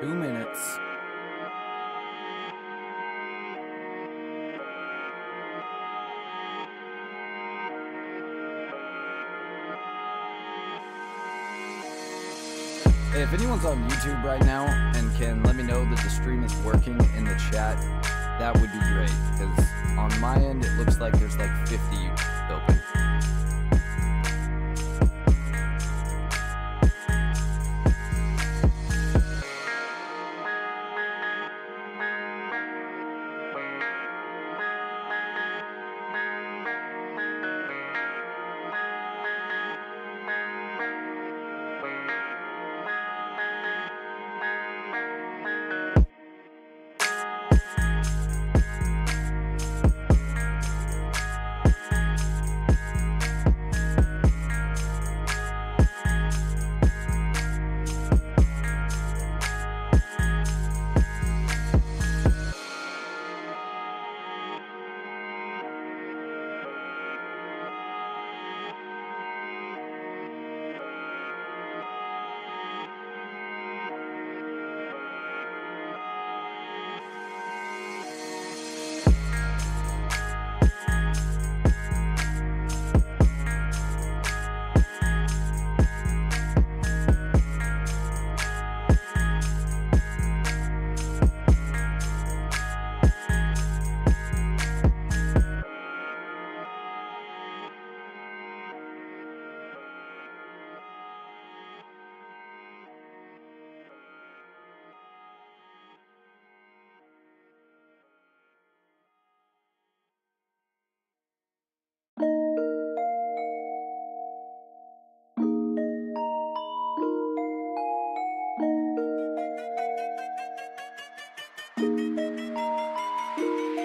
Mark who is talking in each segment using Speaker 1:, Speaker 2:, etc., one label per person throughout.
Speaker 1: 2 minutes. If anyone's on YouTube right now and can let me know that the stream is working in the chat, that would be great. Because on my end, it looks like there's like 50 YouTubes open.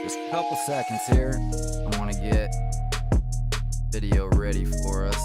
Speaker 1: Just a couple seconds here. I want to get video ready for us.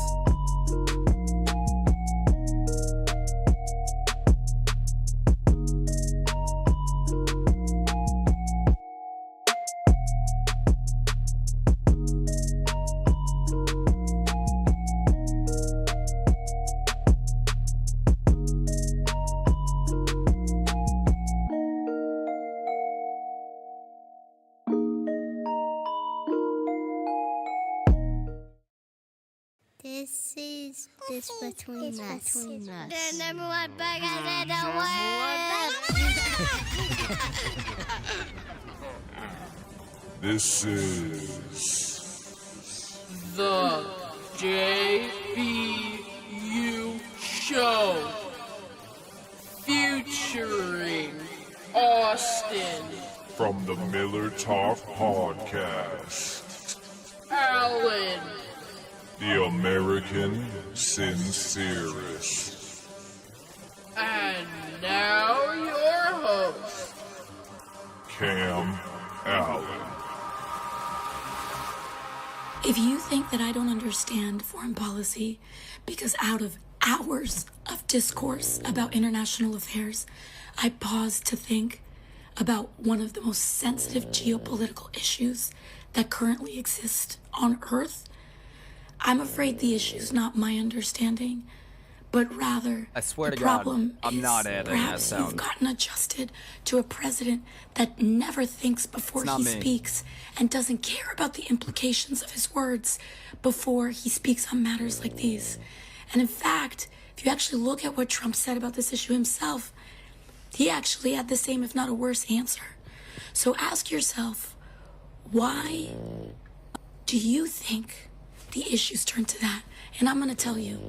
Speaker 2: This is this between us.
Speaker 3: The number one podcast in the world.
Speaker 4: This is
Speaker 5: The JBU.Show featuring Austin,
Speaker 4: from the Miller Talk Podcast,
Speaker 5: Allen,
Speaker 4: the American Sincerest.
Speaker 5: and now your host,
Speaker 4: Cam Allen.
Speaker 6: If you think that I don't understand foreign policy because out of hours of discourse about international affairs, I pause to think about one of the most sensitive geopolitical issues that currently exist on Earth, I'm afraid the issue's not my understanding, but rather
Speaker 1: I swear
Speaker 6: the
Speaker 1: to God,
Speaker 6: problem
Speaker 1: I'm
Speaker 6: is
Speaker 1: not adding that
Speaker 6: perhaps
Speaker 1: sound.
Speaker 6: you've gotten adjusted to a president that never thinks before
Speaker 1: It's not
Speaker 6: he
Speaker 1: me.
Speaker 6: speaks and doesn't care about the implications of his words before he speaks on matters like these. And in fact, if you actually look at what Trump said about this issue himself, he actually had the same, if not a worse, answer. So ask yourself, why do you think the issues turn to that? And I'm going to tell you,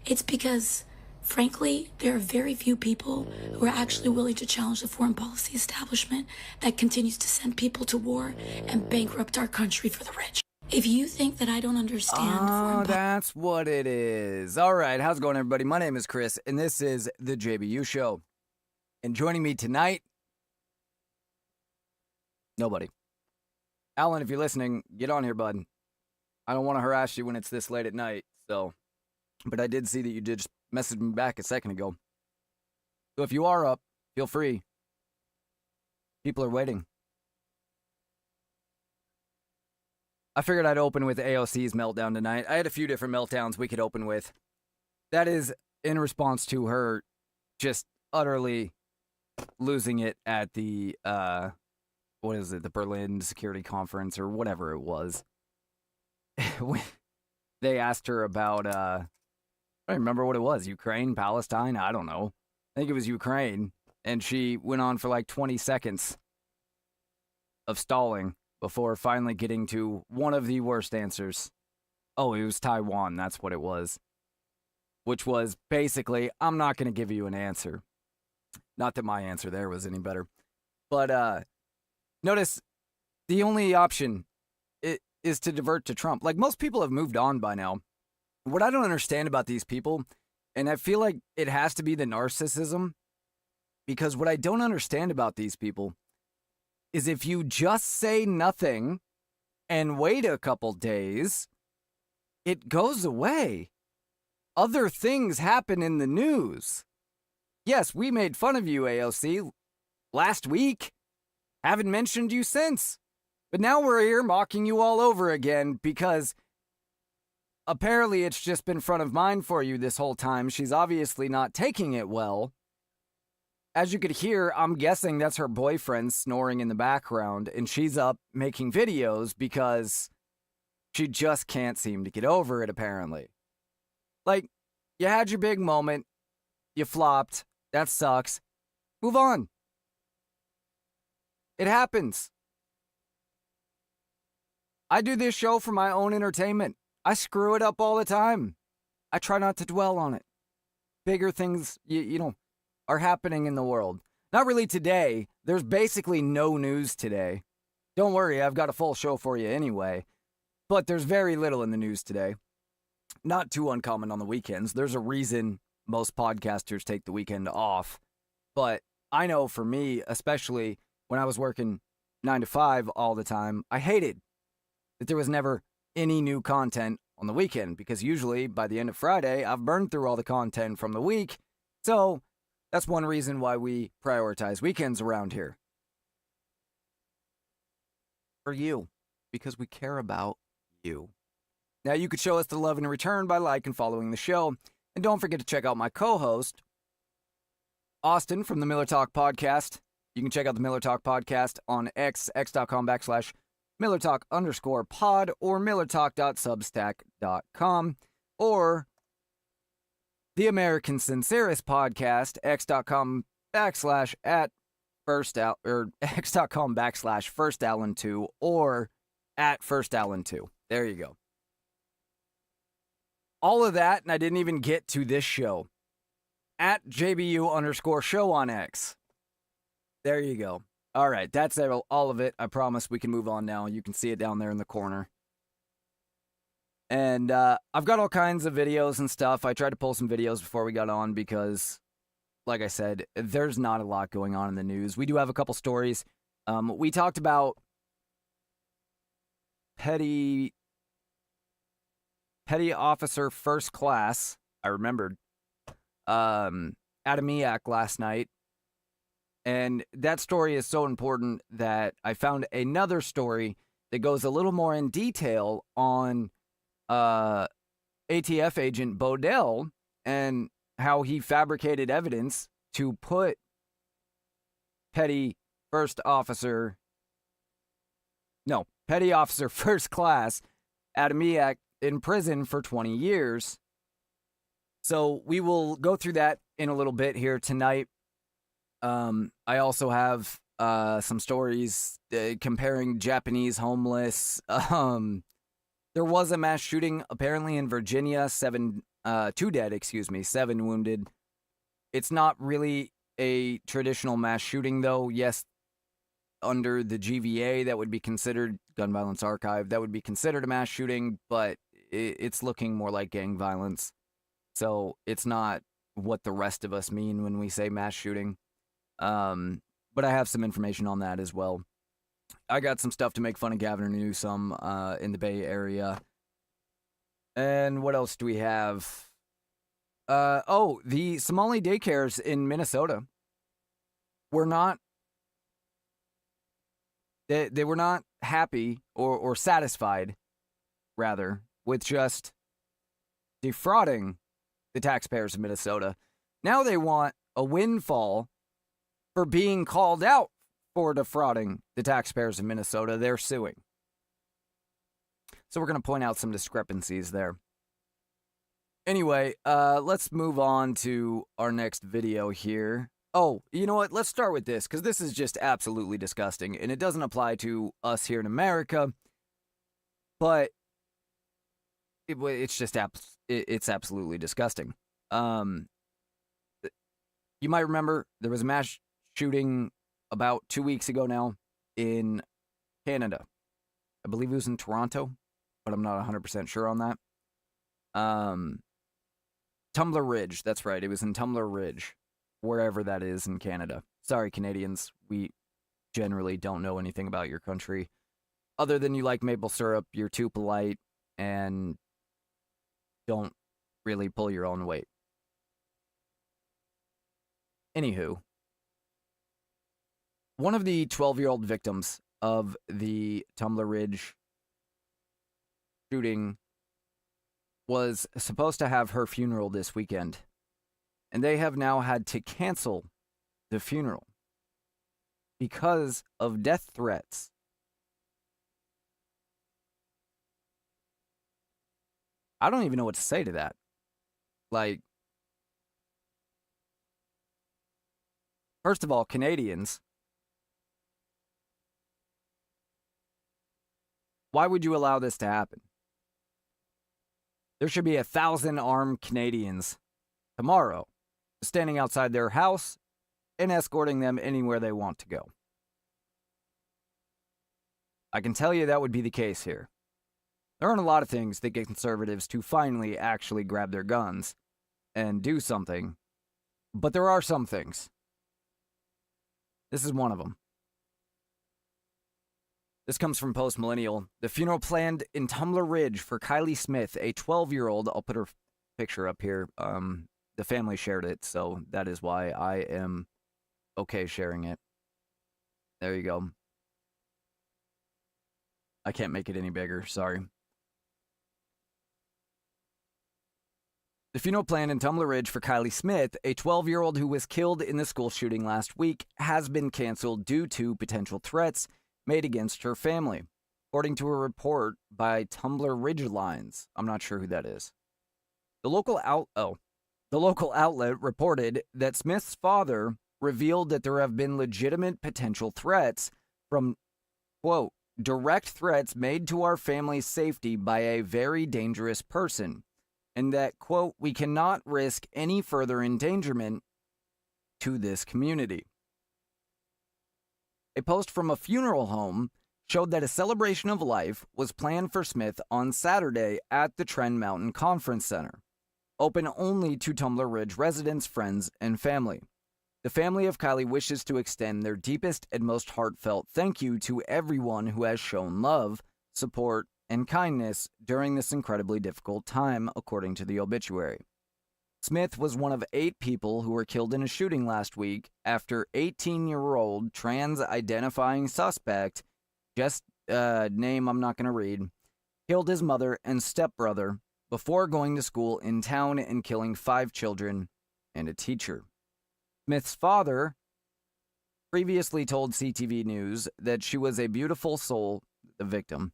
Speaker 6: it's because, frankly, there are very few people who are actually willing to challenge the foreign policy establishment that continues to send people to war and bankrupt our country for the rich. If you think that I don't understand foreign policy...
Speaker 1: That's what it is. All right, how's it going, everybody? My name is Chris, and this is the JBU Show. And joining me tonight, nobody. Alan, if you're listening, get on here, bud. I don't want to harass you when it's this late at night, so... But I did see that you did just message me back a second ago. So if you are up, feel free. People are waiting. I figured I'd open with AOC's meltdown tonight. I had a few different meltdowns we could open with. That is in response to her just utterly losing it at the what is it, the Berlin Security Conference or whatever it was. When they asked her about I don't remember what it was, Ukraine, Palestine, I don't know. I think it was Ukraine, and she went on for like 20 seconds of stalling before finally getting to one of the worst answers. Oh, it was Taiwan, that's what it was. Which was basically, I'm not going to give you an answer. Not that my answer there was any better. But notice the only option is to divert to Trump. Like, most people have moved on by now. What I don't understand about these people, and I feel like it has to be the narcissism, because what I don't understand about these people is if you just say nothing and wait a couple days, it goes away. Other things happen in the news. Yes, we made fun of you, AOC, last week. Haven't mentioned you since. But now we're here mocking you all over again because apparently it's just been front of mind for you this whole time. She's obviously not taking it well. As you could hear, I'm guessing that's her boyfriend snoring in the background, and she's up making videos because she just can't seem to get over it, apparently. Like, you had your big moment, you flopped, that sucks. Move on. It happens. I do this show for my own entertainment. I screw it up all the time. I try not to dwell on it. Bigger things, you know, are happening in the world. Not really today. There's basically no news today. Don't worry, I've got a full show for you anyway. But there's very little in the news today. Not too uncommon on the weekends. There's a reason most podcasters take the weekend off. But I know for me, especially when I was working 9 to 5 all the time, I hated that there was never any new content on the weekend, because usually by the end of Friday, I've burned through all the content from the week. So that's one reason why we prioritize weekends around here. For you, because we care about you. Now, you could show us the love in return by like and following the show. And don't forget to check out my co-host, Austin from the Miller Talk Podcast. You can check out the Miller Talk Podcast on x.com/MillerTalk_pod or MillerTalk.substack.com, or the American Sincerest Podcast, x.com/FirstAllan2 or @FirstAllan2. There you go. All of that, and I didn't even get to this show. @JBU_show on X. There you go. All right, that's all of it. I promise we can move on now. You can see it down there in the corner. And I've got all kinds of videos and stuff. I tried to pull some videos before we got on because, like I said, there's not a lot going on in the news. We do have a couple stories. We talked about Petty Officer First Class. I remembered. Adamiak last night. And that story is so important that I found another story that goes a little more in detail on ATF agent Bodell and how he fabricated evidence to put Petty Officer First Class Adamiak in prison for 20 years. So we will go through that in a little bit here tonight. I also have some stories comparing Japanese homeless. There was a mass shooting apparently in Virginia, 2 dead, 7 wounded. It's not really a traditional mass shooting though. Yes, under the GVA, that would be considered, Gun Violence Archive, that would be considered a mass shooting, but it's looking more like gang violence. So it's not what the rest of us mean when we say mass shooting. But I have some information on that as well. I got some stuff to make fun of Gavin Newsom in the Bay Area. And what else do we have? The Somali daycares in Minnesota were not, they were not happy or satisfied, rather, with just defrauding the taxpayers of Minnesota. Now they want a windfall for being called out for defrauding the taxpayers of Minnesota. They're suing. So we're going to point out some discrepancies there. Anyway, let's move on to our next video here. Oh, you know what? Let's start with this, because this is just absolutely disgusting, and it doesn't apply to us here in America, but it's just it's absolutely disgusting. You might remember there was a mass shooting about 2 weeks ago now in Canada. I believe it was in Toronto, but I'm not 100% sure on that. Tumbler Ridge, that's right. It was in Tumbler Ridge, wherever that is in Canada. Sorry, Canadians, we generally don't know anything about your country. Other than you like maple syrup, you're too polite, and don't really pull your own weight. Anywho, one of the 12-year-old victims of the Tumbler Ridge shooting was supposed to have her funeral this weekend, and they have now had to cancel the funeral because of death threats. I don't even know what to say to that. Like, first of all, Canadians, why would you allow this to happen? There should be 1,000 armed Canadians tomorrow standing outside their house and escorting them anywhere they want to go. I can tell you that would be the case here. There aren't a lot of things that get conservatives to finally actually grab their guns and do something, but there are some things. This is one of them. This comes from Post Millennial. The funeral planned in Tumbler Ridge for Kylie Smith, a 12-year-old. I'll put her picture up here. The family shared it, so that is why I am okay sharing it. There you go. I can't make it any bigger, sorry. The funeral planned in Tumbler Ridge for Kylie Smith, a 12-year-old who was killed in the school shooting last week, has been canceled due to potential threats made against her family, according to a report by Tumbler Ridgelines. I'm not sure who that is. The local outlet reported that Smith's father revealed that there have been legitimate potential threats from, quote, direct threats made to our family's safety by a very dangerous person, and that, quote, we cannot risk any further endangerment to this community. A post from a funeral home showed that a celebration of life was planned for Smith on Saturday at the Trend Mountain Conference Center, open only to Tumbler Ridge residents, friends, and family. The family of Kylie wishes to extend their deepest and most heartfelt thank you to everyone who has shown love, support, and kindness during this incredibly difficult time, according to the obituary. Smith was one of 8 people who were killed in a shooting last week after 18-year-old trans-identifying suspect, just name I'm not going to read, killed his mother and stepbrother before going to school in town and killing 5 children and a teacher. Smith's father previously told CTV News that she was a beautiful soul, the victim.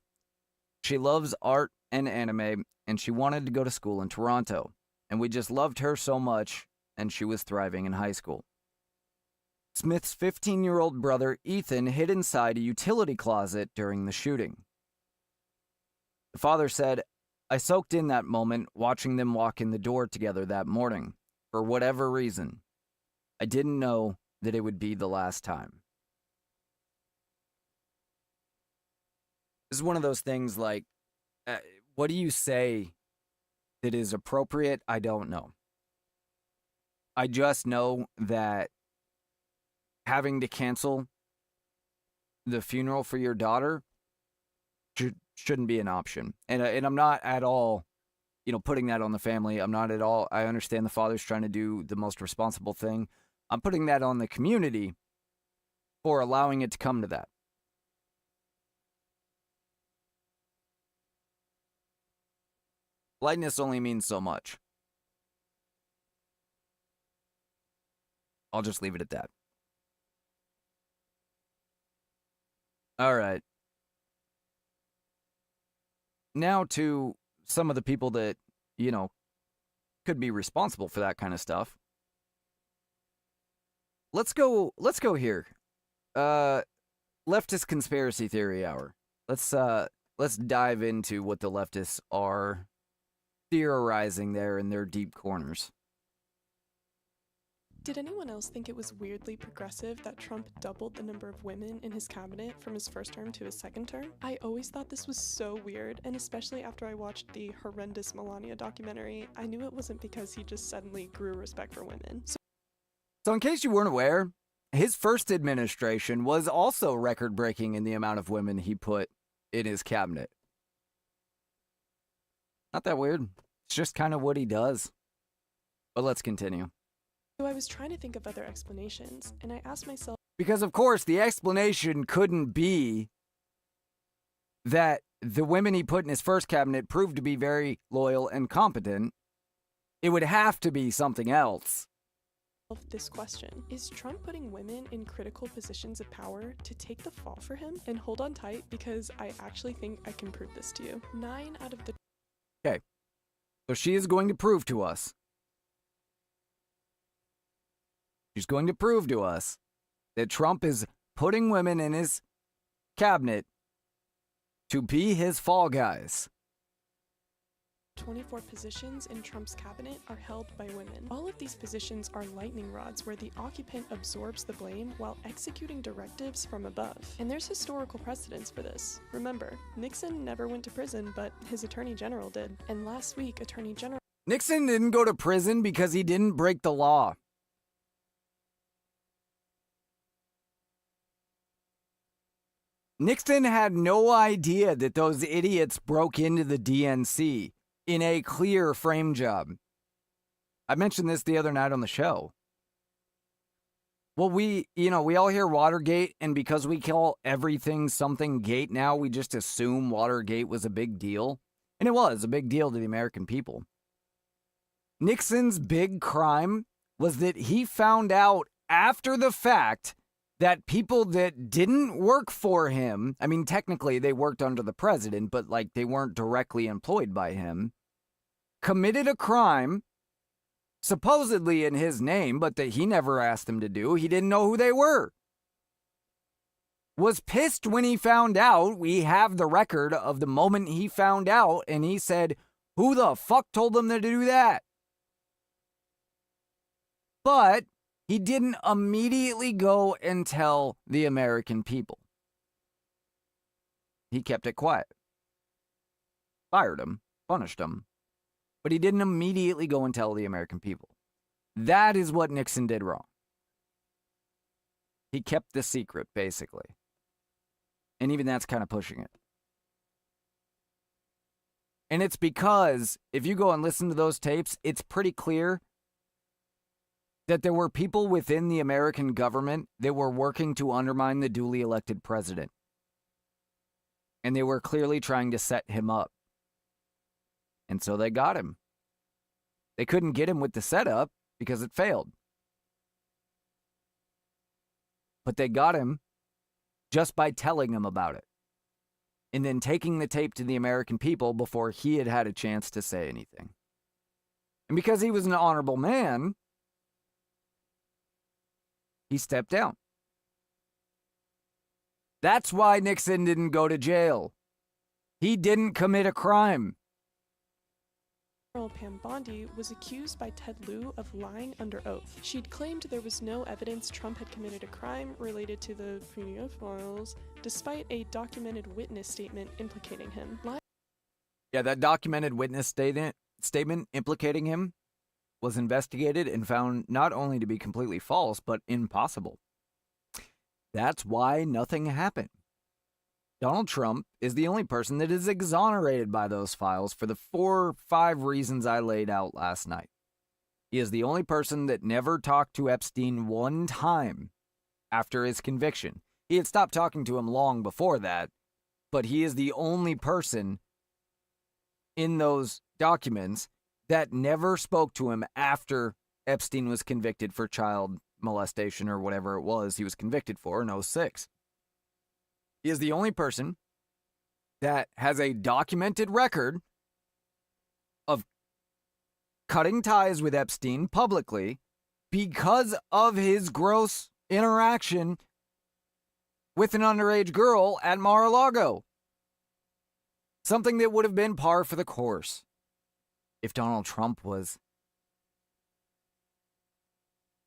Speaker 1: She loves art and anime, and she wanted to go to school in Toronto. And we just loved her so much, and she was thriving in high school. Smith's 15-year-old brother, Ethan, hid inside a utility closet during the shooting. The father said, I soaked in that moment watching them walk in the door together that morning. For whatever reason, I didn't know that it would be the last time. This is one of those things like, what do you say that is appropriate? I don't know. I just know that having to cancel the funeral for your daughter shouldn't be an option. And I'm not at all, putting that on the family. I'm not at all. I understand the father's trying to do the most responsible thing. I'm putting that on the community for allowing it to come to that. Politeness only means so much. I'll just leave it at that. All right. Now to some of the people that, could be responsible for that kind of stuff. Let's go here. Leftist conspiracy theory hour. Let's dive into what the leftists are theorizing there in their deep corners.
Speaker 7: Did anyone else think it was weirdly progressive that Trump doubled the number of women in his cabinet from his first term to his second term? I always thought this was so weird, and especially after I watched the horrendous Melania documentary, I knew it wasn't because he just suddenly grew respect for women.
Speaker 1: So in case you weren't aware, his first administration was also record-breaking in the amount of women he put in his cabinet. Not that weird. It's just kind of what he does. But let's continue.
Speaker 7: So I was trying to think of other explanations, and I asked myself,
Speaker 1: because of course the explanation couldn't be that the women he put in his first cabinet proved to be very loyal and competent. It would have to be something else.
Speaker 7: this question: is Trump putting women in critical positions of power to take the fall for him? And hold on tight, because I actually think I can prove this to you. 9 out of the...
Speaker 1: Okay, so she is going to prove to us. She's going to prove to us that Trump is putting women in his cabinet to be his fall guys.
Speaker 7: 24 positions in Trump's cabinet are held by women. All of these positions are lightning rods where the occupant absorbs the blame while executing directives from above. And there's historical precedence for this. Remember, Nixon never went to prison, but his Attorney General did. And last week, Attorney General...
Speaker 1: Nixon didn't go to prison because he didn't break the law. Nixon had no idea that those idiots broke into the DNC in a clear frame job. I mentioned this the other night on the show. Well, we all hear Watergate, and because we call everything something gate now, we just assume Watergate was a big deal. And it was a big deal to the American people. Nixon's big crime was that he found out after the fact that people that didn't work for him, I mean, technically they worked under the president, but like they weren't directly employed by him, committed a crime, supposedly in his name, but that he never asked them to do. He didn't know who they were. Was pissed when he found out. We have the record of the moment he found out, and he said, who the fuck told them to do that? But he didn't immediately go and tell the American people. He kept it quiet. Fired him, punished him. But he didn't immediately go and tell the American people. That is what Nixon did wrong. He kept the secret, basically. And even that's kind of pushing it. And it's because, if you go and listen to those tapes, it's pretty clear that there were people within the American government that were working to undermine the duly elected president. And they were clearly trying to set him up. And so they got him. They couldn't get him with the setup because it failed. But they got him just by telling him about it. And then taking the tape to the American people before he had had a chance to say anything. And because he was an honorable man, he stepped down. That's why Nixon didn't go to jail. He didn't commit a crime.
Speaker 7: General Pam Bondi was accused by Ted Lieu of lying under oath. She'd claimed there was no evidence Trump had committed a crime related to the PDF files, despite a documented witness statement implicating him.
Speaker 1: Yeah, that documented witness statement implicating him was investigated and found not only to be completely false, but impossible. That's why nothing happened. Donald Trump is the only person that is exonerated by those files for the 4 or 5 reasons I laid out last night. He is the only person that never talked to Epstein one time after his conviction. He had stopped talking to him long before that, but he is the only person in those documents that never spoke to him after Epstein was convicted for child molestation or whatever it was he was convicted for in 2006. He is the only person that has a documented record of cutting ties with Epstein publicly because of his gross interaction with an underage girl at Mar-a-Lago. Something that would have been par for the course if Donald Trump was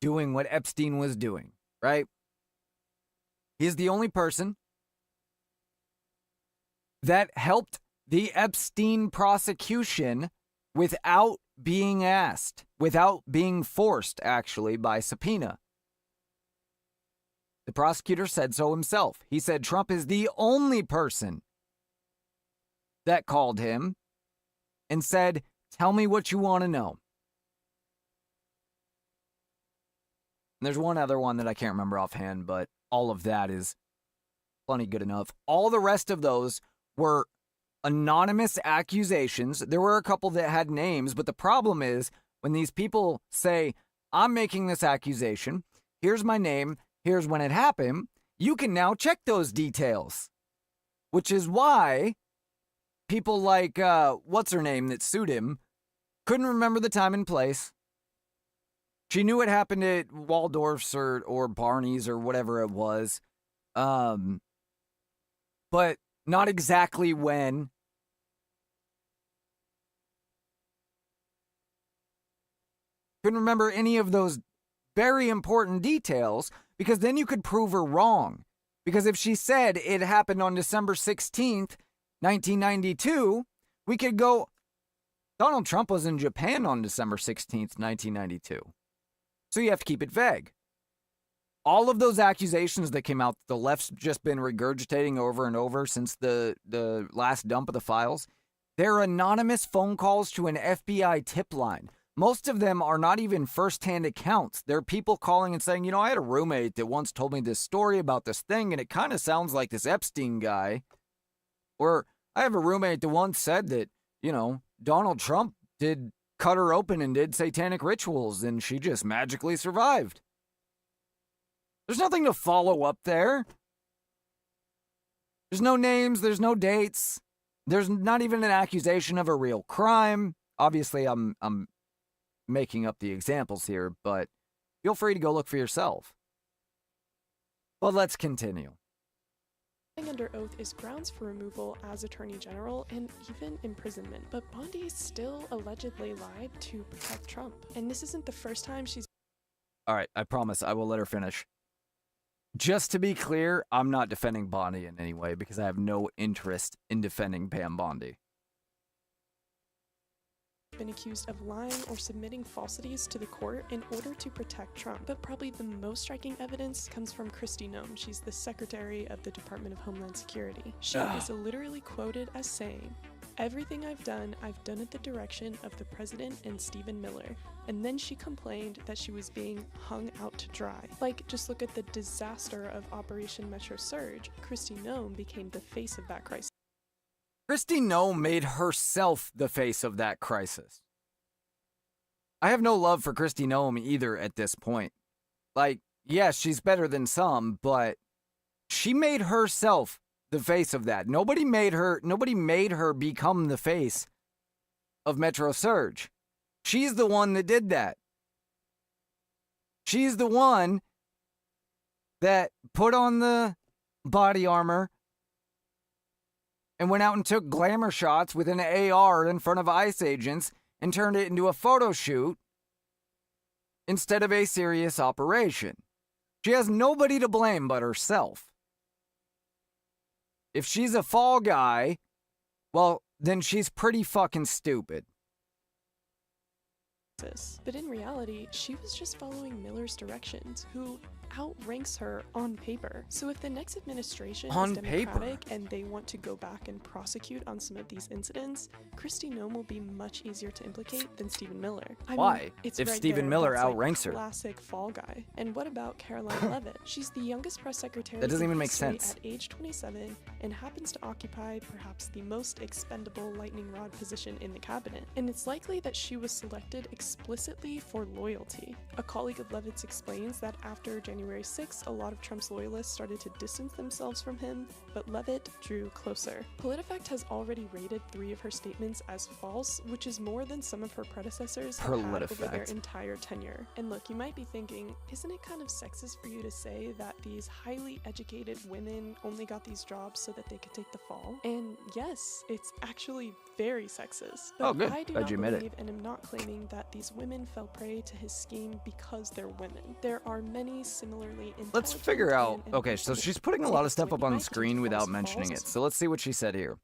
Speaker 1: doing what Epstein was doing, right? He's the only person that helped the Epstein prosecution without being asked, without being forced, actually, by subpoena. The prosecutor said so himself. He said Trump is the only person that called him and said, tell me what you want to know. And there's one other one that I can't remember offhand, but all of that is plenty good enough. All the rest of those were anonymous accusations. There were a couple that had names, but the problem is when these people say, I'm making this accusation, here's my name, here's when it happened, you can now check those details. Which is why people like, what's her name that sued him, couldn't remember the time and place. She knew it happened at Waldorf's or Barney's or whatever it was. But not exactly when. Couldn't remember any of those very important details because then you could prove her wrong. Because if she said it happened on December 16th, 1992, we could go, Donald Trump was in Japan on December 16th, 1992. So you have to keep it vague. All of those accusations that came out, the left's just been regurgitating over and over since the last dump of the files, they're anonymous phone calls to an FBI tip line. Most of them are not even first-hand accounts. They're people calling and saying, you know, I had a roommate that once told me this story about this thing, and it kind of sounds like this Epstein guy. Or I have a roommate that once said that, you know, Donald Trump did cut her open and did satanic rituals, and she just magically survived. There's nothing to follow up there. There's no names, there's no dates. There's not even an accusation of a real crime. Obviously, I'm making up the examples here, but feel free to go look for yourself. But let's continue.
Speaker 7: Under oath is grounds for removal as Attorney General and even imprisonment. But Bondi still allegedly lied to protect Trump. And this isn't the first time she's...
Speaker 1: All right, I promise I will let her finish. Just to be clear, I'm not defending Bondi in any way because I have no interest in defending Pam Bondi.
Speaker 7: Been accused of lying or submitting falsities to the court in order to protect Trump. But probably the most striking evidence comes from Kristi Noem. She's the Secretary of the Department of Homeland Security. She is literally quoted as saying, "Everything I've done at the direction of the president and Stephen Miller." And then she complained that she was being hung out to dry. Like, just look at the disaster of Operation Metro Surge. Kristi Noem became the face of that crisis.
Speaker 1: Kristi Noem made herself the face of that crisis. I have no love for Kristi Noem either at this point. Like, yes, she's better than some, but she made herself the face of that. Nobody made her become the face of Metro Surge. She's the one that did that. She's the one that put on the body armor and went out and took glamour shots with an AR in front of ICE agents and turned it into a photo shoot instead of a serious operation. She has nobody to blame but herself. If she's a fall guy, well, then she's pretty fucking stupid.
Speaker 7: But in reality, she was just following Miller's directions, who outranks her on paper. So if the next administration is Democratic and they want to go back and prosecute on some of these incidents, Kristi Noem will be much easier to implicate than Stephen Miller.
Speaker 1: Why?
Speaker 7: It's
Speaker 1: if
Speaker 7: right
Speaker 1: Stephen
Speaker 7: there.
Speaker 1: Miller
Speaker 7: That's
Speaker 1: outranks her.
Speaker 7: Classic fall guy. And what about Caroline Leavitt? She's the youngest press secretary
Speaker 1: that doesn't
Speaker 7: in
Speaker 1: even make
Speaker 7: history
Speaker 1: sense.
Speaker 7: at age 27 and happens to occupy perhaps the most expendable lightning rod position in the cabinet. And it's likely that she was selected explicitly for loyalty. A colleague of Leavitt's explains that after January January 6, a lot of Trump's loyalists started to distance themselves from him, but Levitt drew closer. PolitiFact has already rated 3 of her statements as false, which is more than some of her predecessors have had over their entire tenure. And look, you might be thinking, isn't it kind of sexist for you to say that these highly educated women only got these jobs so that they could take the fall? And yes, it's actually very sexist. But
Speaker 1: good.
Speaker 7: I do
Speaker 1: Glad
Speaker 7: not
Speaker 1: you admit it.
Speaker 7: believe and am not claiming that these women fell prey to his scheme because they're women. There are many similarly intelligent.
Speaker 1: Let's figure out.
Speaker 7: and
Speaker 1: Okay, so she's putting a lot of stuff up on the screen without mentioning it. So let's see what she said here.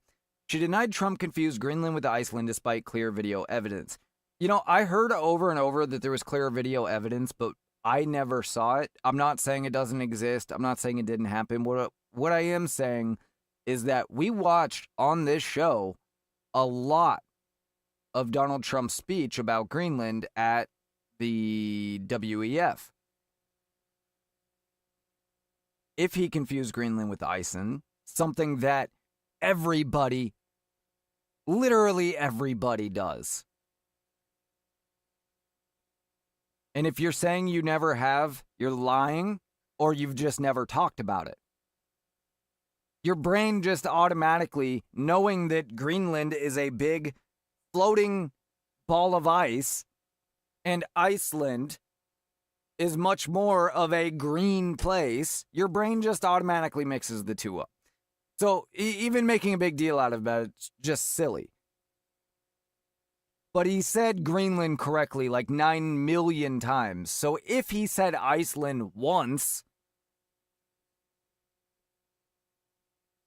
Speaker 1: She denied Trump confused Greenland with Iceland despite clear video evidence. You know, I heard over and over that there was clear video evidence, but I never saw it. I'm not saying it doesn't exist. I'm not saying it didn't happen. What I am saying is that we watched on this show a lot of Donald Trump's speech about Greenland at the WEF. If he confused Greenland with Iceland, something that everybody, literally everybody does. And if you're saying you never have, you're lying, or you've just never talked about it. Your brain just automatically, knowing that Greenland is a big floating ball of ice, and Iceland is much more of a green place, your brain just automatically mixes the two up. So even making a big deal out of it's just silly. But he said Greenland correctly like 9 million times. So if he said Iceland once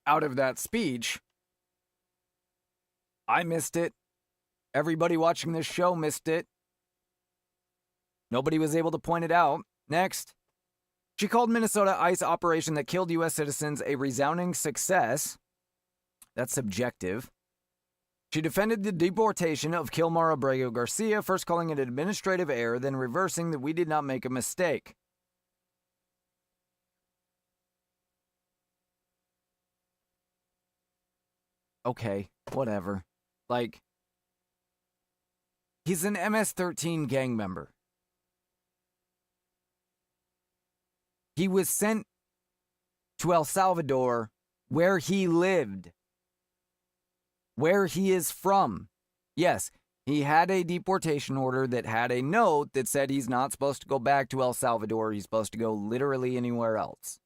Speaker 1: out of that speech, I missed it. Everybody watching this show missed it. Nobody was able to point it out. Next. She called Minnesota ICE operation that killed U.S. citizens a resounding success. That's subjective. She defended the deportation of Kilmar Abrego Garcia, first calling it an administrative error, then reversing that we did not make a mistake. Okay, whatever. Like, he's an MS-13 gang member. He was sent to El Salvador, where he lived, where he is from. Yes, he had a deportation order that had a note that said he's not supposed to go back to El Salvador. He's supposed to go literally anywhere else.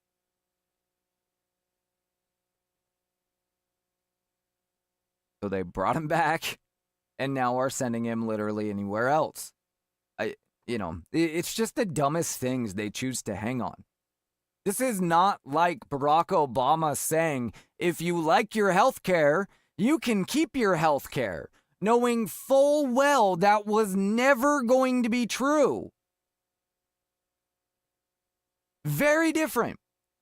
Speaker 1: So they brought him back and now are sending him literally anywhere else. It's just the dumbest things they choose to hang on. This is not like Barack Obama saying, if you like your health care, you can keep your health care, knowing full well that was never going to be true. Very different.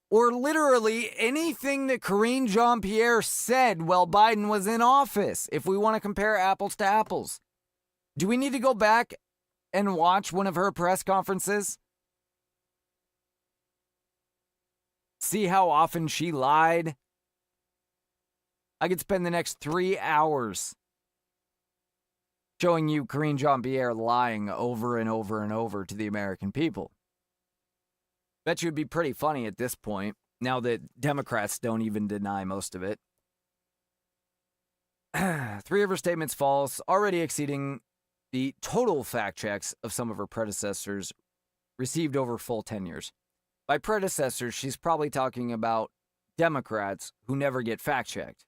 Speaker 1: Or literally anything that Karine Jean-Pierre said while Biden was in office, if we want to compare apples to apples. Do we need to go back and watch one of her press conferences? See how often she lied? I could spend the next 3 hours showing you Karine Jean-Pierre lying over and over and over to the American people. Bet you it'd be pretty funny at this point, now that Democrats don't even deny most of it. 3 of her statements false, already exceeding the total fact checks of some of her predecessors received over full tenures. By predecessors, she's probably talking about Democrats who never get fact-checked.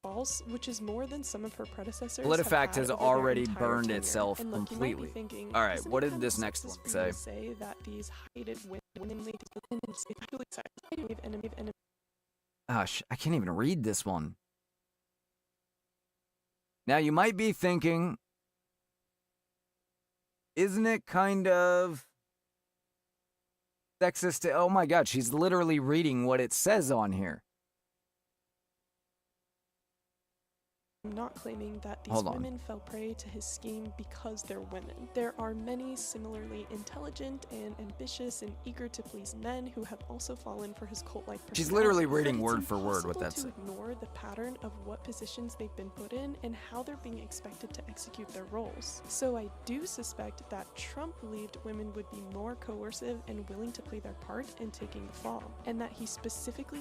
Speaker 7: False, which is more than some of her predecessors.
Speaker 1: PolitiFact has already burned
Speaker 7: tenure.
Speaker 1: itself
Speaker 7: And look,
Speaker 1: completely.
Speaker 7: Thinking,
Speaker 1: all right, what
Speaker 7: it
Speaker 1: did this
Speaker 7: kind of
Speaker 1: next one
Speaker 7: sexist for you
Speaker 1: say?
Speaker 7: to say that these hated women
Speaker 1: Gosh, I can't even read this one. Now, you might be thinking, isn't it kind of sexist? Oh my God, she's literally reading what it says on here.
Speaker 7: not claiming that these
Speaker 1: Hold on.
Speaker 7: women fell prey to his scheme because they're women. There are many similarly intelligent and ambitious and eager to please men who have also fallen for his cult-like personality.
Speaker 1: She's literally reading
Speaker 7: But
Speaker 1: word
Speaker 7: it's
Speaker 1: for word what that
Speaker 7: impossible
Speaker 1: said.
Speaker 7: to ignore the pattern of what positions they've been put in and how they're being expected to execute their roles. So I do suspect that Trump believed women would be more coercive and willing to play their part in taking the fall, and that he specifically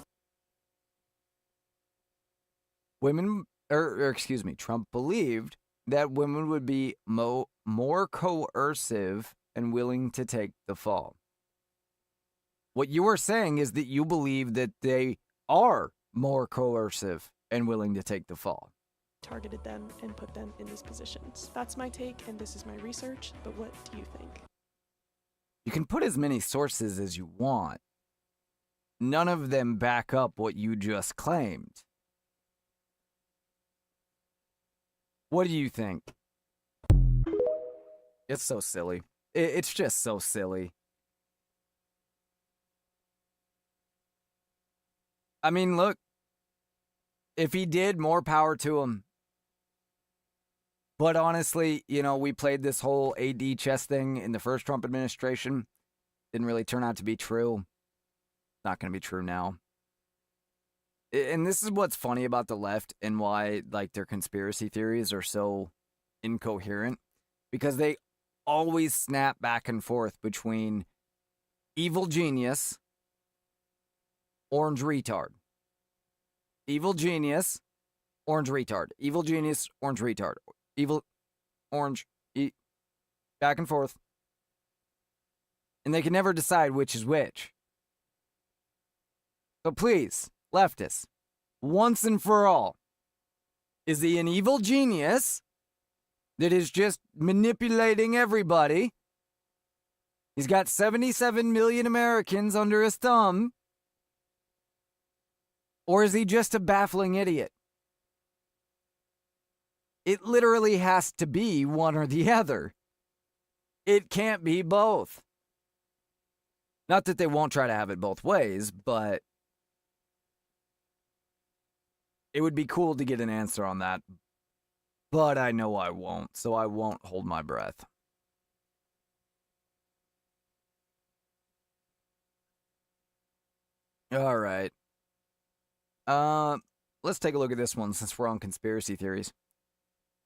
Speaker 1: Trump believed that women would be more coercive and willing to take the fall. What you are saying is that you believe that they are more coercive and willing to take the fall.
Speaker 7: targeted them and put them in these positions. That's my take, and this is my research, but what do you think?
Speaker 1: You can put as many sources as you want. None of them back up what you just claimed. What do you think? It's so silly. It's just so silly. I mean, look, if he did, more power to him. But honestly, you know, we played this whole AD chess thing in the first Trump administration. Didn't really turn out to be true. Not going to be true now. And this is what's funny about the left and why, like, their conspiracy theories are so incoherent. Because they always snap back and forth between evil genius, orange retard. Evil genius, orange retard. Evil genius, orange retard. Evil, orange, back and forth. And they can never decide which is which. So please, leftists, once and for all, is he an evil genius that is just manipulating everybody? He's got 77 million Americans under his thumb. Or is he just a baffling idiot? It literally has to be one or the other. It can't be both. Not that they won't try to have it both ways, but it would be cool to get an answer on that. But I know I won't, so I won't hold my breath. All right. Let's take a look at this one since we're on conspiracy theories.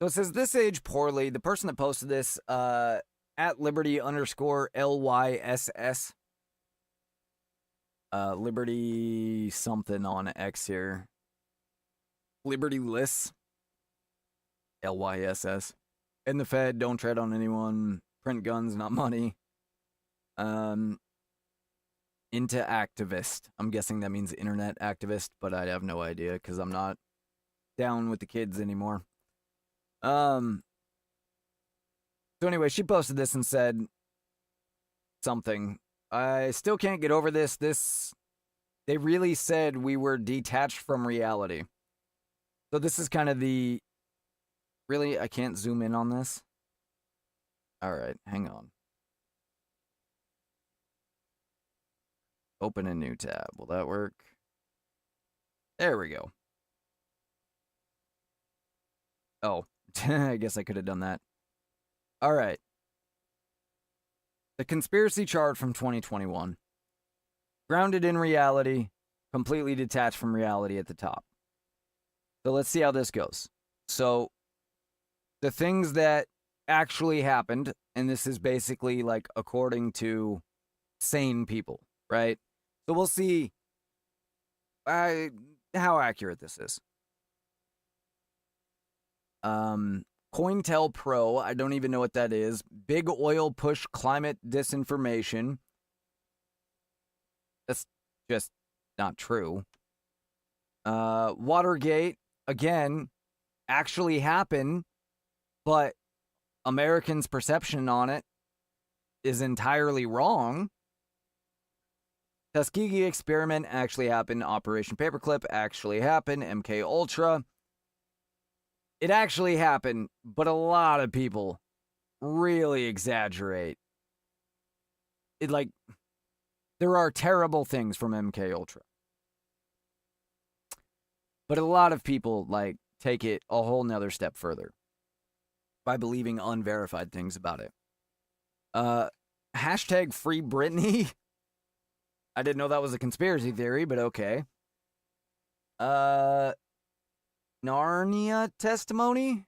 Speaker 1: So it says, this age poorly. The person that posted this, at Liberty_LYSS. Liberty something on X here. Libertyless. LYSS. In the Fed, don't tread on anyone. Print guns, not money. Into activist. I'm guessing that means internet activist, but I have no idea because I'm not down with the kids anymore. So anyway, she posted this and said something. I still can't get over this. They really said we were detached from reality. So this is kind of the... Really? I can't zoom in on this? Alright, hang on. Open a new tab. Will that work? There we go. Oh, I guess I could have done that. All right. The conspiracy chart from 2021. Grounded in reality, completely detached from reality at the top. So let's see how this goes. So the things that actually happened, and this is basically like according to sane people, right? So we'll see how accurate this is. COINTELPRO, I don't even know what that is. Big oil push climate disinformation. That's just not true. Watergate, again, actually happened, but Americans' perception on it is entirely wrong. Tuskegee experiment actually happened. Operation Paperclip actually happened. MK Ultra. It actually happened, but a lot of people really exaggerate. There are terrible things from MK Ultra. But a lot of people, take it a whole nother step further by believing unverified things about it. Hashtag Free Britney. I didn't know that was a conspiracy theory, but okay. Narnia testimony?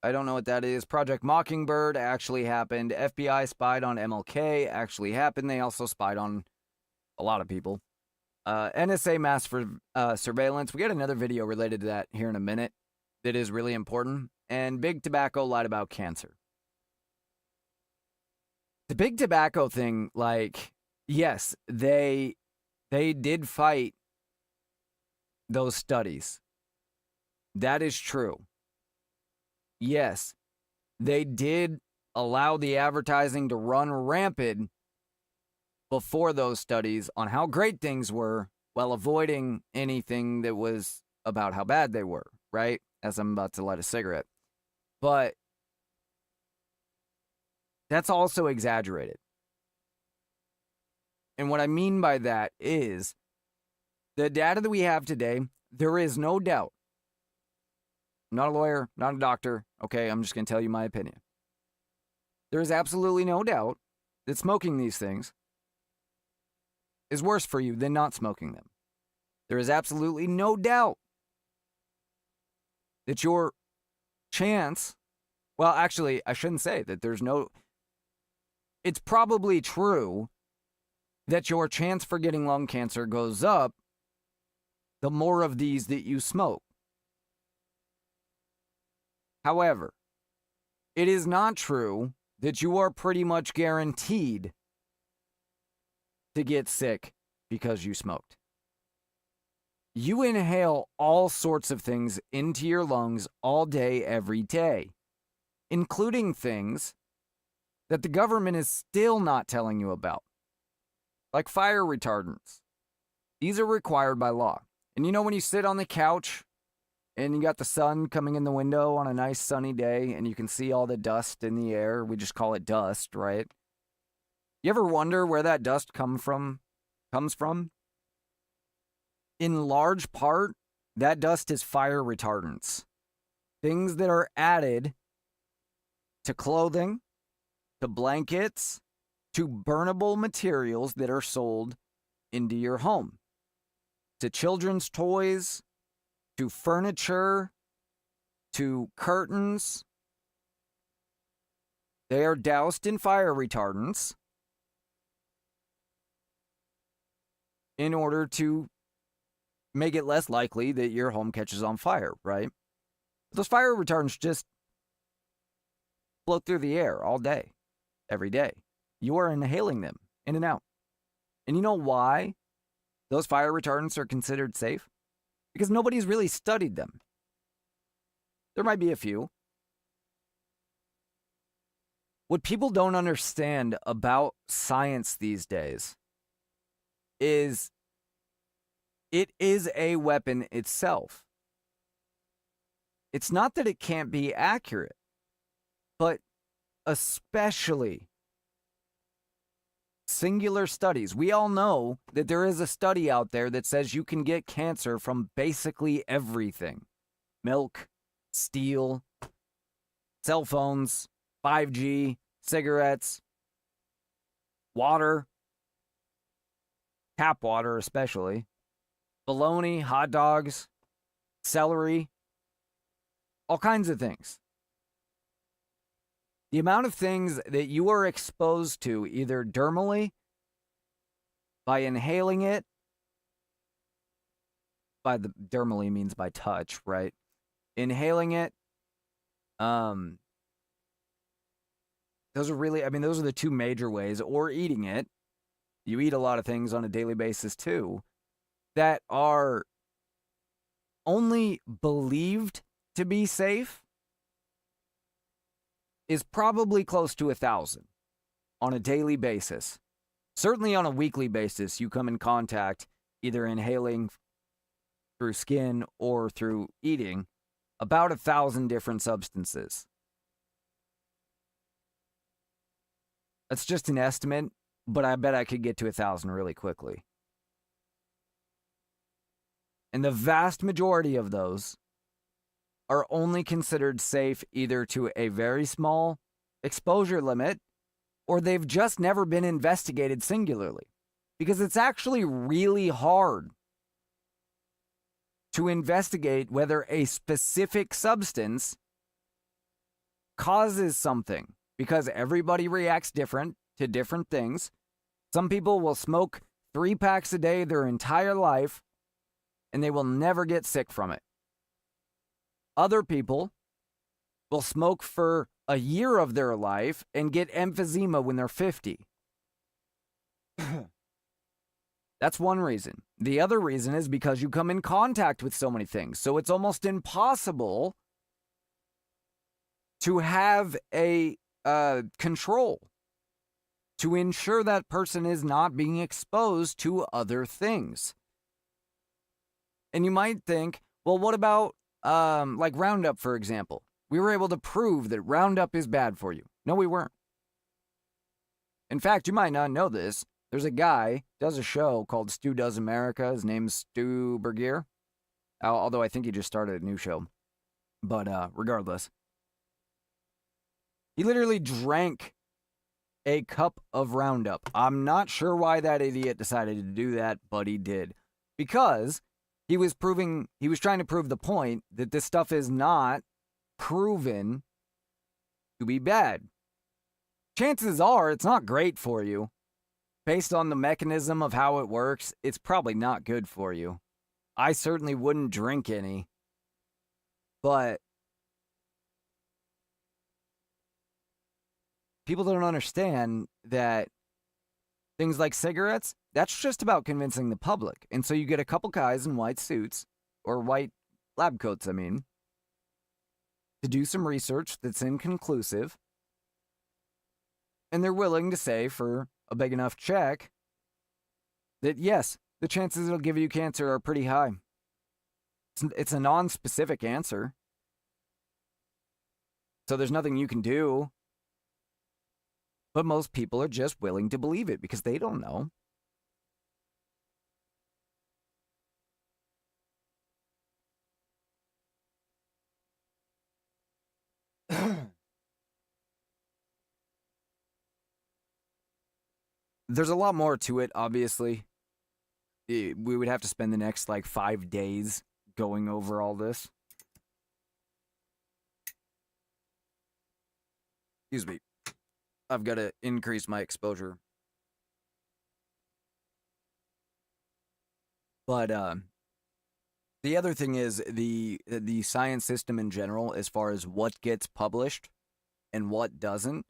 Speaker 1: I don't know what that is. Project Mockingbird actually happened. FBI spied on MLK actually happened. They also spied on a lot of people. NSA mass surveillance. We got another video related to that here in a minute that is really important. And Big Tobacco lied about cancer. The Big Tobacco thing, like, yes, they did fight those studies. That is true. Yes, they did allow the advertising to run rampant before those studies on how great things were while avoiding anything that was about how bad they were, right? As I'm about to light a cigarette. But that's also exaggerated. And what I mean by that is the data that we have today, there is no doubt. I'm not a lawyer, not a doctor. Okay, I'm just going to tell you my opinion. There is absolutely no doubt that smoking these things is worse for you than not smoking them. There is absolutely no doubt that your chance, well, actually, I shouldn't say that there's no, it's probably true that your chance for getting lung cancer goes up the more of these that you smoke. However, it is not true that you are pretty much guaranteed to get sick because you smoked. You inhale all sorts of things into your lungs all day, every day, including things that the government is still not telling you about, like fire retardants. These are required by law. And you know when you sit on the couch and you got the sun coming in the window on a nice sunny day and you can see all the dust in the air, we just call it dust, right? You ever wonder where that dust comes from? In large part, that dust is fire retardants. Things that are added to clothing, to blankets, to burnable materials that are sold into your home, to children's toys, to furniture, to curtains. They are doused in fire retardants in order to make it less likely that your home catches on fire, right? Those fire retardants just float through the air all day, every day. You are inhaling them in and out. And you know why those fire retardants are considered safe? Because nobody's really studied them. There might be a few. What people don't understand about science these days is it is a weapon itself. It's not that it can't be accurate, but especially singular studies. We all know that there is a study out there that says you can get cancer from basically everything. Milk, steel, cell phones, 5G, cigarettes, water, tap water especially, bologna, hot dogs, celery, all kinds of things. The amount of things that you are exposed to, either dermally, by inhaling it, dermally means by touch, right? Inhaling it, those are the two major ways, or eating it. You eat a lot of things on a daily basis too, that are only believed to be safe, is probably close to 1,000 on a daily basis. Certainly on a weekly basis, you come in contact, either inhaling through skin or through eating, about 1,000 different substances. That's just an estimate, but I bet I could get to 1,000 really quickly. And the vast majority of those are only considered safe either to a very small exposure limit or they've just never been investigated singularly. Because it's actually really hard to investigate whether a specific substance causes something, because everybody reacts different to different things. Some people will smoke 3 packs a day their entire life, and they will never get sick from it. Other people will smoke for a year of their life and get emphysema when they're 50. That's one reason. The other reason is because you come in contact with so many things. So it's almost impossible to have a control to ensure that person is not being exposed to other things. And you might think, well, what about like Roundup, for example? We were able to prove that Roundup is bad for you. No, we weren't. In fact, you might not know this. There's a guy, does a show called Stu Does America. His name's Stu Bergier. Although I think he just started a new show. But regardless. He literally drank a cup of Roundup. I'm not sure why that idiot decided to do that, but he did. Because he was trying to prove the point that this stuff is not proven to be bad. Chances are it's not great for you. Based on the mechanism of how it works, it's probably not good for you. I certainly wouldn't drink any. But people don't understand that things like cigarettes, that's just about convincing the public. And so you get a couple guys in white suits, or white lab coats, I mean, to do some research that's inconclusive. And they're willing to say for a big enough check that yes, the chances it'll give you cancer are pretty high. It's a non-specific answer. So there's nothing you can do. But most people are just willing to believe it because they don't know. There's a lot more to it, obviously. We would have to spend the next, 5 days going over all this. Excuse me. I've got to increase my exposure. But, the other thing is the science system in general, as far as what gets published and what doesn't,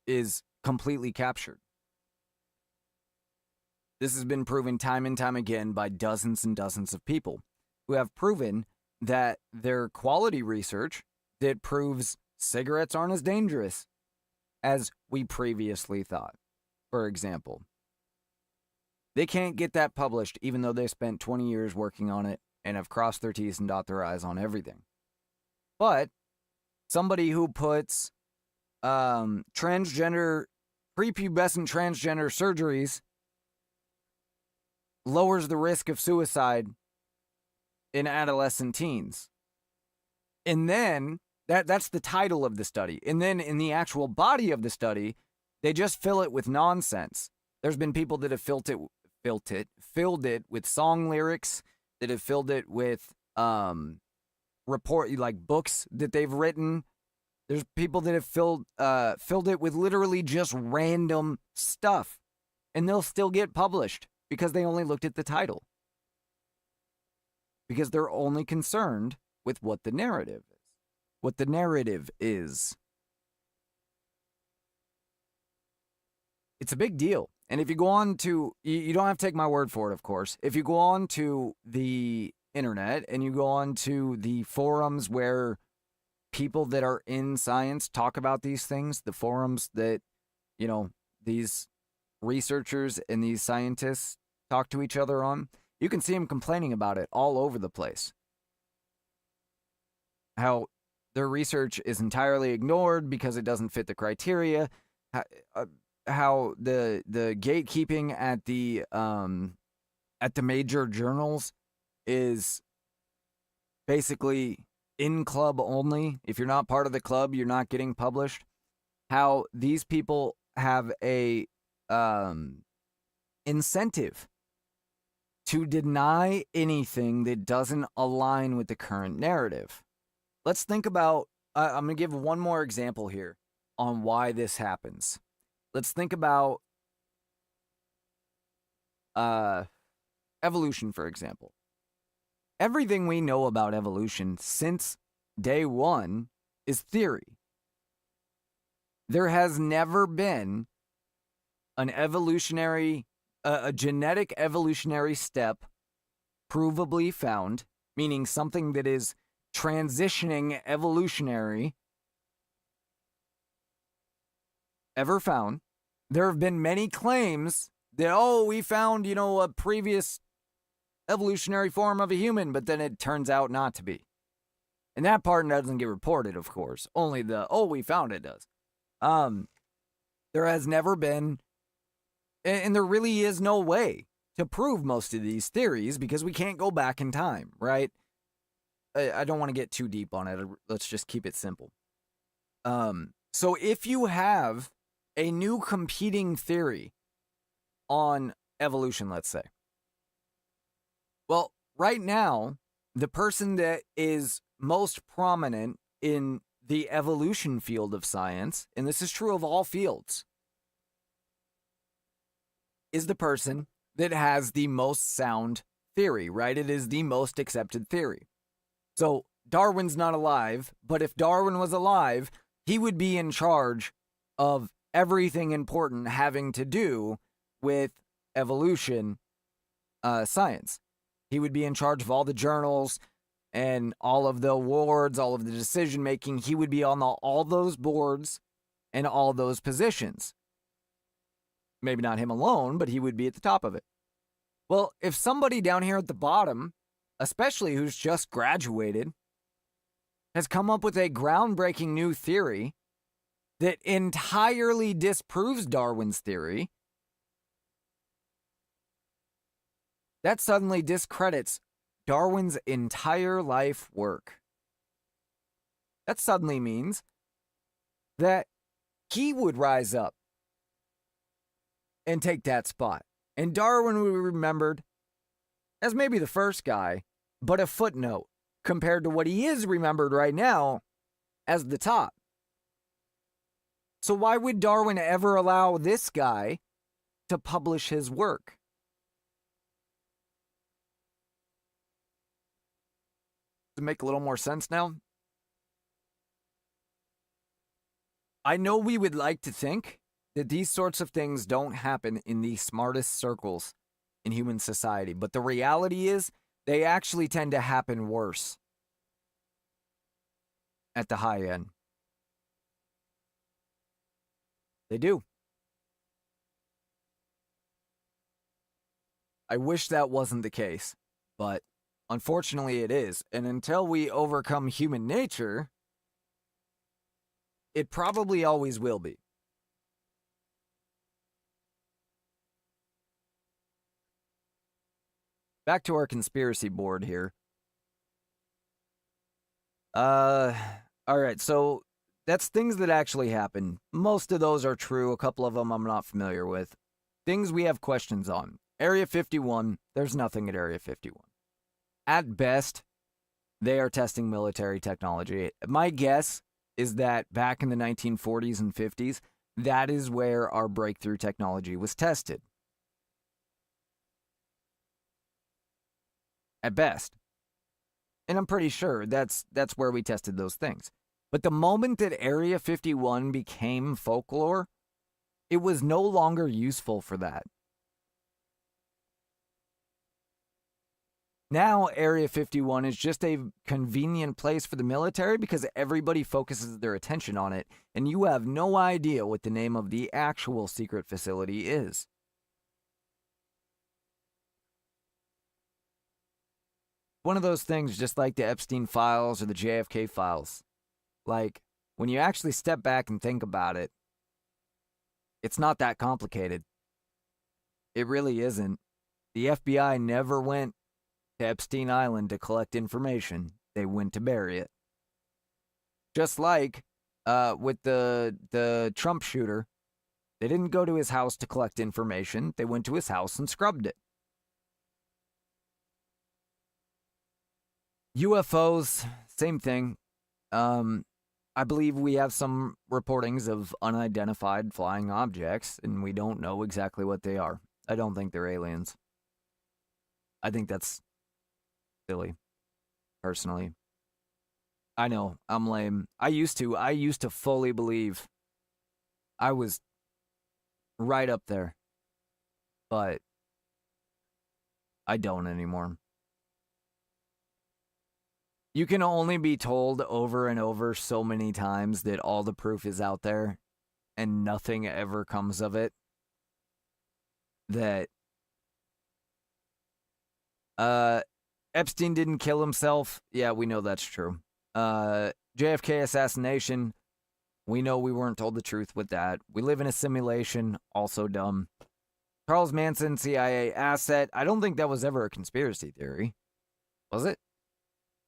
Speaker 1: is completely captured. This has been proven time and time again by dozens and dozens of people who have proven that their quality research that proves cigarettes aren't as dangerous as we previously thought. For example, they can't get that published even though they spent 20 years working on it and have crossed their T's and dot their I's on everything. But somebody who puts prepubescent transgender surgeries lowers the risk of suicide in adolescent teens. And then, that's the title of the study. And then in the actual body of the study, they just fill it with nonsense. There's been people that have filled it with song lyrics, that have filled it with books that they've written. There's people that have filled it with literally just random stuff, and they'll still get published because they only looked at the title. Because they're only concerned with what the narrative is. What the narrative is. It's a big deal. And if you go on to, you don't have to take my word for it, of course. If you go on to the internet and you go on to the forums where people that are in science talk about these things, the forums that, these researchers and these scientists talk to each other on, you can see them complaining about it all over the place. How their research is entirely ignored because it doesn't fit the criteria. How the gatekeeping at the major journals is basically in club only. If you're not part of the club, you're not getting published. How these people have a incentive to deny anything that doesn't align with the current narrative. Let's think about, I'm going to give one more example here on why this happens. Let's think about evolution, for example. Everything we know about evolution since day one is theory. There has never been an evolutionary, a genetic evolutionary step provably found, meaning something that is transitioning evolutionary, ever found. There have been many claims that, we found, a previous evolutionary form of a human, but then it turns out not to be. And that part doesn't get reported, of course. Only the, we found it does. There has never been, and there really is no way to prove most of these theories because we can't go back in time, right? I don't want to get too deep on it. Let's just keep it simple. So if you have a new competing theory on evolution, let's say, well, right now, the person that is most prominent in the evolution field of science, and this is true of all fields, is the person that has the most sound theory, right? It is the most accepted theory. So Darwin's not alive, but if Darwin was alive, he would be in charge of everything important having to do with evolution science. He would be in charge of all the journals and all of the awards, all of the decision making. He would be on all those boards and all those positions. Maybe not him alone, but he would be at the top of it. Well, if somebody down here at the bottom, especially who's just graduated, has come up with a groundbreaking new theory that entirely disproves Darwin's theory, that suddenly discredits Darwin's entire life work. That suddenly means that he would rise up and take that spot. And Darwin would be remembered as maybe the first guy, but a footnote compared to what he is remembered right now as the top. So why would Darwin ever allow this guy to publish his work? Does it make a little more sense now? I know we would like to think that these sorts of things don't happen in the smartest circles in human society, but the reality is they actually tend to happen worse at the high end. They do. I wish that wasn't the case, but unfortunately it is. And until we overcome human nature, it probably always will be. Back to our conspiracy board here. All right, so that's things that actually happen. Most of those are true. A couple of them I'm not familiar with. Things we have questions on. Area 51, there's nothing at Area 51. At best, they are testing military technology. My guess is that back in the 1940s and 50s, that is where our breakthrough technology was tested. At best. And I'm pretty sure that's where we tested those things. But the moment that Area 51 became folklore, it was no longer useful for that. Now, Area 51 is just a convenient place for the military because everybody focuses their attention on it, and you have no idea what the name of the actual secret facility is. One of those things just like the Epstein files or the JFK files. Like, when you actually step back and think about it, it's not that complicated. It really isn't. The FBI never went to Epstein Island to collect information. they went to bury it. Just like with the Trump shooter, they didn't go to his house to collect information. They went to his house and scrubbed it. UFOs, same thing. I believe we have some reportings of unidentified flying objects, and we don't know exactly what they are. I don't think they're aliens. I think that's silly, personally. I know, I'm lame. I used to fully believe I was right up there, but I don't anymore. You can only be told over and over so many times that all the proof is out there and nothing ever comes of it. That Epstein didn't kill himself. Yeah, we know that's true. JFK assassination. We know we weren't told the truth with that. We live in a simulation. Also dumb. Charles Manson, CIA asset. I don't think that was ever a conspiracy theory. Was it?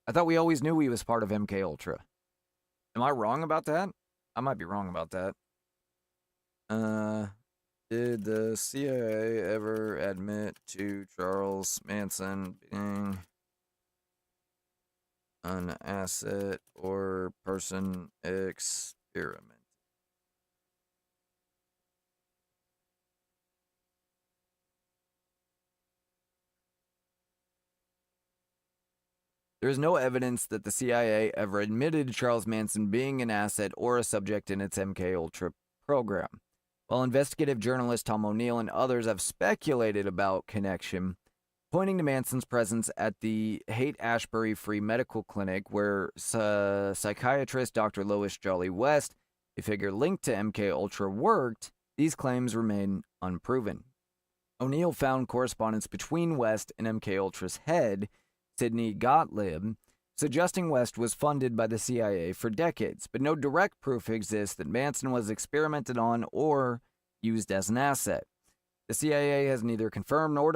Speaker 1: I thought we always knew he was part of MK Ultra. Am I wrong about that? I might be wrong about that. Did the CIA ever admit to Charles Manson being an asset or person experiment? There is no evidence that the CIA ever admitted to Charles Manson being an asset or a subject in its MK Ultra program. While investigative journalist Tom O'Neill and others have speculated about connection, pointing to Manson's presence at the Haight-Ashbury Free Medical Clinic, where psychiatrist Dr. Lois Jolly West, a figure linked to MK Ultra, worked, these claims remain unproven. O'Neill found correspondence between West and MK Ultra's head, Sidney Gottlieb, suggesting West was funded by the CIA for decades, but no direct proof exists that Manson was experimented on or used as an asset. The CIA has neither confirmed nor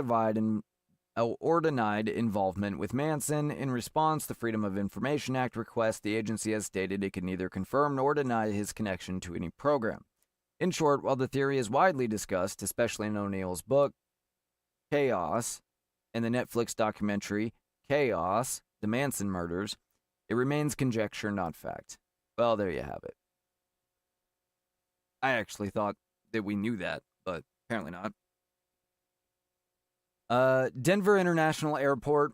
Speaker 1: denied involvement with Manson. In response to the Freedom of Information Act request, the agency has stated it can neither confirm nor deny his connection to any program. In short, while the theory is widely discussed, especially in O'Neill's book, Chaos, and the Netflix documentary, Chaos, The Manson Murders, it remains conjecture, not fact. Well, there you have it. I actually thought that we knew that, but apparently not. Denver International Airport,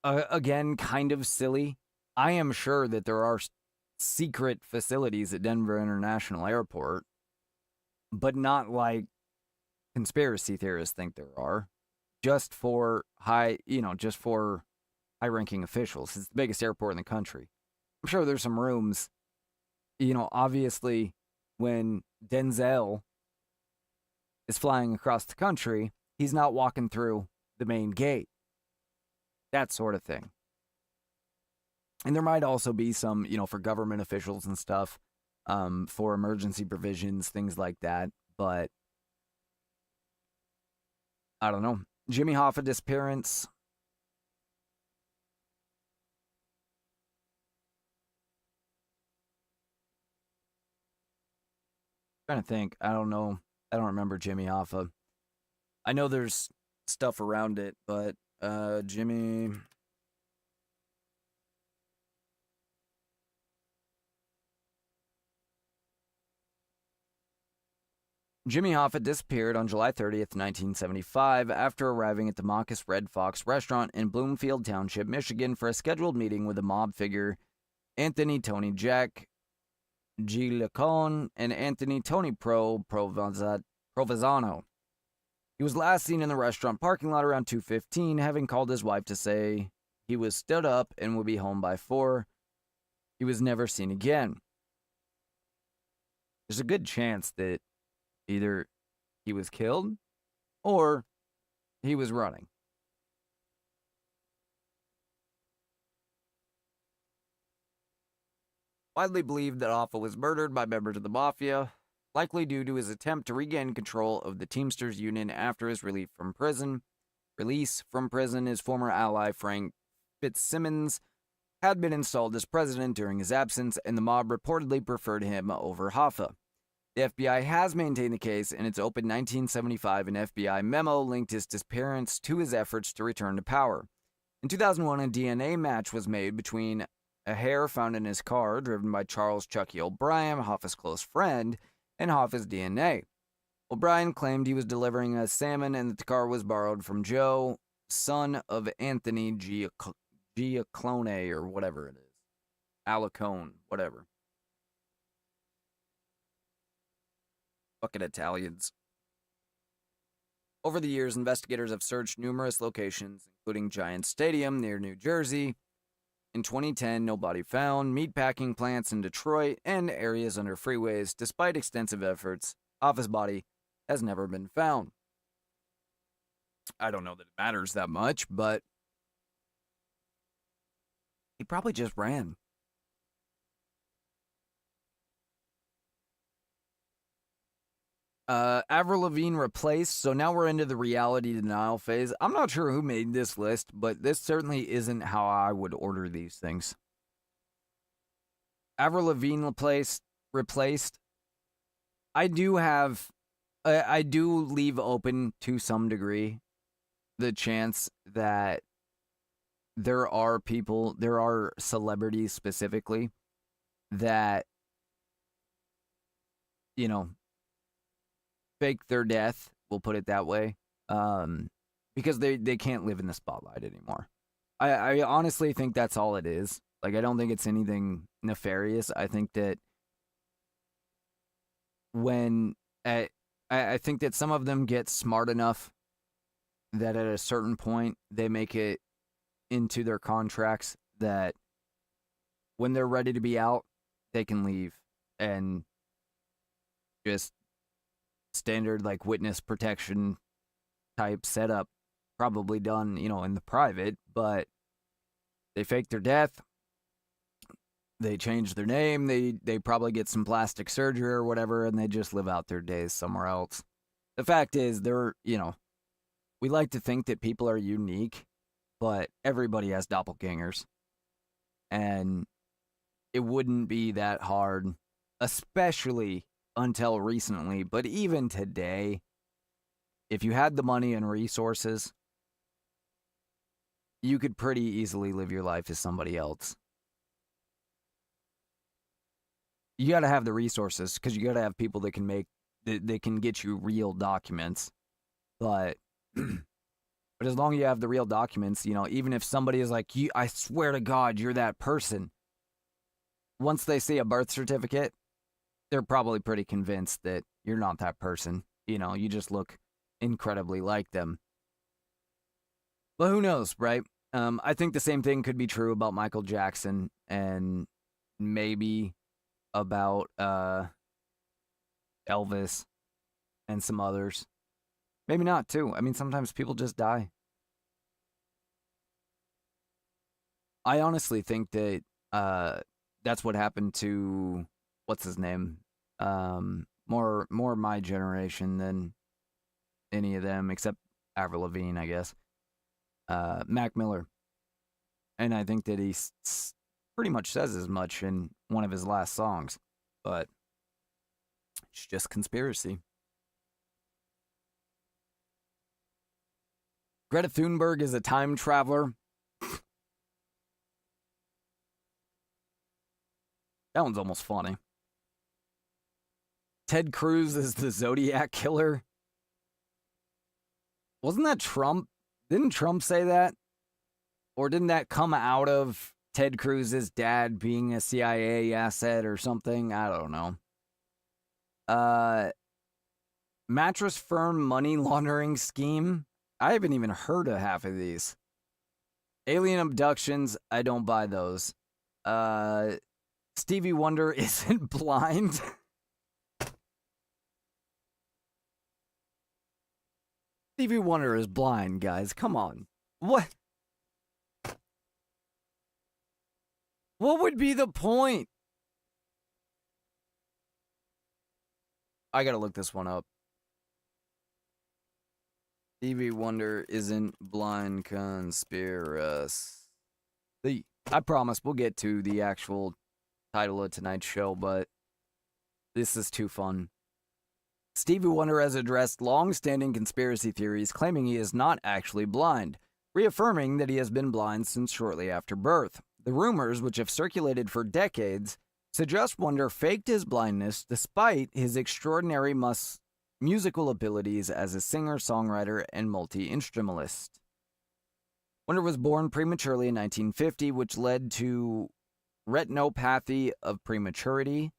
Speaker 1: again, kind of silly. I am sure that there are secret facilities at Denver International Airport, but not like conspiracy theorists think there are. Just for high-ranking officials. It's the biggest airport in the country. I'm sure there's some rooms. Obviously, when Denzel is flying across the country, he's not walking through the main gate. That sort of thing. And there might also be some, for government officials and stuff, for emergency provisions, things like that. But I don't know. Jimmy Hoffa disappearance. Trying to think. I don't know. I don't remember Jimmy Hoffa. I know there's stuff around it, but Jimmy Hoffa disappeared on July 30th, 1975, after arriving at the Maucus Red Fox restaurant in Bloomfield Township, Michigan, for a scheduled meeting with a mob figure, Anthony Tony Jack Gilicone and Anthony Tony Provenzano. He was last seen in the restaurant parking lot around 2:15, having called his wife to say he was stood up and would be home by 4. He was never seen again. There's a good chance that either he was killed or he was running. Widely believed that Hoffa was murdered by members of the Mafia, likely due to his attempt to regain control of the Teamsters Union after his release from prison. His former ally Frank Fitzsimmons had been installed as president during his absence, and the mob reportedly preferred him over Hoffa. The FBI has maintained the case, and its open 1975 an FBI memo linked his disappearance to his efforts to return to power. In 2001, a DNA match was made between a hair found in his car, driven by Charles Chucky O'Brien, Hoffa's close friend, and Hoffa's DNA. O'Brien claimed he was delivering a salmon and that the car was borrowed from Joe, son of Anthony Giaclone, or whatever it is. Alacone, whatever. Fucking Italians. Over the years, investigators have searched numerous locations, including Giant Stadium near New Jersey. In 2010, no body found, meatpacking plants in Detroit, and areas under freeways. Despite extensive efforts, Hoffa's body has never been found. I don't know that it matters that much, but he probably just ran. Avril Lavigne replaced, so now we're into the reality denial phase. I'm not sure who made this list, but this certainly isn't how I would order these things. Avril Lavigne replaced. I do leave open to some degree the chance that there are celebrities specifically that, you know, fake their death, we'll put it that way, because they can't live in the spotlight anymore. I honestly think that's all it is. Like, I don't think it's anything nefarious. I think that I think that some of them get smart enough that at a certain point they make it into their contracts that when they're ready to be out, they can leave, and just standard like witness protection type setup, probably done, you know, in the private, but they fake their death, they change their name, they probably get some plastic surgery or whatever, and they just live out their days somewhere else. The fact is, we like to think that people are unique, but everybody has doppelgangers, and it wouldn't be that hard, especially until recently, but even today, if you had the money and resources, you could pretty easily live your life as somebody else. You got to have the resources, because you got to have people that can get you real documents. But as long as you have the real documents, you know, even if somebody is like, I swear to God, you're that person, once they see a birth certificate, they're probably pretty convinced that you're not that person. You know, you just look incredibly like them. But who knows, right? I think the same thing could be true about Michael Jackson, and maybe about Elvis and some others. Maybe not, too. I mean, sometimes people just die. I honestly think that that's what happened to, what's his name? More my generation than any of them, except Avril Lavigne, I guess. Mac Miller. And I think that he pretty much says as much in one of his last songs. But it's just conspiracy. Greta Thunberg is a time traveler. That one's almost funny. Ted Cruz is the Zodiac Killer. Wasn't that Trump? Didn't Trump say that? Or didn't that come out of Ted Cruz's dad being a CIA asset or something? I don't know. Mattress firm money laundering scheme. I haven't even heard of half of these. Alien abductions. I don't buy those. Stevie Wonder isn't blind. Stevie Wonder is blind, guys. Come on. What? What would be the point? I gotta look this one up. Stevie Wonder isn't blind conspiracy. I promise we'll get to the actual title of tonight's show, but this is too fun. Stevie Wonder has addressed long-standing conspiracy theories claiming he is not actually blind, reaffirming that he has been blind since shortly after birth. The rumors, which have circulated for decades, suggest Wonder faked his blindness despite his extraordinary musical abilities as a singer, songwriter, and multi-instrumentalist. Wonder was born prematurely in 1950, which led to retinopathy of prematurity,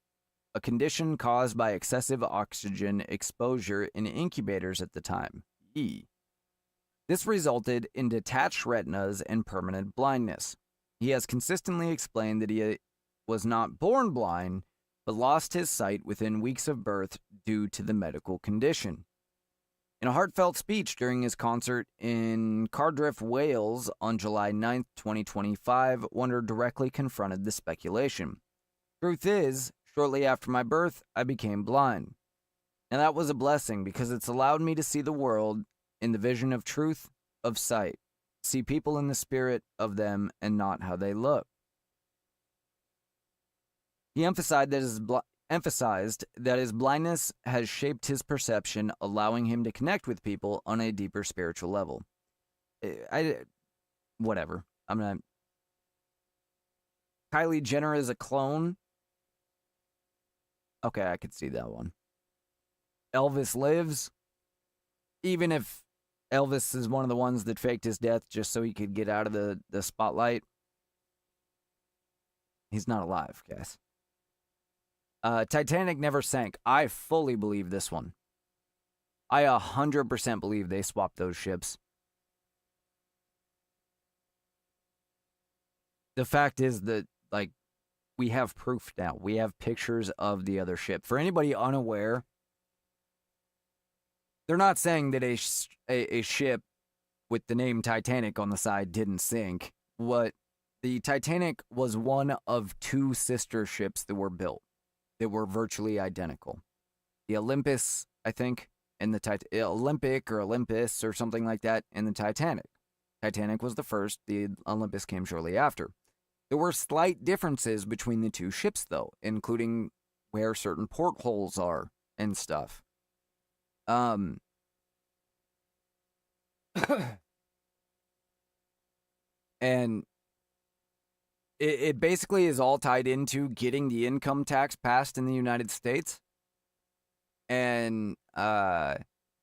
Speaker 1: a condition caused by excessive oxygen exposure in incubators at the time. This resulted in detached retinas and permanent blindness. He has consistently explained that he was not born blind, but lost his sight within weeks of birth due to the medical condition. In a heartfelt speech during his concert in Cardiff, Wales on July 9, 2025, Wonder directly confronted the speculation. Truth is, shortly after my birth, I became blind. And that was a blessing because it's allowed me to see the world in the vision of truth, of sight, see people in the spirit of them and not how they look. He emphasized that his blindness has shaped his perception, allowing him to connect with people on a deeper spiritual level. Whatever. I'm not. Kylie Jenner is a clone. Okay, I could see that one. Elvis lives. Even if Elvis is one of the ones that faked his death just so he could get out of the spotlight, he's not alive, guys. Titanic never sank. I fully believe this one. I 100% believe they swapped those ships. The fact is that, like, we have proof now. We have pictures of the other ship. For anybody unaware, they're not saying that a ship with the name Titanic on the side didn't sink. The Titanic was one of two sister ships that were built that were virtually identical. The Olympus, I think, and the Olympic or Olympus or something like that, and the Titanic. Titanic was the first. The Olympus came shortly after. There were slight differences between the two ships, though, including where certain portholes are and stuff. And it basically is all tied into getting the income tax passed in the United States. And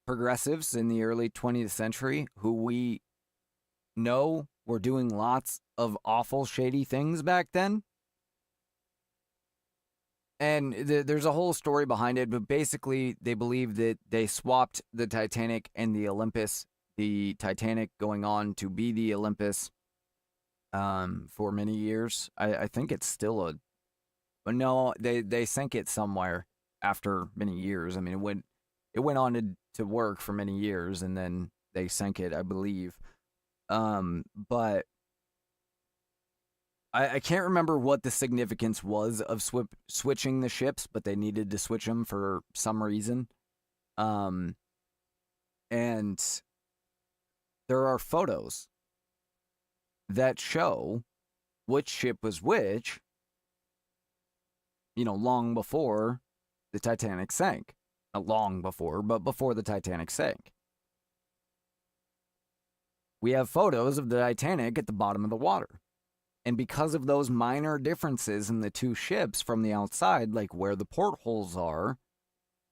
Speaker 1: progressives in the early 20th century, who we know were doing lots of awful, shady things back then. And there's a whole story behind it, but basically they believe that they swapped the Titanic and the Olympus, the Titanic going on to be the Olympus for many years. I think it's still but no, they sank it somewhere after many years. I mean, it went on to work for many years, and then they sank it, I believe. But I can't remember what the significance was of switching the ships, but they needed to switch them for some reason. And there are photos that show which ship was which, long before the Titanic sank. Not long before, but before the Titanic sank. We have photos of the Titanic at the bottom of the water. And because of those minor differences in the two ships from the outside, like where the portholes are,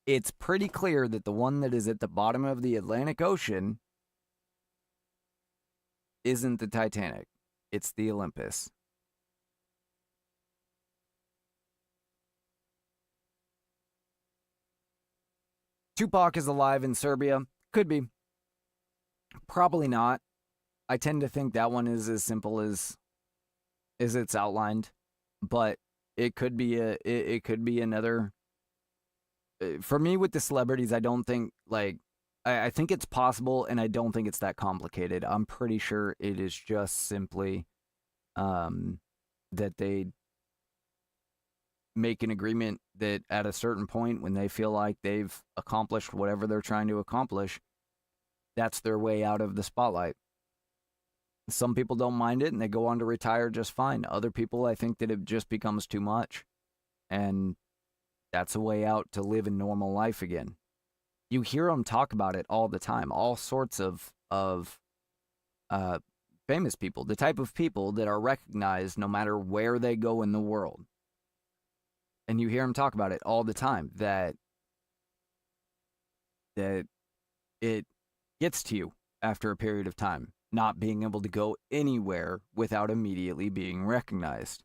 Speaker 1: it's pretty clear that the one that is at the bottom of the Atlantic Ocean isn't the Titanic. It's the Olympus. Tupac is alive in Serbia. Could be. Probably not. I tend to think that one is as simple as it's outlined, but it could be it could be another. For me, with the celebrities, I don't think I think it's possible, and I don't think it's that complicated. I'm pretty sure it is just simply that they make an agreement that at a certain point, when they feel like they've accomplished whatever they're trying to accomplish, that's their way out of the spotlight. Some people don't mind it and they go on to retire just fine. Other people, I think that it just becomes too much. And that's a way out to live a normal life again. You hear them talk about it all the time. All sorts of famous people, the type of people that are recognized no matter where they go in the world. And you hear them talk about it all the time, that it gets to you after a period of time, not being able to go anywhere without immediately being recognized.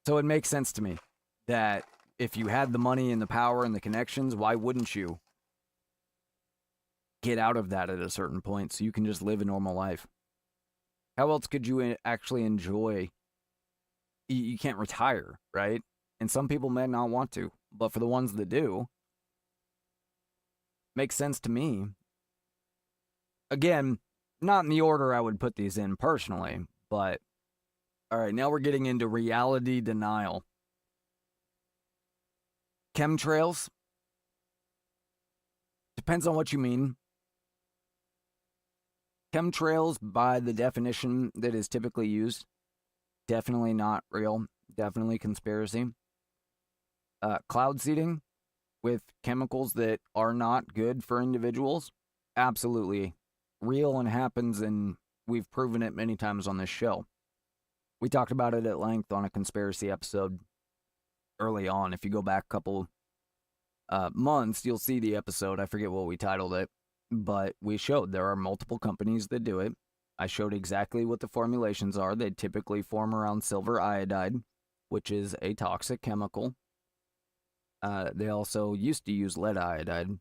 Speaker 1: So it makes sense to me that if you had the money and the power and the connections, why wouldn't you get out of that at a certain point so you can just live a normal life? How else could you actually enjoy? You can't retire, right? And some people may not want to, but for the ones that do, makes sense to me. Again, not in the order I would put these in personally, but all right, now we're getting into reality denial. Chemtrails. Depends on what you mean. Chemtrails, by the definition that is typically used, definitely not real. Definitely conspiracy. Cloud seeding with chemicals that are not good for individuals, absolutely real and happens, and we've proven it many times on this show. We talked about it at length on a conspiracy episode early on. If you go back a couple months, you'll see the episode. I forget what we titled it, but we showed there are multiple companies that do it. I showed exactly what the formulations are. They typically form around silver iodide, which is a toxic chemical. They also used to use lead iodide.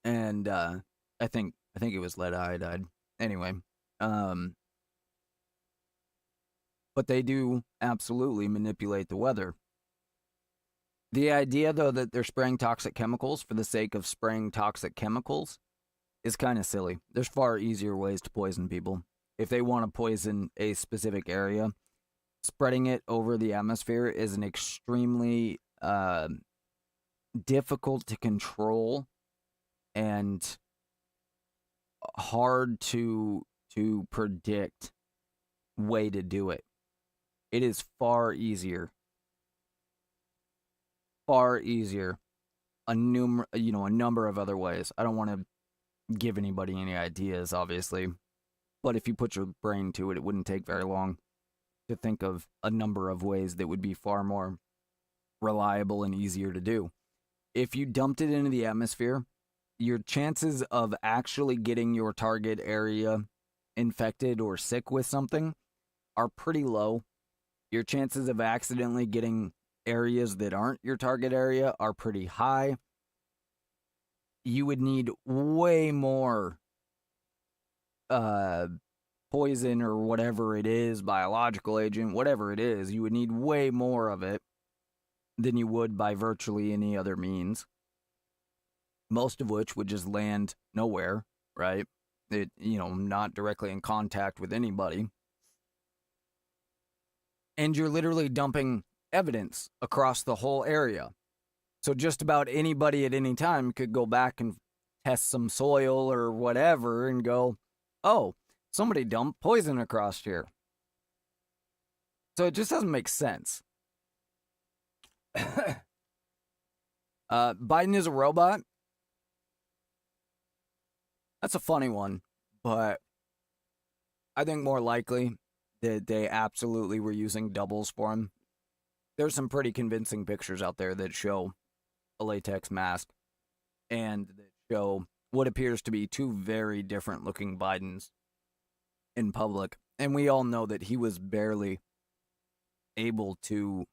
Speaker 1: And I think it was lead iodide. Anyway, but they do absolutely manipulate the weather. The idea, though, that they're spraying toxic chemicals for the sake of spraying toxic chemicals is kind of silly. There's far easier ways to poison people. If they want to poison a specific area, spreading it over the atmosphere is an extremely difficult to control and hard to predict way to do it. It is far easier. A number of other ways. I don't want to give anybody any ideas, obviously, but if you put your brain to it, it wouldn't take very long to think of a number of ways that would be far more reliable and easier to do. If you dumped it into the atmosphere, your chances of actually getting your target area infected or sick with something are pretty low. Your chances of accidentally getting areas that aren't your target area are pretty high. You would need way more poison or whatever it is, biological agent, whatever it is, you would need way more of it than you would by virtually any other means. Most of which would just land nowhere, right? It, not directly in contact with anybody. And you're literally dumping evidence across the whole area. So just about anybody at any time could go back and test some soil or whatever and go, oh, somebody dumped poison across here. So it just doesn't make sense. Biden is a robot. That's a funny one, but I think more likely that they absolutely were using doubles for him. There's some pretty convincing pictures out there that show a latex mask and that show what appears to be two very different looking Bidens in public. And we all know that he was barely able to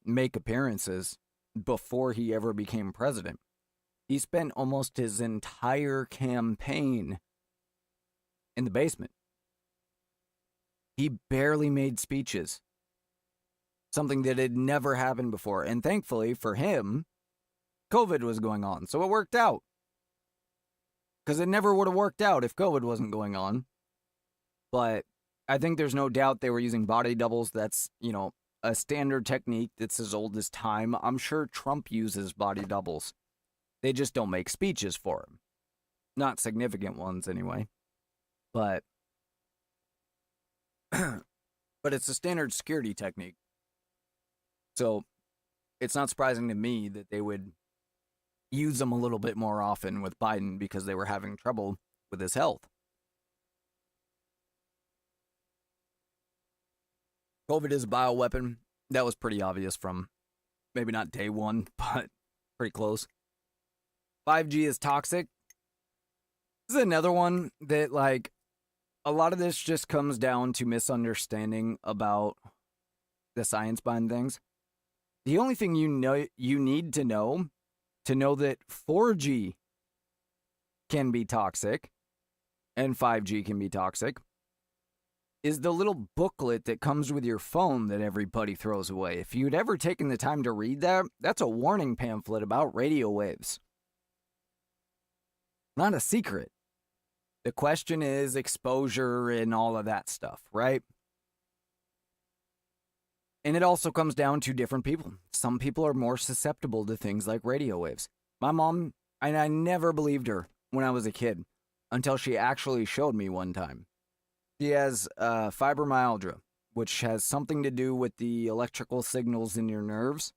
Speaker 1: make appearances before he ever became president. He spent almost his entire campaign in the basement. He barely made speeches. Something that had never happened before. And thankfully for him, COVID was going on. So it worked out. Because it never would have worked out if COVID wasn't going on. But I think there's no doubt they were using body doubles. That's, a standard technique that's as old as time. I'm sure Trump uses body doubles. They just don't make speeches for him. Not significant ones, anyway. But it's a standard security technique. So it's not surprising to me that they would use them a little bit more often with Biden because they were having trouble with his health. COVID is a bioweapon. That was pretty obvious from maybe not day one, but pretty close. 5G is toxic. This is another one that, like, a lot of this just comes down to misunderstanding about the science behind things. The only thing you need to know that 4G can be toxic and 5G can be toxic is the little booklet that comes with your phone that everybody throws away. If you'd ever taken the time to read that, that's a warning pamphlet about radio waves. Not a secret. The question is exposure and all of that stuff, right? And it also comes down to different people. Some people are more susceptible to things like radio waves. My mom, and I never believed her when I was a kid until she actually showed me one time. She has fibromyalgia, which has something to do with the electrical signals in your nerves.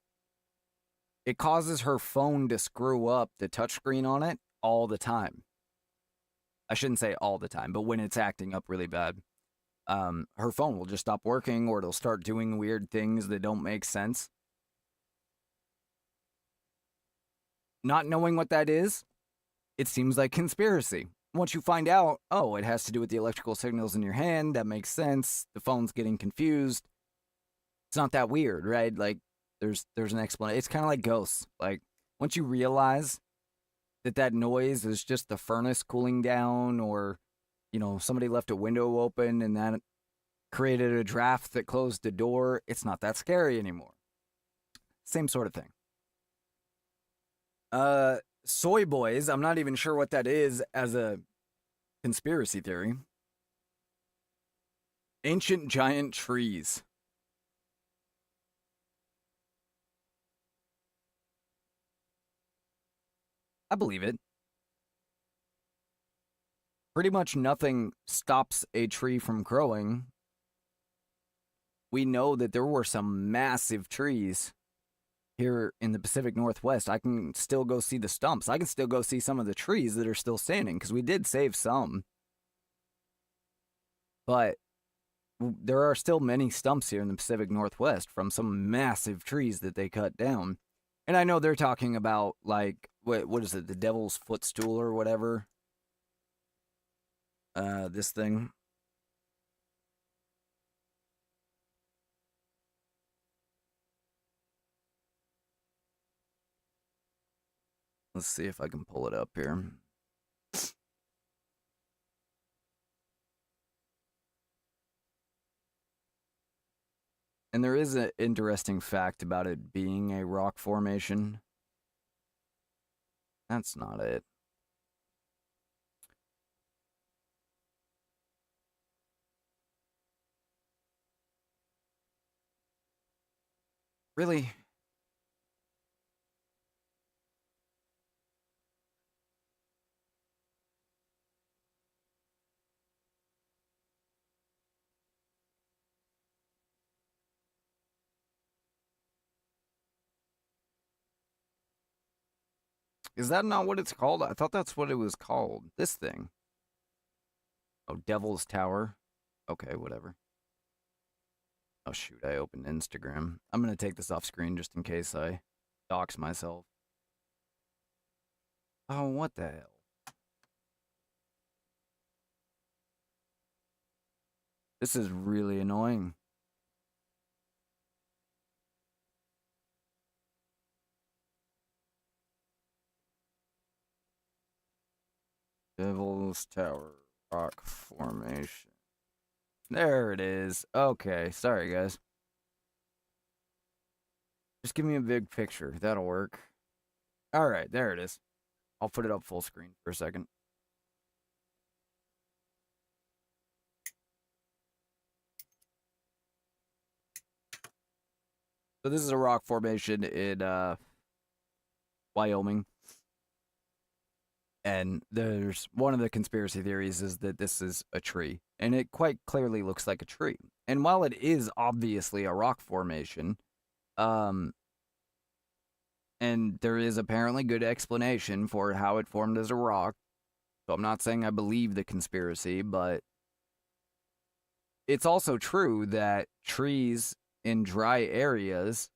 Speaker 1: It causes her phone to screw up the touchscreen on it all the time. I shouldn't say all the time, but when it's acting up really bad, her phone will just stop working or it'll start doing weird things that don't make sense. Not knowing what that is, it seems like conspiracy. Once you find out, oh, it has to do with the electrical signals in your hand, that makes sense. The phone's getting confused. It's not that weird, right? Like, there's an explanation. It's kind of like ghosts. Like, once you realize that noise is just the furnace cooling down, or, you know, somebody left a window open and that created a draft that closed the door, it's not that scary anymore. Same sort of thing. Soy boys, I'm not even sure what that is as a conspiracy theory. Ancient giant trees. I believe it. Pretty much nothing stops a tree from growing. We know that there were some massive trees here in the Pacific Northwest. I can still go see the stumps. I can still go see some of the trees that are still standing because we did save some. But there are still many stumps here in the Pacific Northwest from some massive trees that they cut down. And I know they're talking about, like, what is it, the Devil's Footstool or whatever? This thing. Let's see if I can pull it up here. And there is an interesting fact about it being a rock formation. That's not it. Really? Is that not what it's called? I thought that's what it was called. This thing. Oh, Devil's Tower. Okay, whatever. Oh, shoot. I opened Instagram. I'm going to take this off screen just in case I dox myself. Oh, what the hell? This is really annoying. Devil's Tower rock formation. There it is. Okay, sorry guys. Just give me a big picture. That'll work. All right, there it is. I'll put it up full screen for a second. So this is a rock formation in Wyoming. And there's one of the conspiracy theories is that this is a tree, and it quite clearly looks like a tree. And while it is obviously a rock formation, and there is apparently good explanation for how it formed as a rock, so I'm not saying I believe the conspiracy, but it's also true that trees in dry areas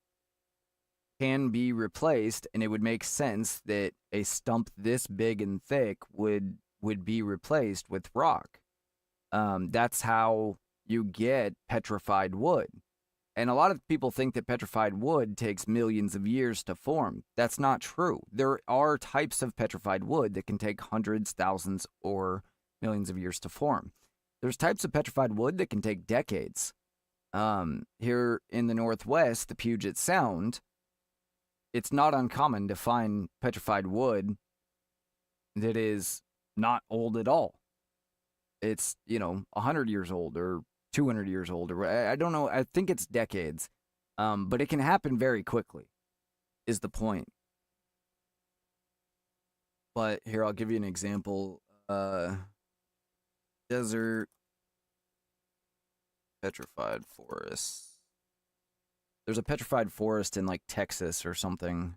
Speaker 1: can be replaced, and it would make sense that a stump this big and thick would be replaced with rock. That's how you get petrified wood. And a lot of people think that petrified wood takes millions of years to form. That's not true. There are types of petrified wood that can take hundreds, thousands, or millions of years to form. There's types of petrified wood that can take decades. Here in the Northwest, the Puget Sound, it's not uncommon to find petrified wood that is not old at all. It's, 100 years old or 200 years old, or I don't know. I think it's decades. But it can happen very quickly, is the point. But here, I'll give you an example. Desert petrified forest. There's a petrified forest in, like, Texas or something.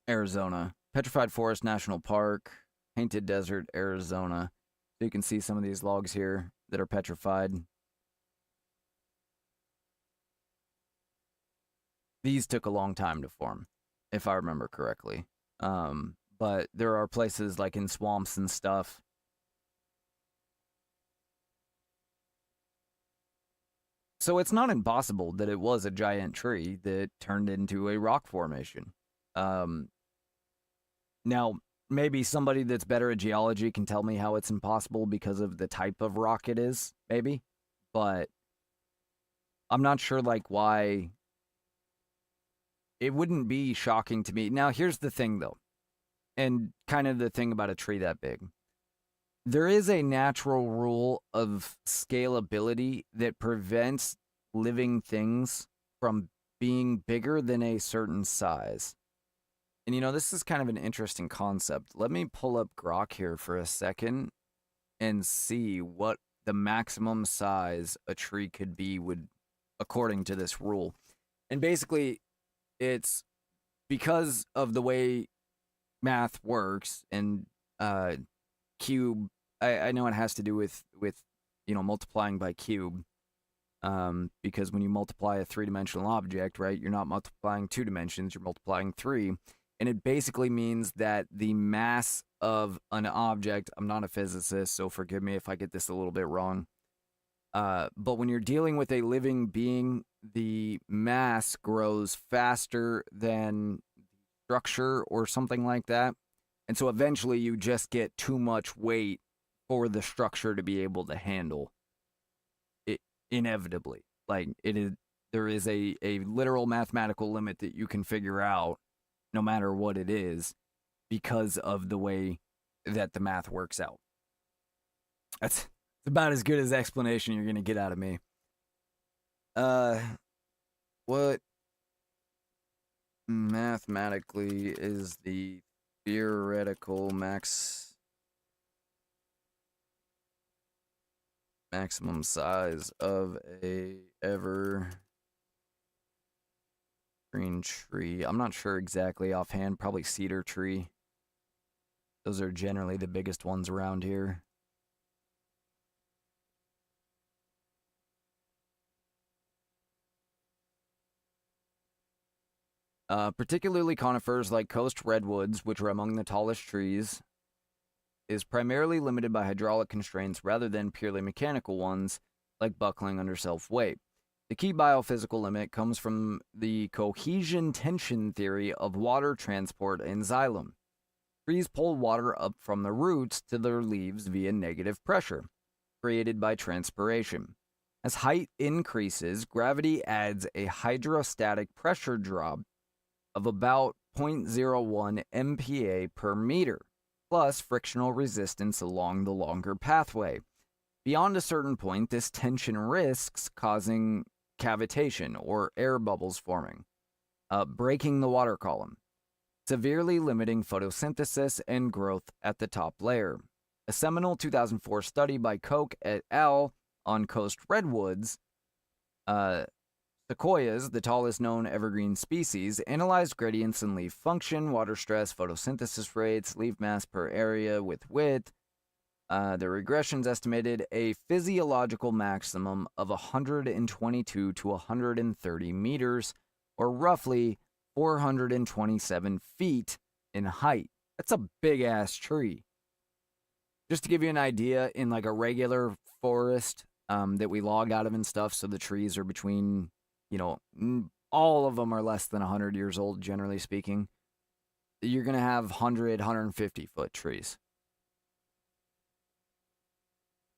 Speaker 1: Arizona. Petrified Forest National Park, Painted Desert, Arizona. So you can see some of these logs here that are petrified. These took a long time to form, if I remember correctly. But there are places like in swamps and stuff. So it's not impossible that it was a giant tree that turned into a rock formation. Now, maybe somebody that's better at geology can tell me how it's impossible because of the type of rock it is, maybe. But I'm not sure, like, why. It wouldn't be shocking to me. Now, here's the thing, though, and kind of the thing about a tree that big. There is a natural rule of scalability that prevents living things from being bigger than a certain size. And, this is kind of an interesting concept. Let me pull up Grok here for a second and see what the maximum size a tree could be according to this rule. And basically, it's because of the way math works and cube. I know it has to do with multiplying by cube. Because when you multiply a three-dimensional object, right, you're not multiplying 2 dimensions, you're multiplying 3. And it basically means that the mass of an object, I'm not a physicist, so forgive me if I get this a little bit wrong. But when you're dealing with a living being, the mass grows faster than structure or something like that. And so eventually you just get too much weight for the structure to be able to handle it inevitably. Like, there is a literal mathematical limit that you can figure out no matter what it is because of the way that the math works out. That's about as good as explanation you're going to get out of me. What mathematically is the theoretical maximum size of a evergreen tree? I'm not sure exactly offhand. Probably cedar tree. Those are generally the biggest ones around here. Particularly conifers like coast redwoods, which are among the tallest trees, is primarily limited by hydraulic constraints rather than purely mechanical ones, like buckling under self-weight. The key biophysical limit comes from the cohesion tension theory of water transport in xylem. Trees pull water up from the roots to their leaves via negative pressure, created by transpiration. As height increases, gravity adds a hydrostatic pressure drop of about 0.01 MPa per meter, plus frictional resistance along the longer pathway. Beyond a certain point, this tension risks causing cavitation or air bubbles forming, breaking the water column, severely limiting photosynthesis and growth at the top layer. A seminal 2004 study by Koch et al. On coast redwoods, sequoias, the tallest known evergreen species, analyzed gradients in leaf function, water stress, photosynthesis rates, leaf mass per area with width. The regressions estimated a physiological maximum of 122 to 130 meters, or roughly 427 feet in height. That's a big ass tree. Just to give you an idea, in like a regular forest that we log out of and stuff, so the trees are between, all of them are less than 100 years old, generally speaking. You're going to have 100, 150 foot trees.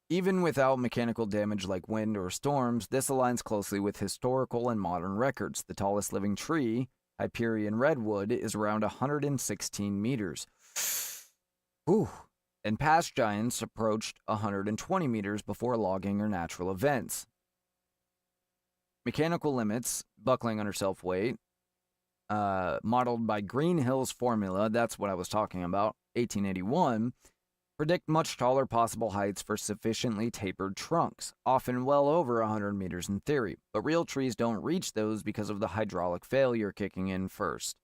Speaker 1: Even without mechanical damage like wind or storms, this aligns closely with historical and modern records. The tallest living tree, Hyperion redwood, is around 116 meters. Whew. And past giants approached 120 meters before logging or natural events. Mechanical limits, buckling under self-weight, modeled by Greenhill's formula, that's what I was talking about, 1881, predict much taller possible heights for sufficiently tapered trunks, often well over 100 meters in theory, but real trees don't reach those because of the hydraulic failure kicking in first.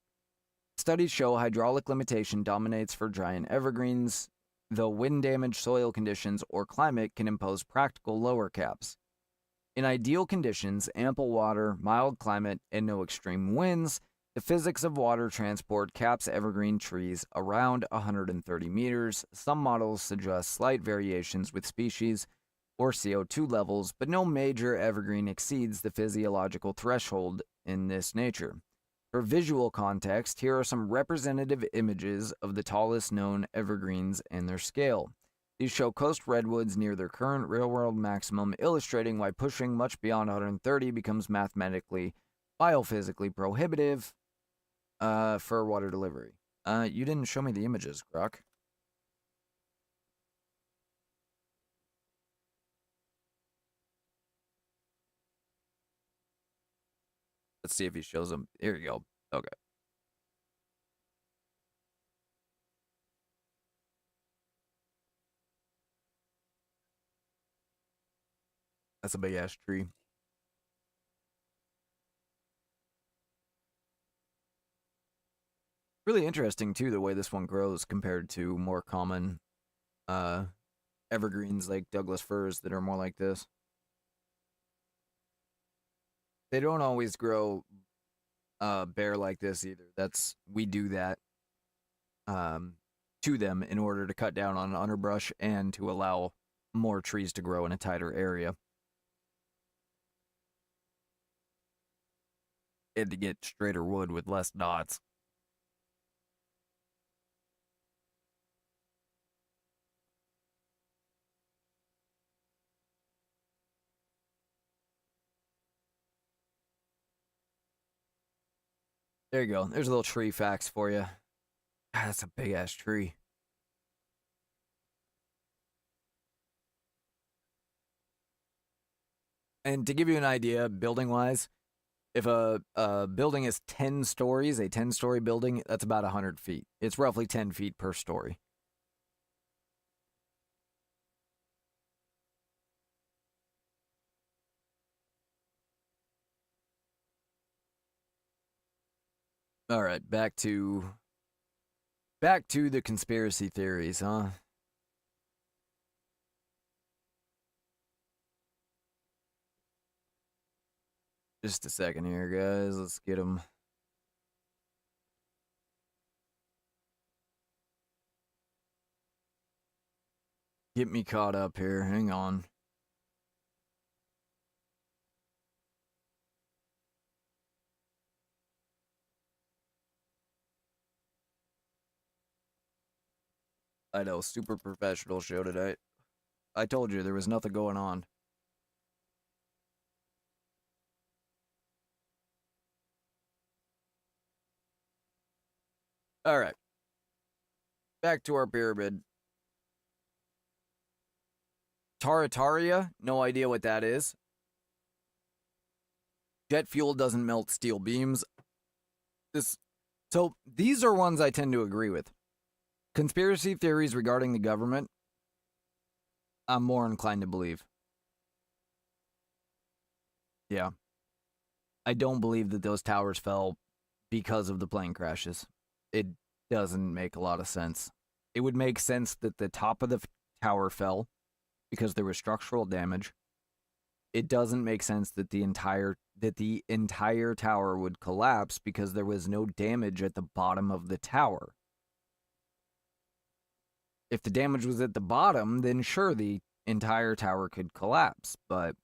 Speaker 1: Studies show hydraulic limitation dominates for giant evergreens, though wind-damaged soil conditions or climate can impose practical lower caps. In ideal conditions, ample water, mild climate, and no extreme winds, the physics of water transport caps evergreen trees around 130 meters. Some models suggest slight variations with species or CO2 levels, but no major evergreen exceeds the physiological threshold in this nature. For visual context, here are some representative images of the tallest known evergreens and their scale. These show coast redwoods near their current real-world maximum, illustrating why pushing much beyond 130 becomes mathematically, biophysically prohibitive for water delivery. You didn't show me the images, Grok. Let's see if he shows them. Here you go. Okay. That's a big ass tree. Really interesting too, the way this one grows compared to more common evergreens like Douglas firs that are more like this. They don't always grow bare like this either. We do that to them in order to cut down on underbrush and to allow more trees to grow in a tighter area. And to get straighter wood with less dots. There you go. There's a little tree facts for you. God, that's a big ass tree. And to give you an idea, building wise, if a building is 10 stories, a 10-story building, that's about 100 feet. It's roughly 10 feet per story. All right, back to the conspiracy theories, huh? Just a second here, guys. Let's get them. Get me caught up here. Hang on. I know, super professional show today. I told you there was nothing going on. All right. Back to our pyramid. Tarataria, no idea what that is. Jet fuel doesn't melt steel beams. So these are ones I tend to agree with. Conspiracy theories regarding the government, I'm more inclined to believe. Yeah. I don't believe that those towers fell because of the plane crashes. It doesn't make a lot of sense. It would make sense that the top of the tower fell because there was structural damage. It doesn't make sense that the entire tower would collapse because there was no damage at the bottom of the tower. If the damage was at the bottom, then sure, the entire tower could collapse. But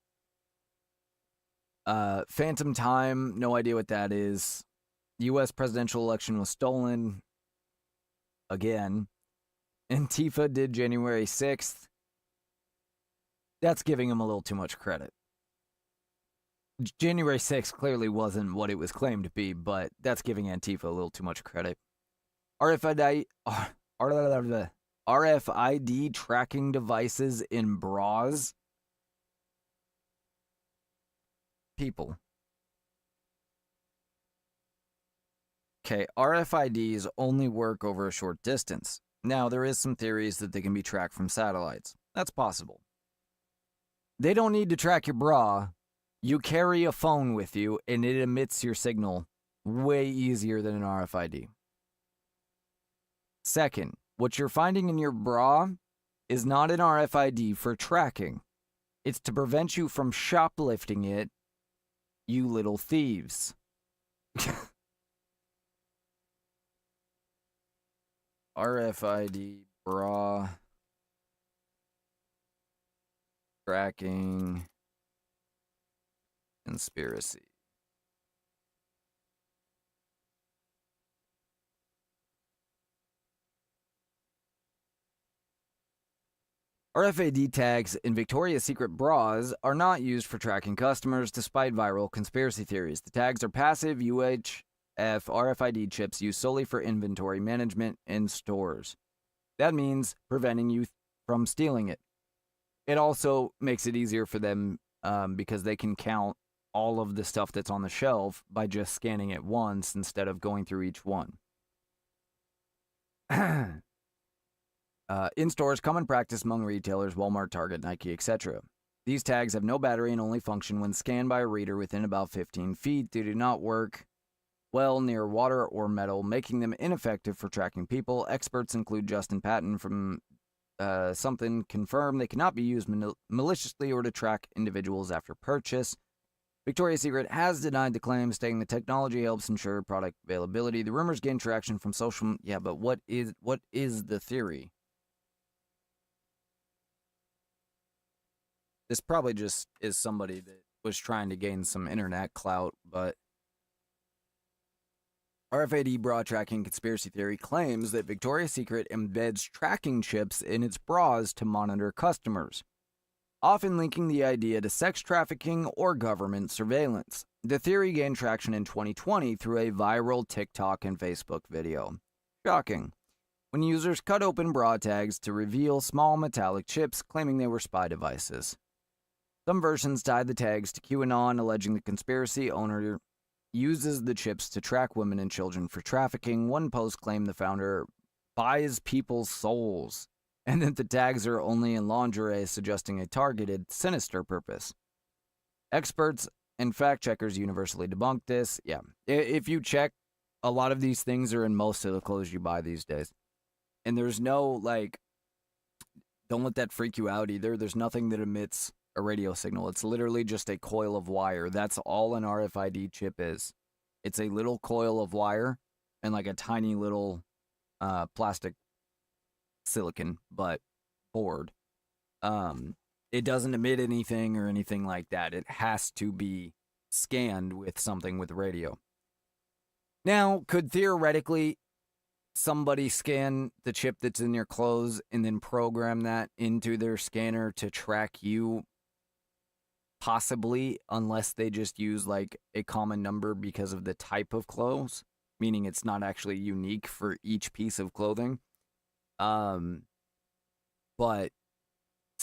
Speaker 1: Phantom Time, no idea what that is. The U.S. presidential election was stolen. Again. Antifa did January 6th. That's giving him a little too much credit. January 6th clearly wasn't what it was claimed to be, but that's giving Antifa a little too much credit. RFID tracking devices in bras. People. Okay, RFIDs only work over a short distance. Now, there is some theories that they can be tracked from satellites. That's possible. They don't need to track your bra. You carry a phone with you, and it emits your signal way easier than an RFID. Second, what you're finding in your bra is not an RFID for tracking. It's to prevent you from shoplifting it, you little thieves. RFID bra tracking conspiracy. RFID tags in Victoria's Secret bras are not used for tracking customers despite viral conspiracy theories. The tags are passive UHF RFID chips used solely for inventory management in stores. That means preventing you from stealing it. It also makes it easier for them because they can count all of the stuff that's on the shelf by just scanning it once instead of going through each one. In stores, common practice among retailers, Walmart, Target, Nike, etc. These tags have no battery and only function when scanned by a reader within about 15 feet. They do not work well near water or metal, making them ineffective for tracking people. Experts include Justin Patton from Something confirm they cannot be used maliciously or to track individuals after purchase. Victoria's Secret has denied the claim, stating the technology helps ensure product availability. The rumors gain traction from social... Yeah, but what is the theory? This probably just is somebody that was trying to gain some internet clout, but... RFID bra tracking conspiracy theory claims that Victoria's Secret embeds tracking chips in its bras to monitor customers, often linking the idea to sex trafficking or government surveillance. The theory gained traction in 2020 through a viral TikTok and Facebook video. Shocking. When users cut open bra tags to reveal small metallic chips claiming they were spy devices. Some versions tied the tags to QAnon, alleging the conspiracy owner uses the chips to track women and children for trafficking. One post claimed the founder buys people's souls, and that the tags are only in lingerie, suggesting a targeted, sinister purpose. Experts and fact-checkers universally debunk this. Yeah, if you check, a lot of these things are in most of the clothes you buy these days. And there's no, like, don't let that freak you out either. There's nothing that emits a radio signal. It's literally just a coil of wire. That's all an RFID chip is. It's a little coil of wire and like a tiny little plastic silicon but board. It doesn't emit anything or anything like that. It has to be scanned with something with radio. Now, could theoretically somebody scan the chip that's in your clothes and then program that into their scanner to track you? Possibly, unless they just use like a common number because of the type of clothes, meaning it's not actually unique for each piece of clothing. But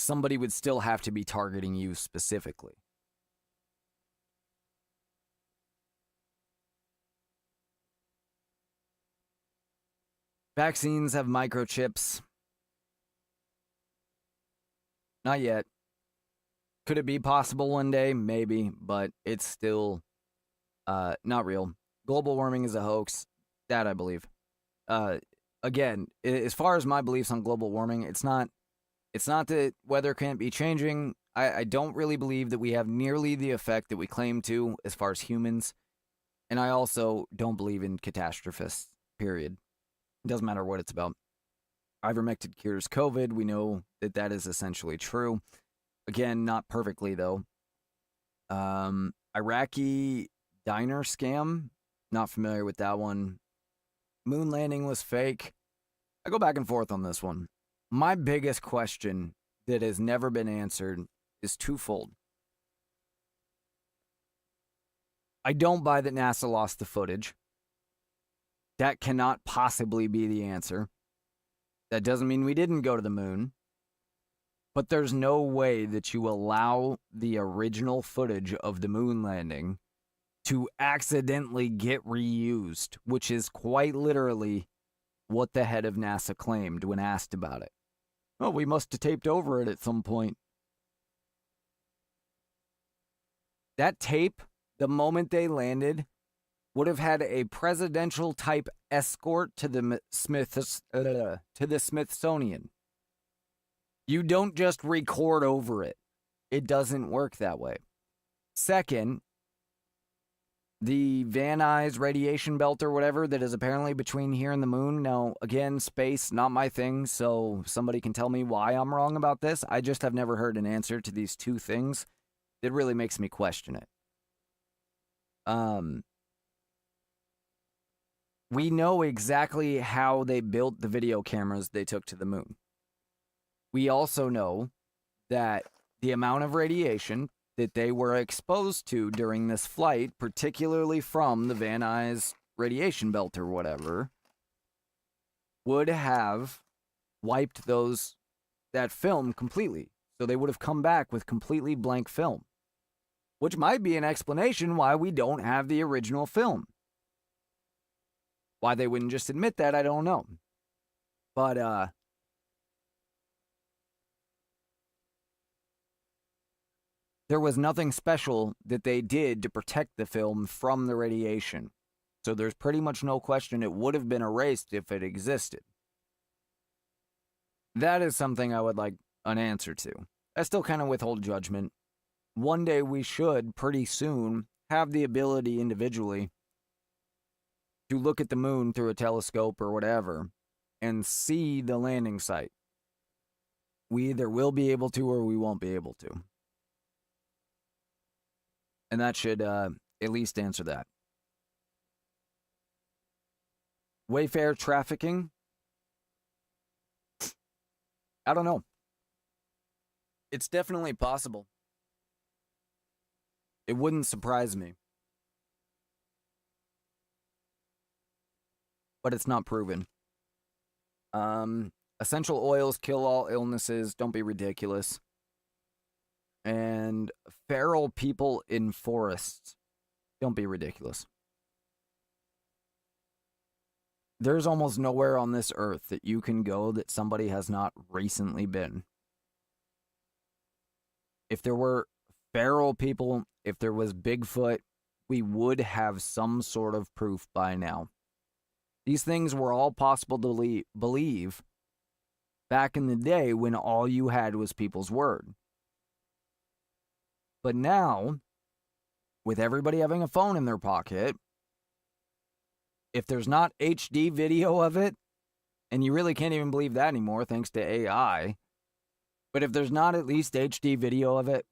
Speaker 1: somebody would still have to be targeting you specifically. Vaccines have microchips. Not yet. Could it be possible one day? Maybe, but it's still not real. Global warming is a hoax. That I believe. Again, as far as my beliefs on global warming, it's not that weather can't be changing. I don't really believe that we have nearly the effect that we claim to as far as humans. And I also don't believe in catastrophists, period. It doesn't matter what it's about. Ivermectin cures COVID. We know that that is essentially true. Again, not perfectly, though. Iraqi diner scam. Not familiar with that one. Moon landing was fake. I go back and forth on this one. My biggest question that has never been answered is twofold. I don't buy that NASA lost the footage. That cannot possibly be the answer. That doesn't mean we didn't go to the moon. But there's no way that you allow the original footage of the moon landing to accidentally get reused, which is quite literally what the head of NASA claimed when asked about it. Oh, we must have taped over it at some point. That tape, the moment they landed, would have had a presidential type escort to the Smithsonian. You don't just record over it. It doesn't work that way. Second, the Van Nuys radiation belt or whatever that is apparently between here and the moon. Now, again, space, not my thing, so somebody can tell me why I'm wrong about this. I just have never heard an answer to these two things. It really makes me question it. We know exactly how they built the video cameras they took to the moon. We also know that the amount of radiation that they were exposed to during this flight, particularly from the Van Nuys radiation belt or whatever, would have wiped that film completely. So they would have come back with completely blank film, which might be an explanation why we don't have the original film. Why they wouldn't just admit that, I don't know. But, there was nothing special that they did to protect the film from the radiation. So there's pretty much no question it would have been erased if it existed. That is something I would like an answer to. I still kind of withhold judgment. One day we should, pretty soon, have the ability individually to look at the moon through a telescope or whatever and see the landing site. We either will be able to or we won't be able to. And that should at least answer that. Wayfair trafficking? I don't know. It's definitely possible. It wouldn't surprise me. But it's not proven. Essential oils kill all illnesses. Don't be ridiculous. And feral people in forests. Don't be ridiculous. There's almost nowhere on this earth that you can go that somebody has not recently been. If there were feral people, if there was Bigfoot, we would have some sort of proof by now. These things were all possible to believe back in the day when all you had was people's word. But now, with everybody having a phone in their pocket, if there's not HD video of it, and you really can't even believe that anymore thanks to AI, but if there's not at least HD video of it,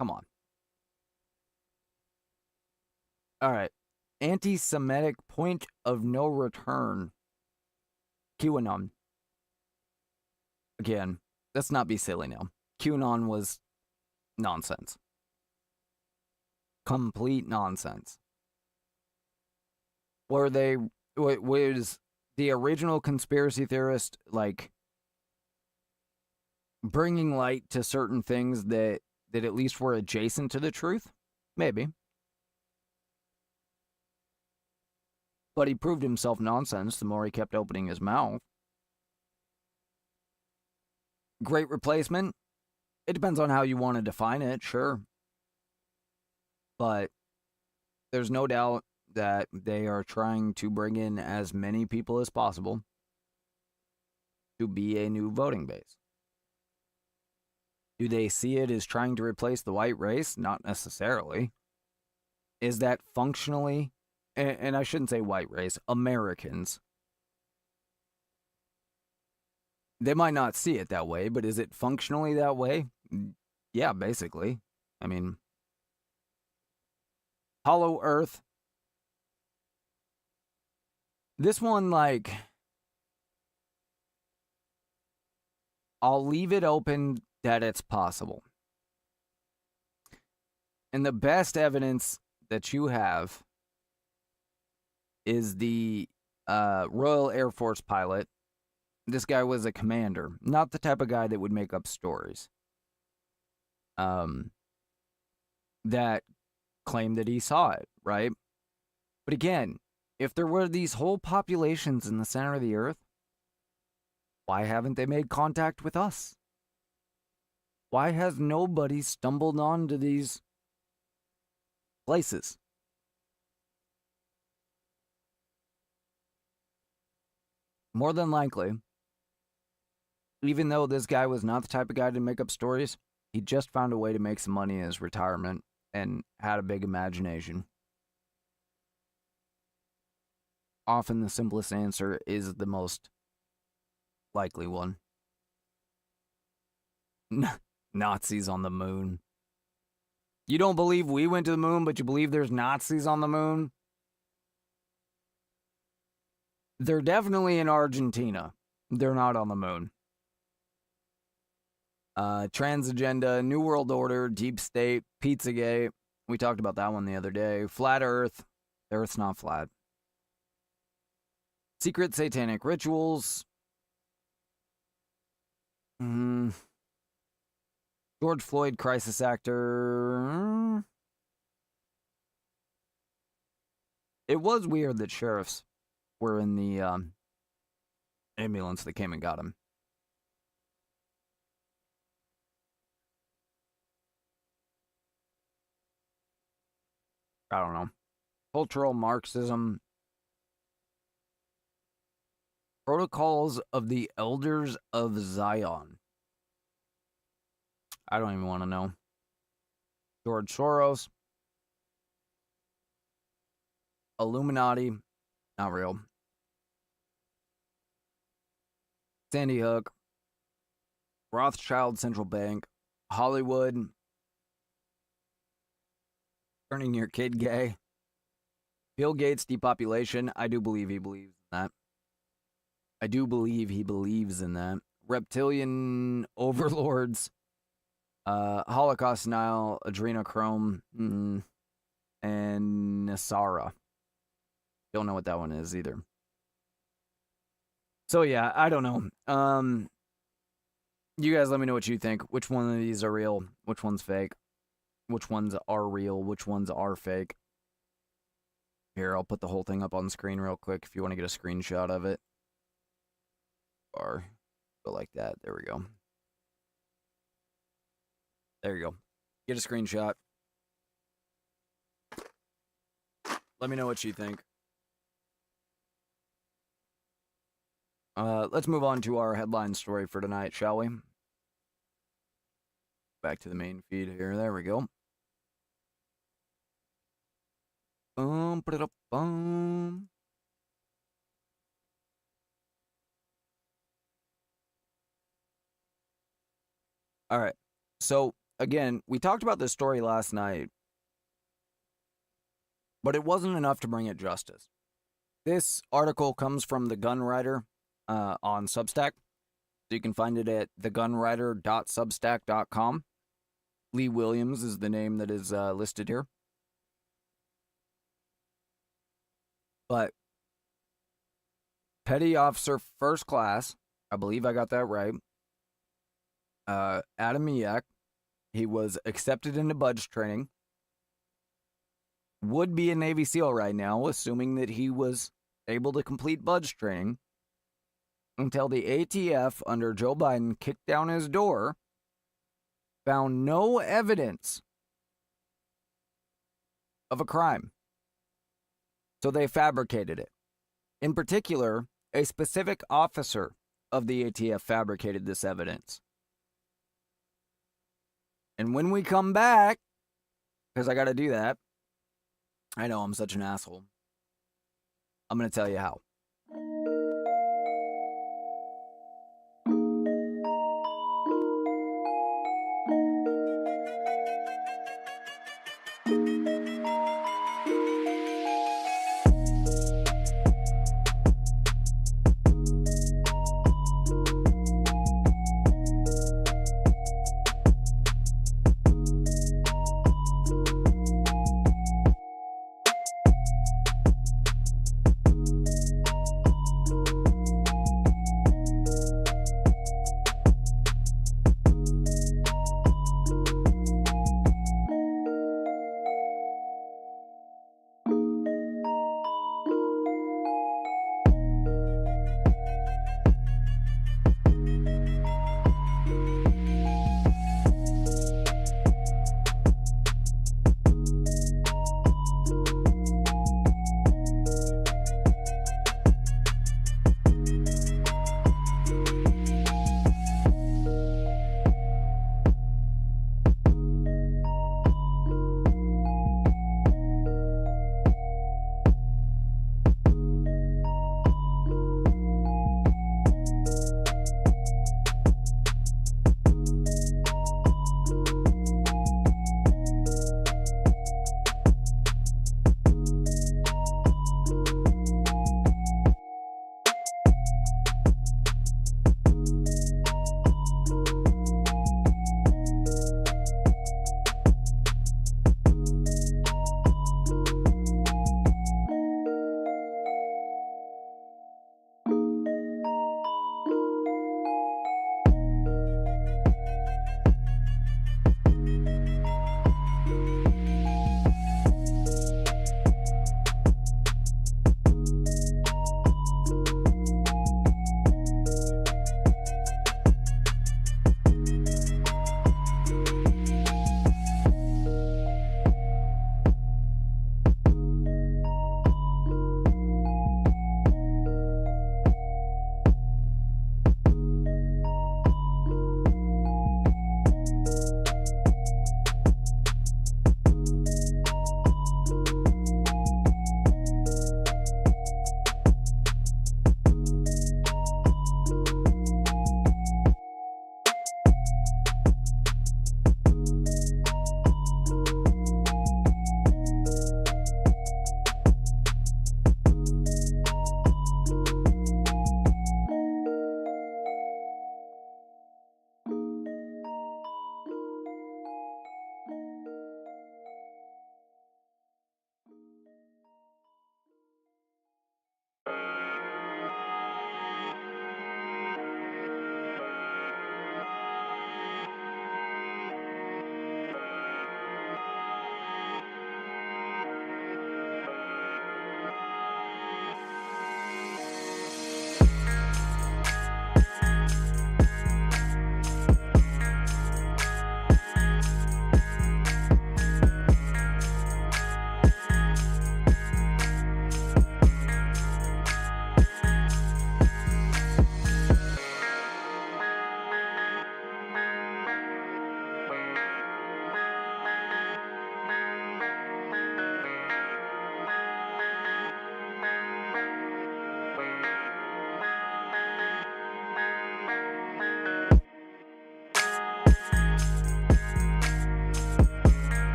Speaker 1: come on. All right. Anti-Semitic point of no return. QAnon. Again, let's not be silly now. QAnon was nonsense. Complete nonsense. Was the original conspiracy theorist like bringing light to certain things that at least were adjacent to the truth? Maybe. But he proved himself nonsense the more he kept opening his mouth. Great replacement? It depends on how you want to define it, sure. But there's no doubt that they are trying to bring in as many people as possible to be a new voting base. Do they see it as trying to replace the white race? Not necessarily. Is that functionally, and I shouldn't say white race, Americans? They might not see it that way, but is it functionally that way? Yeah, basically. I mean, Hollow Earth. This one, like, I'll leave it open that it's possible. And the best evidence that you have is the Royal Air Force pilot. This guy was a commander, not the type of guy that would make up stories. That claimed that he saw it, right? But again, if there were these whole populations in the center of the earth, why haven't they made contact with us? Why has nobody stumbled onto these places? More than likely, even though this guy was not the type of guy to make up stories, he just found a way to make some money in his retirement and had a big imagination. Often the simplest answer is the most likely one. Nazis on the moon. You don't believe we went to the moon, but you believe there's Nazis on the moon? They're definitely in Argentina. They're not on the moon. Trans Agenda, New World Order, Deep State, Pizzagate. We talked about that one the other day. Flat Earth. The Earth's not flat. Secret satanic rituals. George Floyd crisis actor. It was weird that sheriffs were in the ambulance that came and got him. I don't know. Cultural Marxism. Protocols of the Elders of Zion. I don't even want to know. George Soros. Illuminati. Not real. Sandy Hook. Rothschild Central Bank. Hollywood. Turning your kid gay. Bill Gates depopulation. I do believe he believes in that. I do believe he believes in that. Reptilian overlords. Holocaust denial. Adrenochrome. And Nasara. Don't know what that one is either. So yeah, I don't know. You guys let me know what you think. Which one of these are real? Which one's fake? Which ones are real? Which ones are fake? Here, I'll put the whole thing up on the screen real quick if you want to get a screenshot of it. Or go like that. There we go. There you go. Get a screenshot. Let me know what you think. Let's move on to our headline story for tonight, shall we? Back to the main feed here. There we go. Put it up. All right. So, again, we talked about this story last night, but it wasn't enough to bring it justice. This article comes from The Gun Writer on Substack. So you can find it at thegunwriter.substack.com. Lee Williams is the name that is listed here. But Petty Officer First Class, I believe I got that right, Adam Miak, he was accepted into Budge training, would be a Navy SEAL right now, assuming that he was able to complete Budge training, until the ATF under Joe Biden kicked down his door, found no evidence of a crime. So they fabricated it. In particular, a specific officer of the ATF fabricated this evidence. And when we come back, because I got to do that, I know I'm such an asshole, I'm going to tell you how.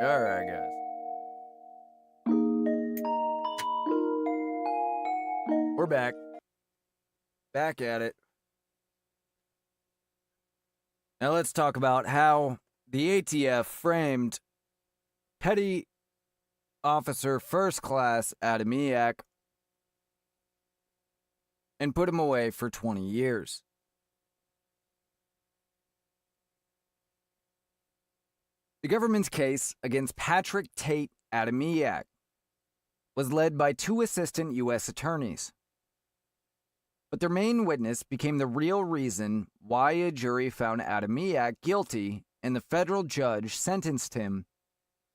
Speaker 1: All right, guys. We're back. Back at it. Now let's talk about how the ATF framed Petty Officer First Class Adamiak and put him away for 20 years. The government's case against Patrick Tate Adamiak was led by 2 assistant U.S. attorneys. But their main witness became the real reason why a jury found Adamiak guilty and the federal judge sentenced him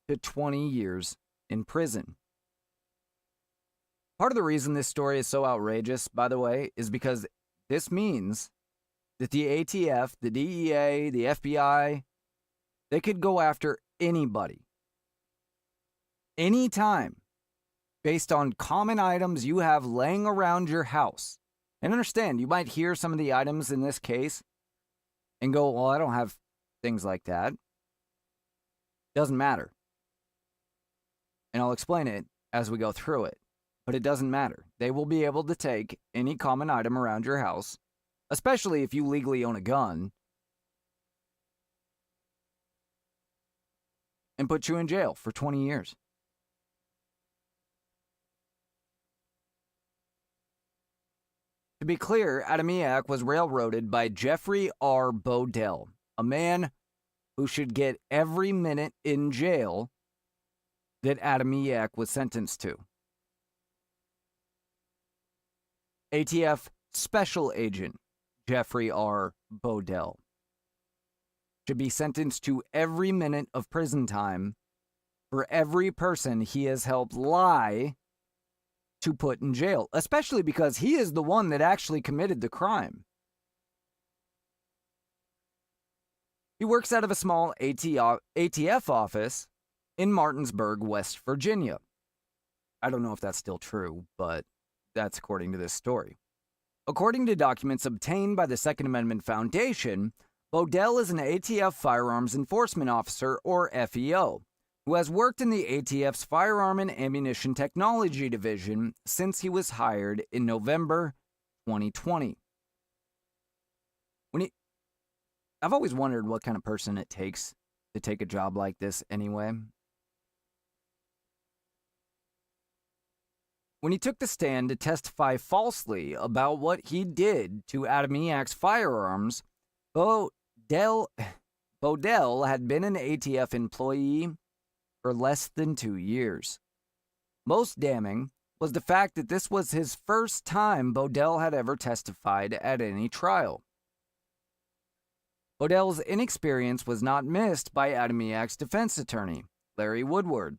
Speaker 1: to 20 years in prison. Part of the reason this story is so outrageous, by the way, is because this means that the ATF, the DEA, the FBI, they could go after anybody, anytime, based on common items you have laying around your house. And understand, you might hear some of the items in this case and go, well, I don't have things like that. Doesn't matter. And I'll explain it as we go through it. But it doesn't matter. They will be able to take any common item around your house, especially if you legally own a gun, and put you in jail for 20 years. To be clear, Adamiak was railroaded by Jeffrey R. Bodell, a man who should get every minute in jail that Adamiak was sentenced to. ATF Special Agent Jeffrey R. Bodell should be sentenced to every minute of prison time for every person he has helped lie to put in jail, especially because he is the one that actually committed the crime. He works out of a small ATF office in Martinsburg, West Virginia. I don't know if that's still true, but that's according to this story. According to documents obtained by the Second Amendment Foundation, Bodell is an ATF Firearms Enforcement Officer, or FEO, who has worked in the ATF's Firearm and Ammunition Technology Division since he was hired in November 2020. I've always wondered what kind of person it takes to take a job like this anyway. When he took the stand to testify falsely about what he did to Adamiak's firearms, Bodell had been an ATF employee for less than 2 years. Most damning was the fact that this was his first time Bodell had ever testified at any trial. Bodell's inexperience was not missed by Adamiak's defense attorney, Larry Woodward,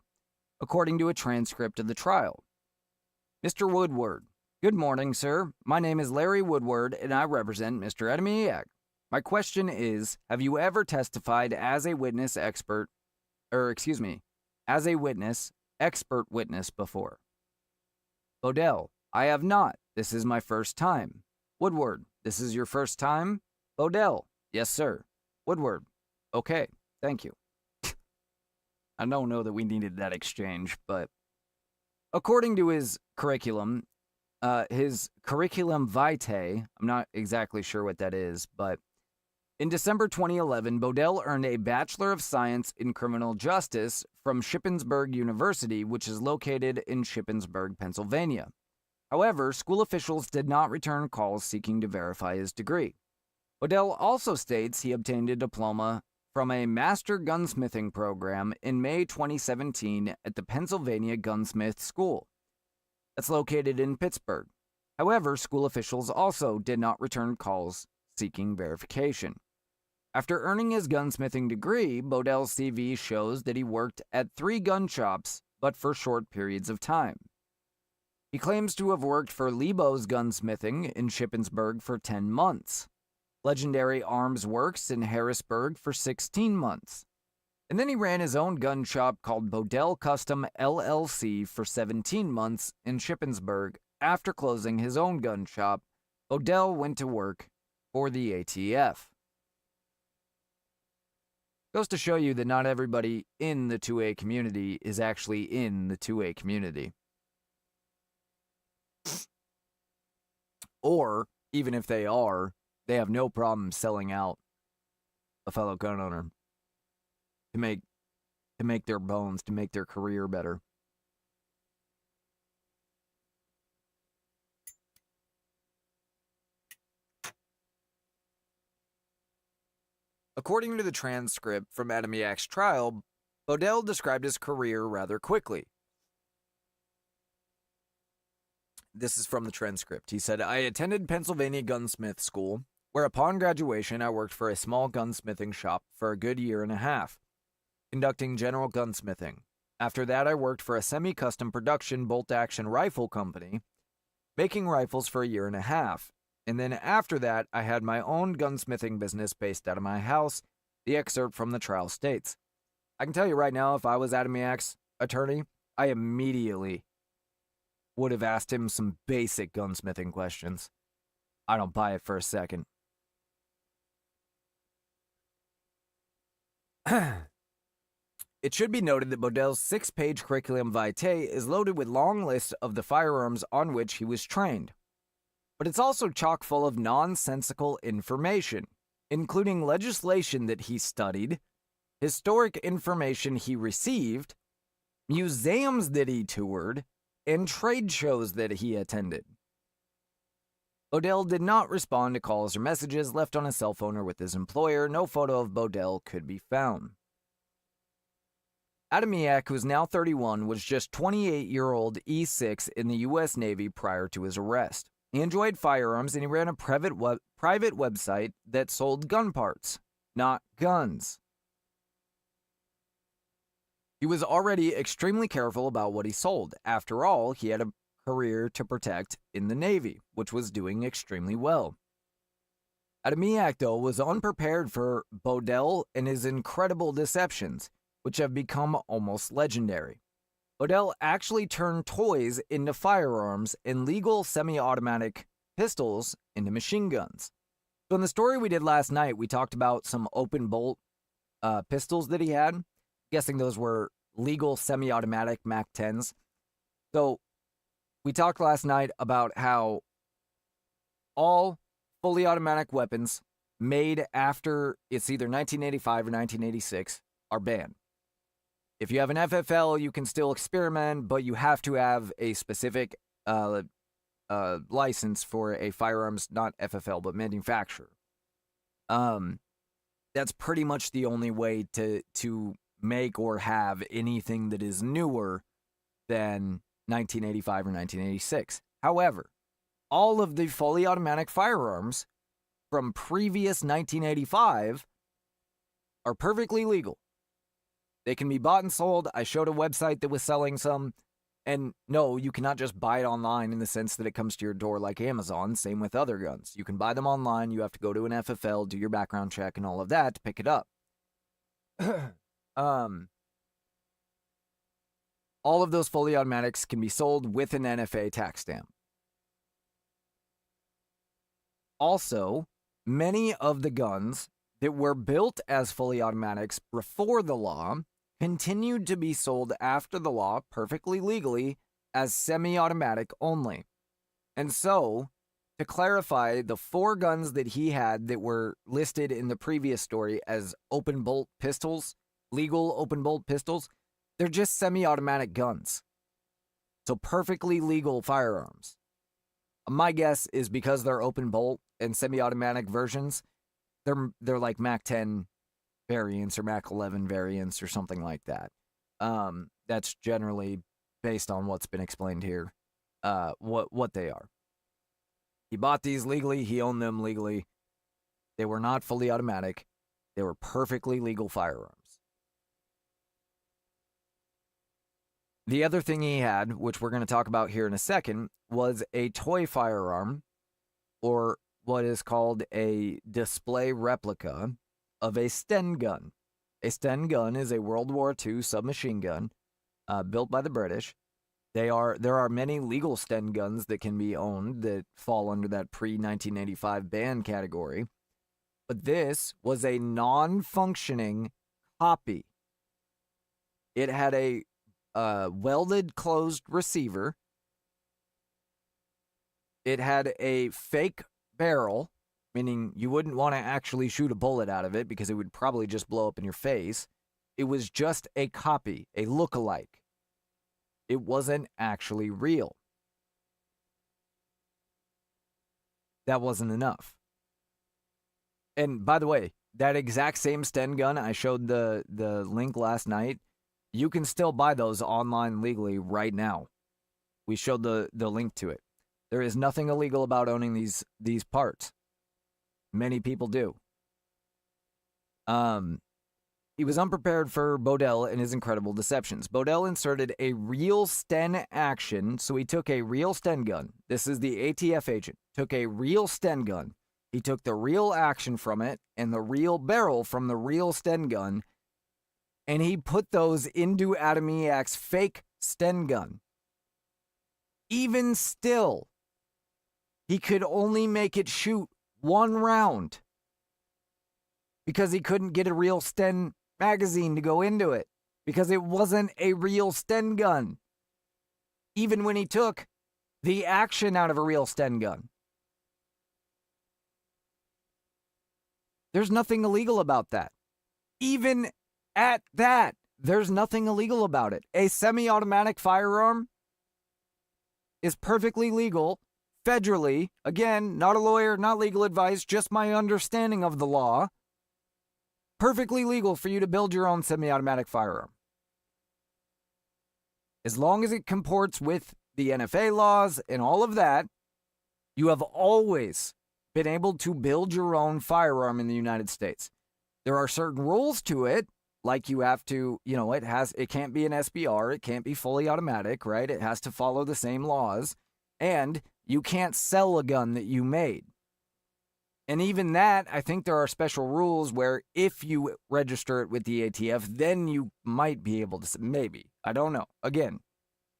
Speaker 1: according to a transcript of the trial. Mr. Woodward: Good morning, sir. My name is Larry Woodward, and I represent Mr. Adamiak. My question is, have you ever testified as a witness expert witness before? Bodell: I have not. This is my first time. Woodward: This is your first time? Bodell: Yes, sir. Woodward: Okay, thank you. I don't know that we needed that exchange, but according to his curriculum vitae, I'm not exactly sure what that is, but in December 2011, Bodell earned a Bachelor of Science in Criminal Justice from Shippensburg University, which is located in Shippensburg, Pennsylvania. However, school officials did not return calls seeking to verify his degree. Bodell also states he obtained a diploma from a master gunsmithing program in May 2017 at the Pennsylvania Gunsmith School. That's located in Pittsburgh. However, school officials also did not return calls seeking verification. After earning his gunsmithing degree, Bodell's CV shows that he worked at 3 gun shops, but for short periods of time. He claims to have worked for Lebo's Gunsmithing in Shippensburg for 10 months, Legendary Arms Works in Harrisburg for 16 months, and then he ran his own gun shop called Bodell Custom LLC for 17 months in Shippensburg. After closing his own gun shop, Bodell went to work for the ATF. Goes to show you that not everybody in the 2A community is actually in the 2A community. Or, even if they are, they have no problem selling out a fellow gun owner to make their bones, to make their career better. According to the transcript from Adamiak's trial, Bodell described his career rather quickly. This is from the transcript. He said, I attended Pennsylvania Gunsmith School, where upon graduation I worked for a small gunsmithing shop for a good year and a half, conducting general gunsmithing. After that, I worked for a semi-custom production bolt-action rifle company, making rifles for a year and a half. And then after that, I had my own gunsmithing business based out of my house. The excerpt from the trial states, I can tell you right now, if I was Adamiak's attorney, I immediately would have asked him some basic gunsmithing questions. I don't buy it for a second. It should be noted that Bodell's 6-page curriculum vitae is loaded with long lists of the firearms on which he was trained. But it's also chock full of nonsensical information, including legislation that he studied, historic information he received, museums that he toured, and trade shows that he attended. Bodell did not respond to calls or messages left on his cell phone or with his employer. No photo of Bodell could be found. Adamiak, who is now 31, was just 28-year-old E6 in the U.S. Navy prior to his arrest. He enjoyed firearms and he ran a private website that sold gun parts, not guns. He was already extremely careful about what he sold. After all, he had a career to protect in the Navy, which was doing extremely well. Adamiak, though, was unprepared for Bodell and his incredible deceptions, which have become almost legendary. Bodell actually turned toys into firearms and legal semi-automatic pistols into machine guns. So in the story we did last night, we talked about some open bolt pistols that he had. I'm guessing those were legal semi-automatic MAC-10s. So we talked last night about how all fully automatic weapons made after it's either 1985 or 1986 are banned. If you have an FFL, you can still experiment, but you have to have a specific license for a firearms, not FFL, but manufacturer. That's pretty much the only way to make or have anything that is newer than 1985 or 1986. However, all of the fully automatic firearms from previous 1985 are perfectly legal. They can be bought and sold. I showed a website that was selling some. And no, you cannot just buy it online in the sense that it comes to your door like Amazon. Same with other guns. You can buy them online. You have to go to an FFL, do your background check and all of that to pick it up. All of those fully automatics can be sold with an NFA tax stamp. Also, many of the guns that were built as fully automatics before the law continued to be sold after the law perfectly legally as semi-automatic only. And so, to clarify, the 4 guns that he had that were listed in the previous story as open bolt pistols, legal open bolt pistols, they're just semi-automatic guns. So perfectly legal firearms. My guess is because they're open bolt and semi-automatic versions, they're like MAC-10 variants or MAC-11 variants or something like that. That's generally based on what's been explained here, what they are. He bought these legally. He owned them legally. They were not fully automatic. They were perfectly legal firearms. The other thing he had, which we're going to talk about here in a second, was a toy firearm, or what is called a display replica of a Sten gun. A Sten gun is a World War II submachine gun built by the British. There are many legal Sten guns that can be owned that fall under that pre-1985 ban category. But this was a non-functioning copy. It had a welded closed receiver. It had a fake barrel, meaning you wouldn't want to actually shoot a bullet out of it because it would probably just blow up in your face. It was just a copy, a look-alike. It wasn't actually real. That wasn't enough. And by the way, that exact same Sten gun, I showed the link last night. You can still buy those online legally right now. We showed the link to it. There is nothing illegal about owning these parts. Many people do. He was unprepared for Bodell and his incredible deceptions. Bodell inserted a real Sten action, so he took a real Sten gun. This is the ATF agent. Took a real Sten gun. He took the real action from it and the real barrel from the real Sten gun, and he put those into Adamiak's fake Sten gun. Even still, he could only make it shoot one round because he couldn't get a real Sten magazine to go into it because it wasn't a real Sten gun. Even when he took the action out of a real Sten gun. There's nothing illegal about that. Even at that, there's nothing illegal about it. A semi-automatic firearm is perfectly legal federally. Again, not a lawyer, not legal advice, just my understanding of the law. Perfectly legal for you to build your own semi-automatic firearm. As long as it comports with the NFA laws and all of that, you have always been able to build your own firearm in the United States. There are certain rules to it, like you have to, it can't be an SBR, it can't be fully automatic, right? It has to follow the same laws, and you can't sell a gun that you made. And even that, I think there are special rules where if you register it with the ATF, then you might be able to, maybe. I don't know. Again,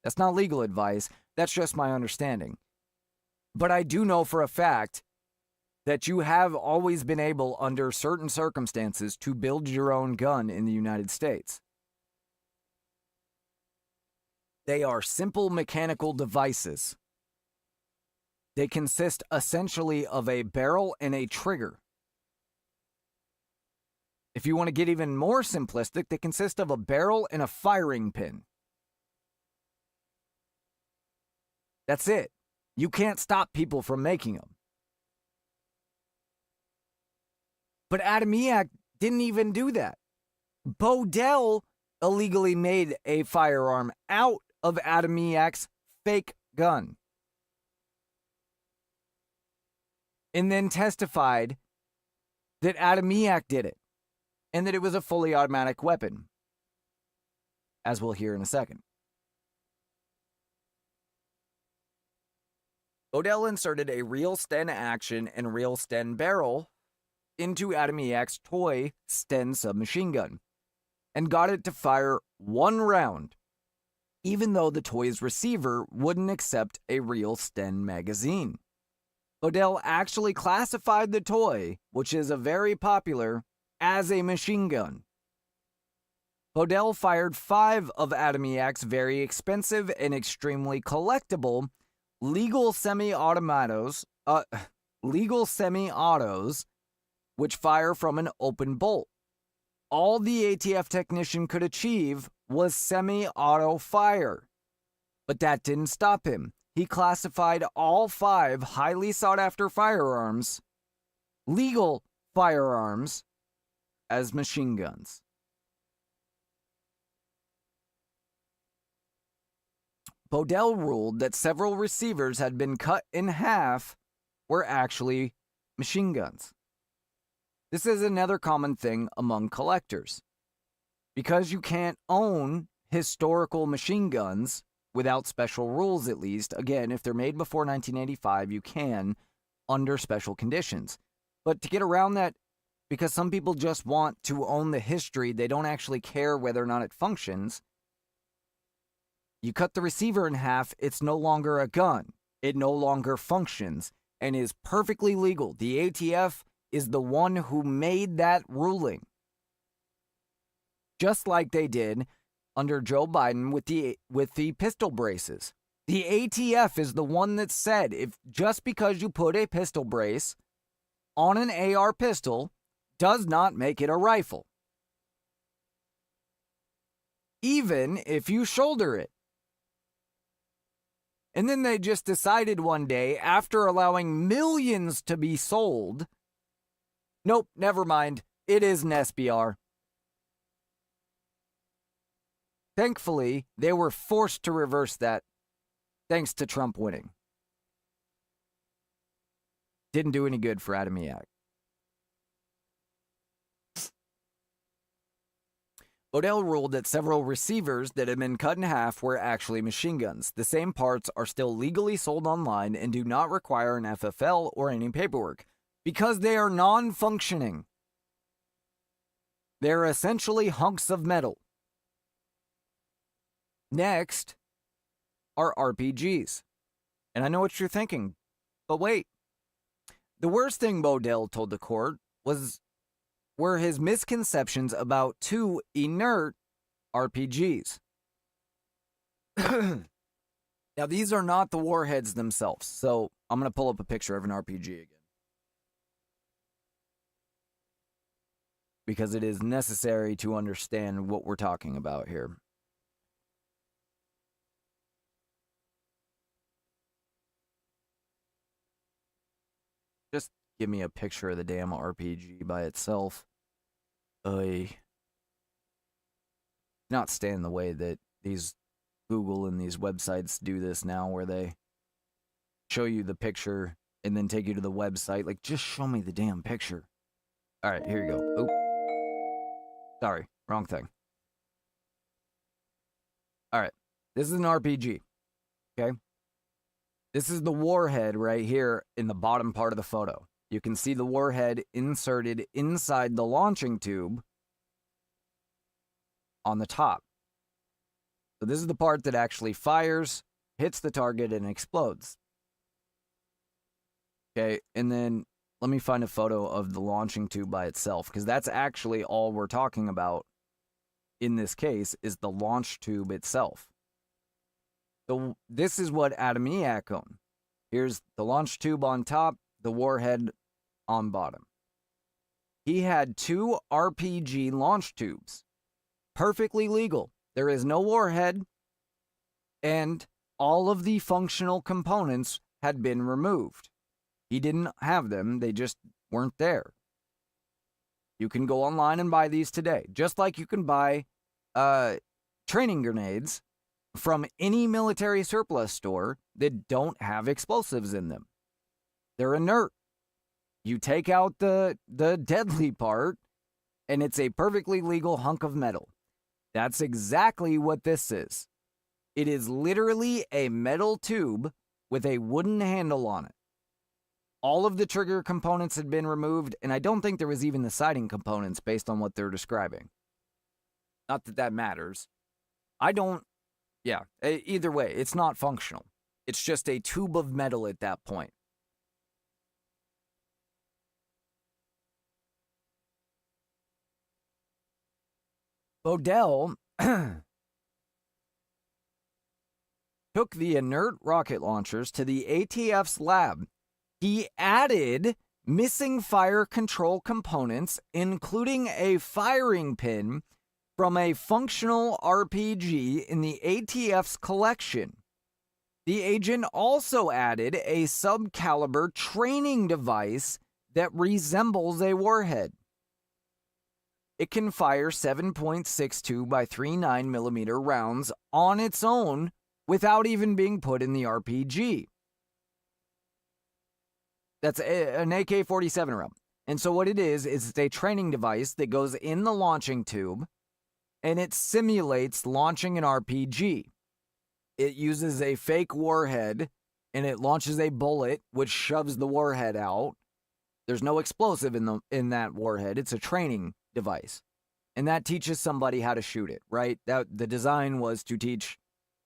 Speaker 1: that's not legal advice. That's just my understanding. But I do know for a fact that you have always been able, under certain circumstances, to build your own gun in the United States. They are simple mechanical devices. They consist essentially of a barrel and a trigger. If you want to get even more simplistic, they consist of a barrel and a firing pin. That's it. You can't stop people from making them. But Adamiak didn't even do that. Bodell illegally made a firearm out of Adamiak's fake gun. And then testified that Adamiak did it, and that it was a fully automatic weapon, as we'll hear in a second. Bodell inserted a real Sten action and real Sten barrel into Adamiak's toy Sten submachine gun, and got it to fire one round, even though the toy's receiver wouldn't accept a real Sten magazine. Bodell actually classified the toy, which is a very popular, as a machine gun. Bodell fired 5 of Adamiak's very expensive and extremely collectible legal semi-autos, which fire from an open bolt. All the ATF technician could achieve was semi-auto fire, but that didn't stop him. He classified all 5 highly sought-after firearms, legal firearms, as machine guns. Bodell ruled that several receivers had been cut in half were actually machine guns. This is another common thing among collectors. Because you can't own historical machine guns, without special rules at least. Again, if they're made before 1985, you can, under special conditions. But to get around that, because some people just want to own the history, they don't actually care whether or not it functions, you cut the receiver in half, it's no longer a gun. It no longer functions and is perfectly legal. The ATF is the one who made that ruling. just like they did under Joe Biden with the pistol braces. The ATF is the one that said if just because you put a pistol brace on an AR pistol does not make it a rifle, even if you shoulder it. And then they just decided one day, after allowing millions to be sold, nope, never mind, it is an SBR. Thankfully, they were forced to reverse that thanks to Trump winning. Didn't do any good for Adamiak. Odell ruled that several receivers that had been cut in half were actually machine guns. The same parts are still legally sold online and do not require an FFL or any paperwork because they are non-functioning. They're essentially hunks of metal. Next are RPGs. And I know what you're thinking, but wait. The worst thing Bodell told the court were his misconceptions about two inert RPGs. Now, these are not the warheads themselves, so I'm going to pull up a picture of an RPG again. Because it is necessary to understand what we're talking about here. Just give me a picture of the damn RPG by itself. Not stand the way that these Google and these websites do this now, where they show you the picture and then take you to the website. Like, just show me the damn picture. All right, here you go. Oop. Sorry, wrong thing. All right, this is an RPG. Okay. This is the warhead right here in the bottom part of the photo. You can see the warhead inserted inside the launching tube on the top. So this is the part that actually fires, hits the target, and explodes. Okay, and then let me find a photo of the launching tube by itself, because that's actually all we're talking about in this case, is the launch tube itself. So this is what Adamiak owned. Here's the launch tube on top, the warhead on bottom. He had two RPG launch tubes. Perfectly legal. There is no warhead, and all of the functional components had been removed. He didn't have them, they just weren't there. You can go online and buy these today, just like you can buy training grenades from any military surplus store that don't have explosives in them. They're inert. You take out the deadly part, and it's a perfectly legal hunk of metal. That's exactly what this is. It is literally a metal tube with a wooden handle on it. All of the trigger components had been removed, and I don't think there was even the sighting components based on what they're describing. Not that that matters. Either way, it's not functional. It's just a tube of metal at that point. Bodell took the inert rocket launchers to the ATF's lab. He added missing fire control components, including a firing pin from a functional RPG in the ATF's collection. The agent also added a sub-caliber training device that resembles a warhead. It can fire 7.62 by 39 millimeter rounds on its own without even being put in the RPG. That's an AK-47 round. And so what it is it's a training device that goes in the launching tube, and it simulates launching an RPG. It uses a fake warhead, and it launches a bullet, which shoves the warhead out. There's no explosive in that warhead. It's a training device. And that teaches somebody how to shoot it, right? The design was to teach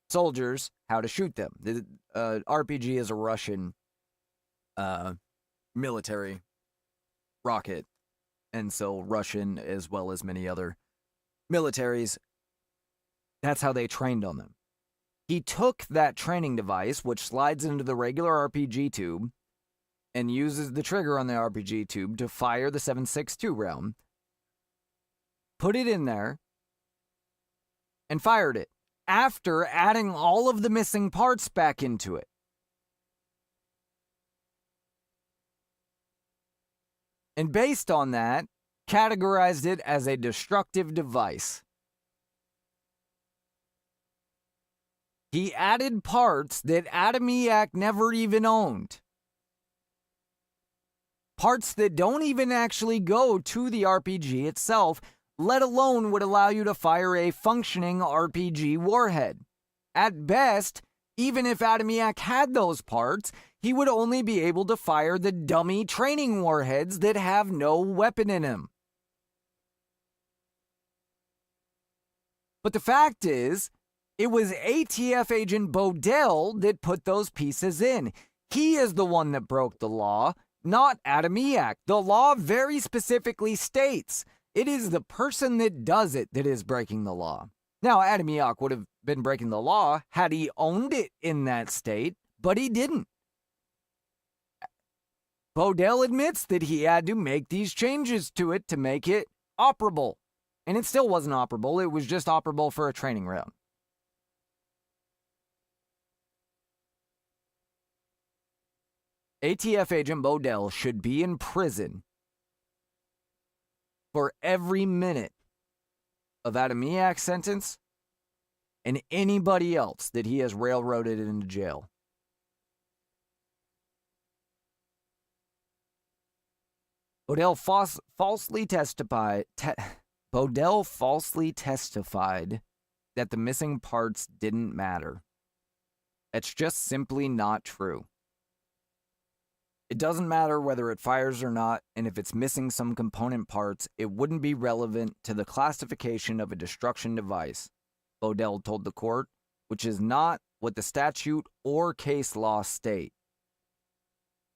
Speaker 1: soldiers how to shoot them. The RPG is a Russian military rocket. And so Russian, as well as many other militaries, that's how they trained on them. He took that training device, which slides into the regular RPG tube, and uses the trigger on the RPG tube to fire the 7.62 round, put it in there, and fired it, after adding all of the missing parts back into it. And based on that, categorized it as a destructive device. He added parts that Adamiak never even owned. Parts that don't even actually go to the RPG itself, let alone would allow you to fire a functioning RPG warhead. At best, even if Adamiak had those parts, he would only be able to fire the dummy training warheads that have no weapon in them. But the fact is, it was ATF agent Bodell that put those pieces in. He is the one that broke the law, not Adamiak. The law very specifically states it is the person that does it that is breaking the law. Now, Adamiak would have been breaking the law had he owned it in that state, but he didn't. Bodell admits that he had to make these changes to it to make it operable. And it still wasn't operable, it was just operable for a training round. ATF agent Bodell should be in prison for every minute of Adamiak's sentence and anybody else that he has railroaded into jail. Bodell falsely testified that the missing parts didn't matter. That's just simply not true. It doesn't matter whether it fires or not, and if it's missing some component parts, it wouldn't be relevant to the classification of a destruction device, Bodell told the court, which is not what the statute or case law state.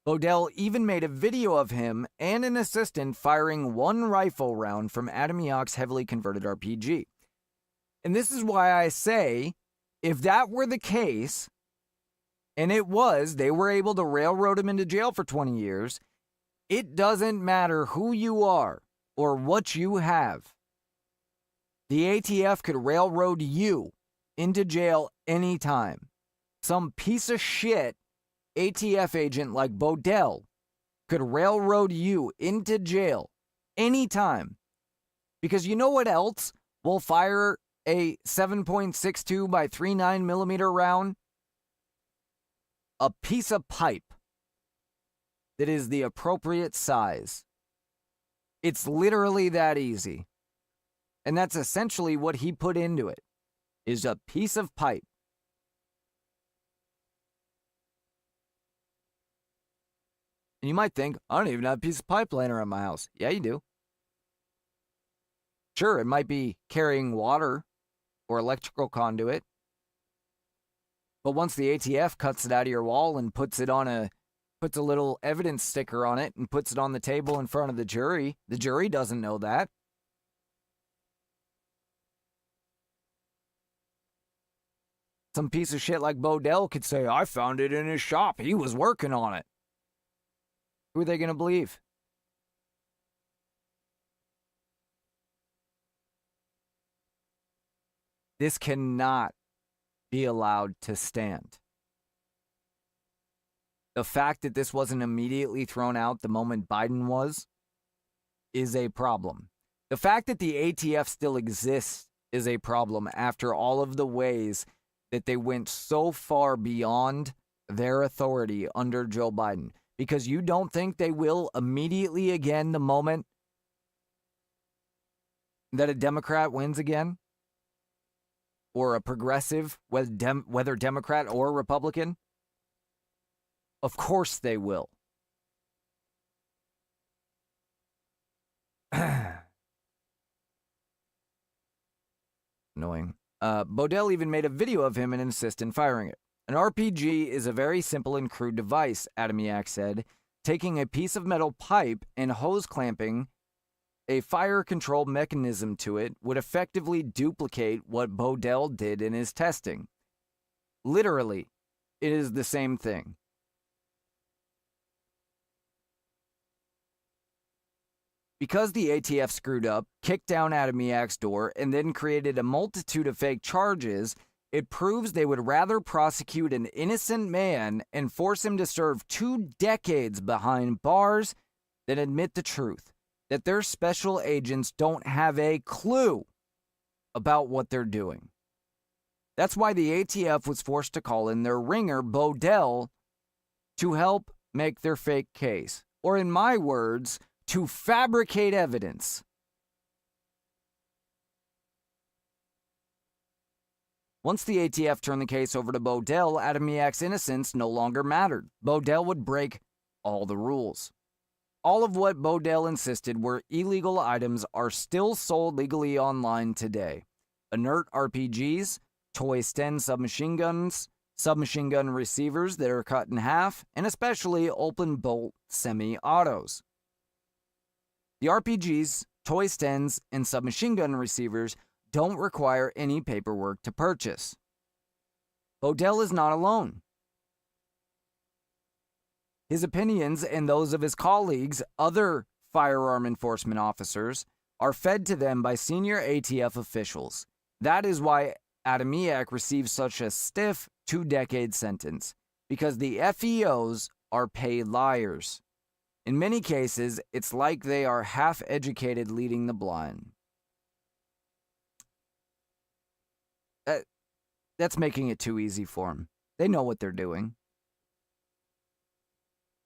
Speaker 1: Bodell even made a video of him and an assistant firing one rifle round from Adamiak's heavily converted RPG. And this is why I say, if that were the case, and it was, they were able to railroad him into jail for 20 years, it doesn't matter who you are or what you have. The ATF could railroad you into jail anytime. Some piece of shit ATF agent like Bodell could railroad you into jail anytime. Because you know what else will fire a 7.62 by 39 millimeter round? A piece of pipe that is the appropriate size. It's literally that easy. And that's essentially what he put into it, is a piece of pipe. And you might think, I don't even have a piece of pipe laying around my house. Yeah, you do. Sure, it might be carrying water or electrical conduit. But once the ATF cuts it out of your wall and puts a little evidence sticker on it and puts it on the table in front of the jury doesn't know that. Some piece of shit like Bodell could say, I found it in his shop. He was working on it. Who are they going to believe? This cannot be allowed to stand. The fact that this wasn't immediately thrown out the moment Biden was is a problem. The fact that the ATF still exists is a problem after all of the ways that they went so far beyond their authority under Joe Biden. Because you don't think they will immediately again the moment that a Democrat wins again? Or a progressive, whether Democrat or Republican? Of course they will. Annoying. Bodell even made a video of him and an assistant firing it. An RPG is a very simple and crude device, Adamiak said, taking a piece of metal pipe and hose clamping a fire control mechanism to it would effectively duplicate what Bodell did in his testing. Literally, it is the same thing. Because the ATF screwed up, kicked down Adamiak's door, and then created a multitude of fake charges, it proves they would rather prosecute an innocent man and force him to serve 2 decades behind bars than admit the truth, that their special agents don't have a clue about what they're doing. That's why the ATF was forced to call in their ringer, Bodell, to help make their fake case. Or in my words, to fabricate evidence. Once the ATF turned the case over to Bodell, Adamiak's innocence no longer mattered. Bodell would break all the rules. All of what Bodell insisted were illegal items are still sold legally online today. Inert RPGs, toy Sten submachine guns, submachine gun receivers that are cut in half, and especially open bolt semi-autos. The RPGs, toy Stens, and submachine gun receivers don't require any paperwork to purchase. Bodell is not alone. His opinions and those of his colleagues, other firearm enforcement officers, are fed to them by senior ATF officials. That is why Adamiak received such a stiff 2-decade sentence, because the FEOs are paid liars. In many cases, it's like they are half-educated leading the blind. That's making it too easy for them. They know what they're doing.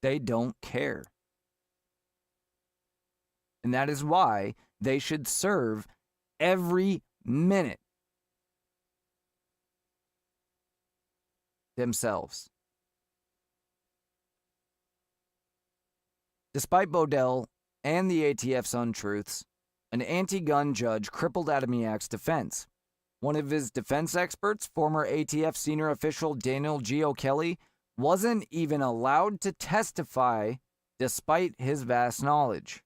Speaker 1: They don't care. And that is why they should serve every minute themselves. Despite Bodell and the ATF's untruths, an anti-gun judge crippled Adamiak's defense. One of his defense experts, former ATF senior official Daniel G. O'Kelly, wasn't even allowed to testify despite his vast knowledge.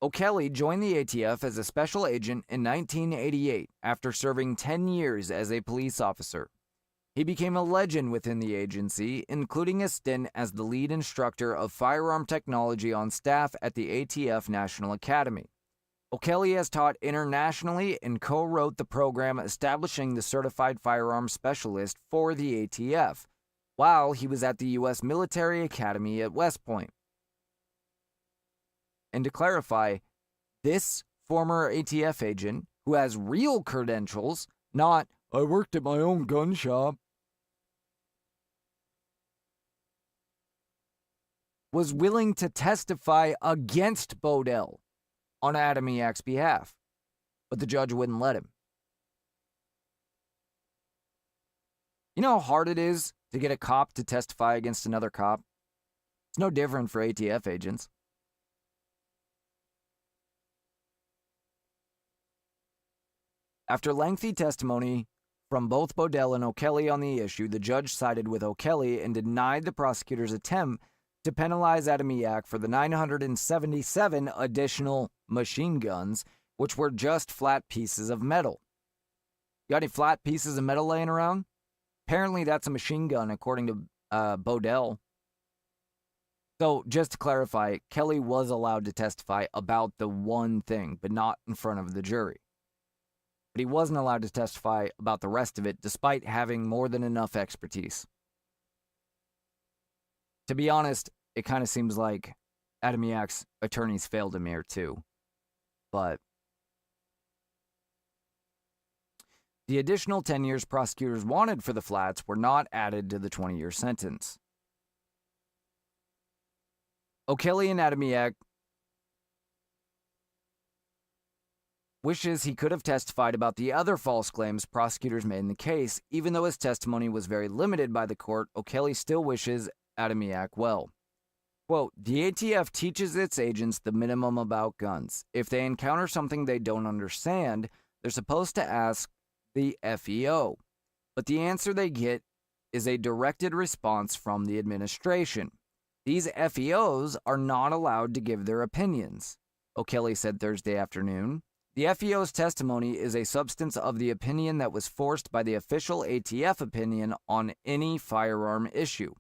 Speaker 1: O'Kelly joined the ATF as a special agent in 1988 after serving 10 years as a police officer. He became a legend within the agency, including a stint as the lead instructor of firearm technology on staff at the ATF National Academy. O'Kelly has taught internationally and co-wrote the program establishing the Certified Firearms Specialist for the ATF, while he was at the U.S. Military Academy at West Point. And to clarify, this former ATF agent, who has real credentials, not, I worked at my own gun shop, was willing to testify against Bodell on Adamiak's behalf, but the judge wouldn't let him. You know how hard it is to get a cop to testify against another cop? It's no different for ATF agents. After lengthy testimony from both Bodell and O'Kelly on the issue, the judge sided with O'Kelly and denied the prosecutor's attempt to penalize Adamiak for the 977 additional machine guns, which were just flat pieces of metal. Got any flat pieces of metal laying around? Apparently that's a machine gun, according to Bodell. So, just to clarify, Kelly was allowed to testify about the one thing, but not in front of the jury. But he wasn't allowed to testify about the rest of it, despite having more than enough expertise. To be honest, it kind of seems like Adamiak's attorneys failed him here too. But the additional 10 years prosecutors wanted for the flats were not added to the 20-year sentence. O'Kelly and Adamiak wishes he could have testified about the other false claims prosecutors made in the case. Even though his testimony was very limited by the court, O'Kelly still wishes Adamiak well. Quote, the ATF teaches its agents the minimum about guns. If they encounter something they don't understand, they're supposed to ask the FEO. But the answer they get is a directed response from the administration. These FEOs are not allowed to give their opinions, O'Kelly said Thursday afternoon. The FEO's testimony is a substance of the opinion that was forced by the official ATF opinion on any firearm issue.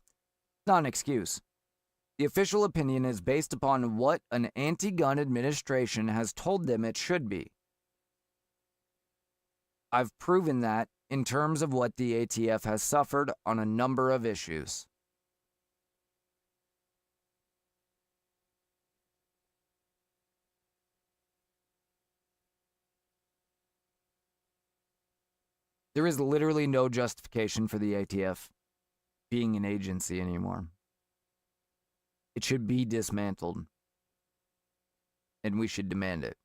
Speaker 1: Not an excuse. The official opinion is based upon what an anti-gun administration has told them it should be. I've proven that in terms of what the ATF has suffered on a number of issues. There is literally no justification for the ATF being an agency anymore. It should be dismantled. And we should demand it.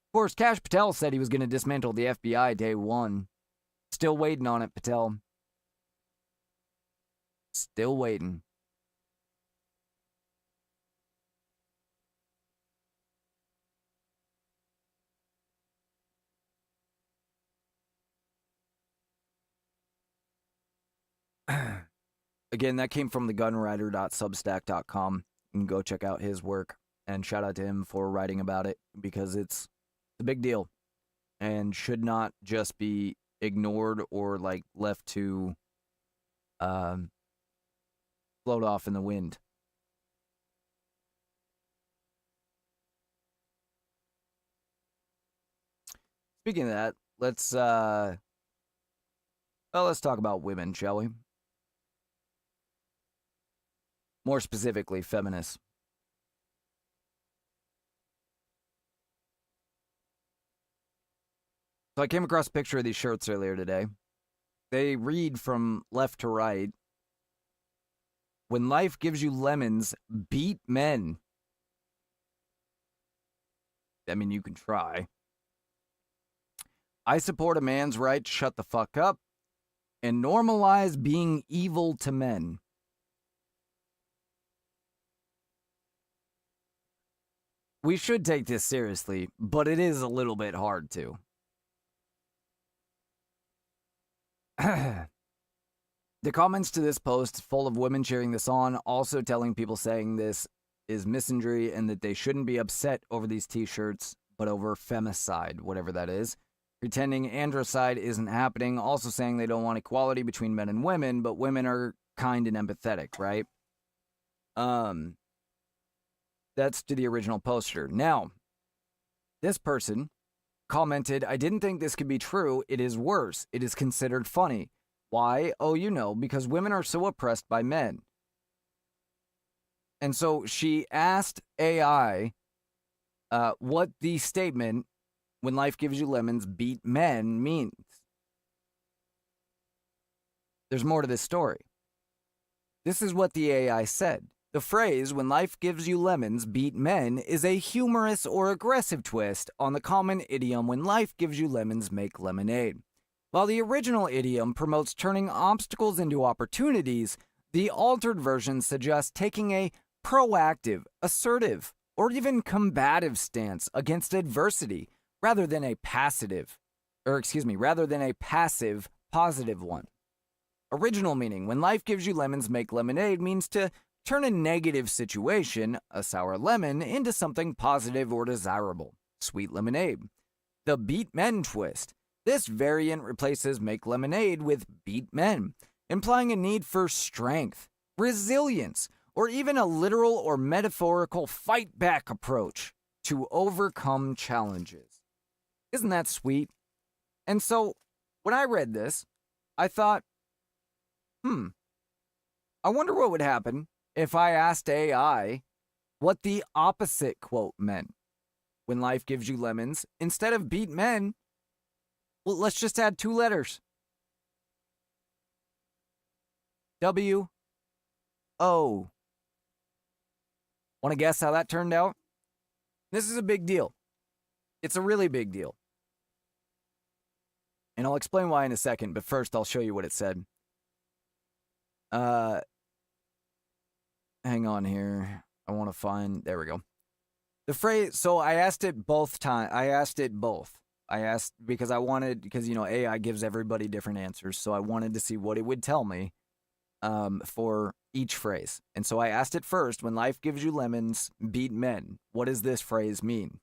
Speaker 1: Of course, Kash Patel said he was going to dismantle the FBI day one. Still waiting on it, Patel. Still waiting. Again, that came from thegunwriter.substack.com. You can go check out his work. And shout out to him for writing about it, because it's a big deal and should not just be ignored or like left to float off in the wind. Speaking of that, let's talk about women, shall we? More specifically, feminists. So I came across a picture of these shirts earlier today. They read from left to right. When life gives you lemons, beat men. I mean, you can try. I support a man's right to shut the fuck up and normalize being evil to men. We should take this seriously, but it is a little bit hard to. The comments to this post full of women cheering this on, also telling people saying this is misandry and that they shouldn't be upset over these t-shirts, but over femicide, whatever that is. Pretending androcide isn't happening, also saying they don't want equality between men and women, but women are kind and empathetic, right? That's to the original poster. Now, this person commented, I didn't think this could be true. It is worse. It is considered funny. Why? Oh, you know, because women are so oppressed by men. And so she asked AI what the statement, when life gives you lemons, beat men, means. There's more to this story. This is what the AI said. The phrase, when life gives you lemons, beat men, is a humorous or aggressive twist on the common idiom, when life gives you lemons, make lemonade. While the original idiom promotes turning obstacles into opportunities, the altered version suggests taking a proactive, assertive, or even combative stance against adversity, rather than a passive, positive one. Original meaning, when life gives you lemons, make lemonade, means to turn a negative situation, a sour lemon, into something positive or desirable. Sweet lemonade. The beat men twist. This variant replaces make lemonade with beat men, implying a need for strength, resilience, or even a literal or metaphorical fight back approach to overcome challenges. Isn't that sweet? And so, when I read this, I thought, I wonder what would happen if I asked AI what the opposite quote meant. When life gives you lemons, instead of beat men, well, let's just add 2 letters. W-O. Want to guess how that turned out? This is a big deal. It's a really big deal. And I'll explain why in a second, but first I'll show you what it said. Hang on here. I want to find, there we go. The phrase, so I asked it both times. I asked, because you know, AI gives everybody different answers. So I wanted to see what it would tell me for each phrase. And so I asked it first, when life gives you lemons, beat men. What does this phrase mean?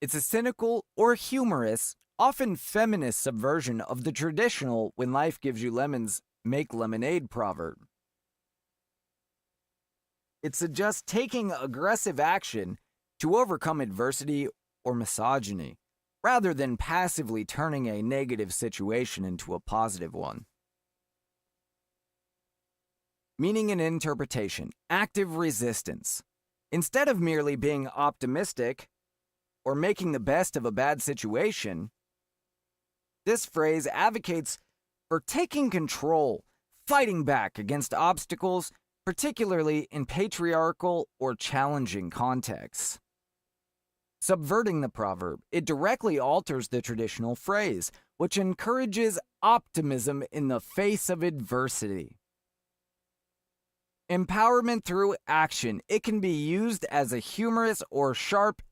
Speaker 1: It's a cynical or humorous, often feminist subversion of the traditional when life gives you lemons, make lemonade proverb. It suggests taking aggressive action to overcome adversity or misogyny, rather than passively turning a negative situation into a positive one. Meaning and interpretation, active resistance. Instead of merely being optimistic or making the best of a bad situation, this phrase advocates for taking control, fighting back against obstacles, particularly in patriarchal or challenging contexts. Subverting the proverb, it directly alters the traditional phrase, which encourages optimism in the face of adversity. Empowerment through action, it can be used as a humorous or sharp,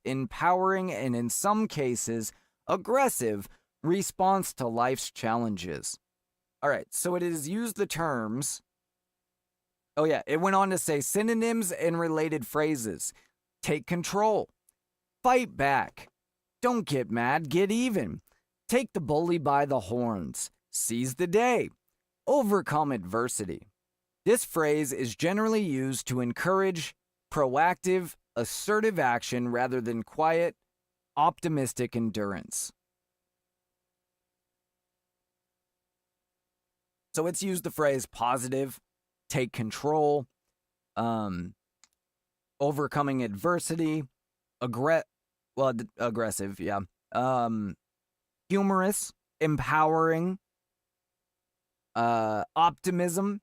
Speaker 1: empowering, and in some cases, aggressive response to life's challenges. All right, so it has used the terms. Oh yeah, it went on to say synonyms and related phrases. Take control. Fight back. Don't get mad, get even. Take the bully by the horns. Seize the day. Overcome adversity. This phrase is generally used to encourage proactive, assertive action rather than quiet, optimistic endurance. So it's used the phrase positive, take control, overcoming adversity, aggressive, yeah. Humorous, empowering, optimism.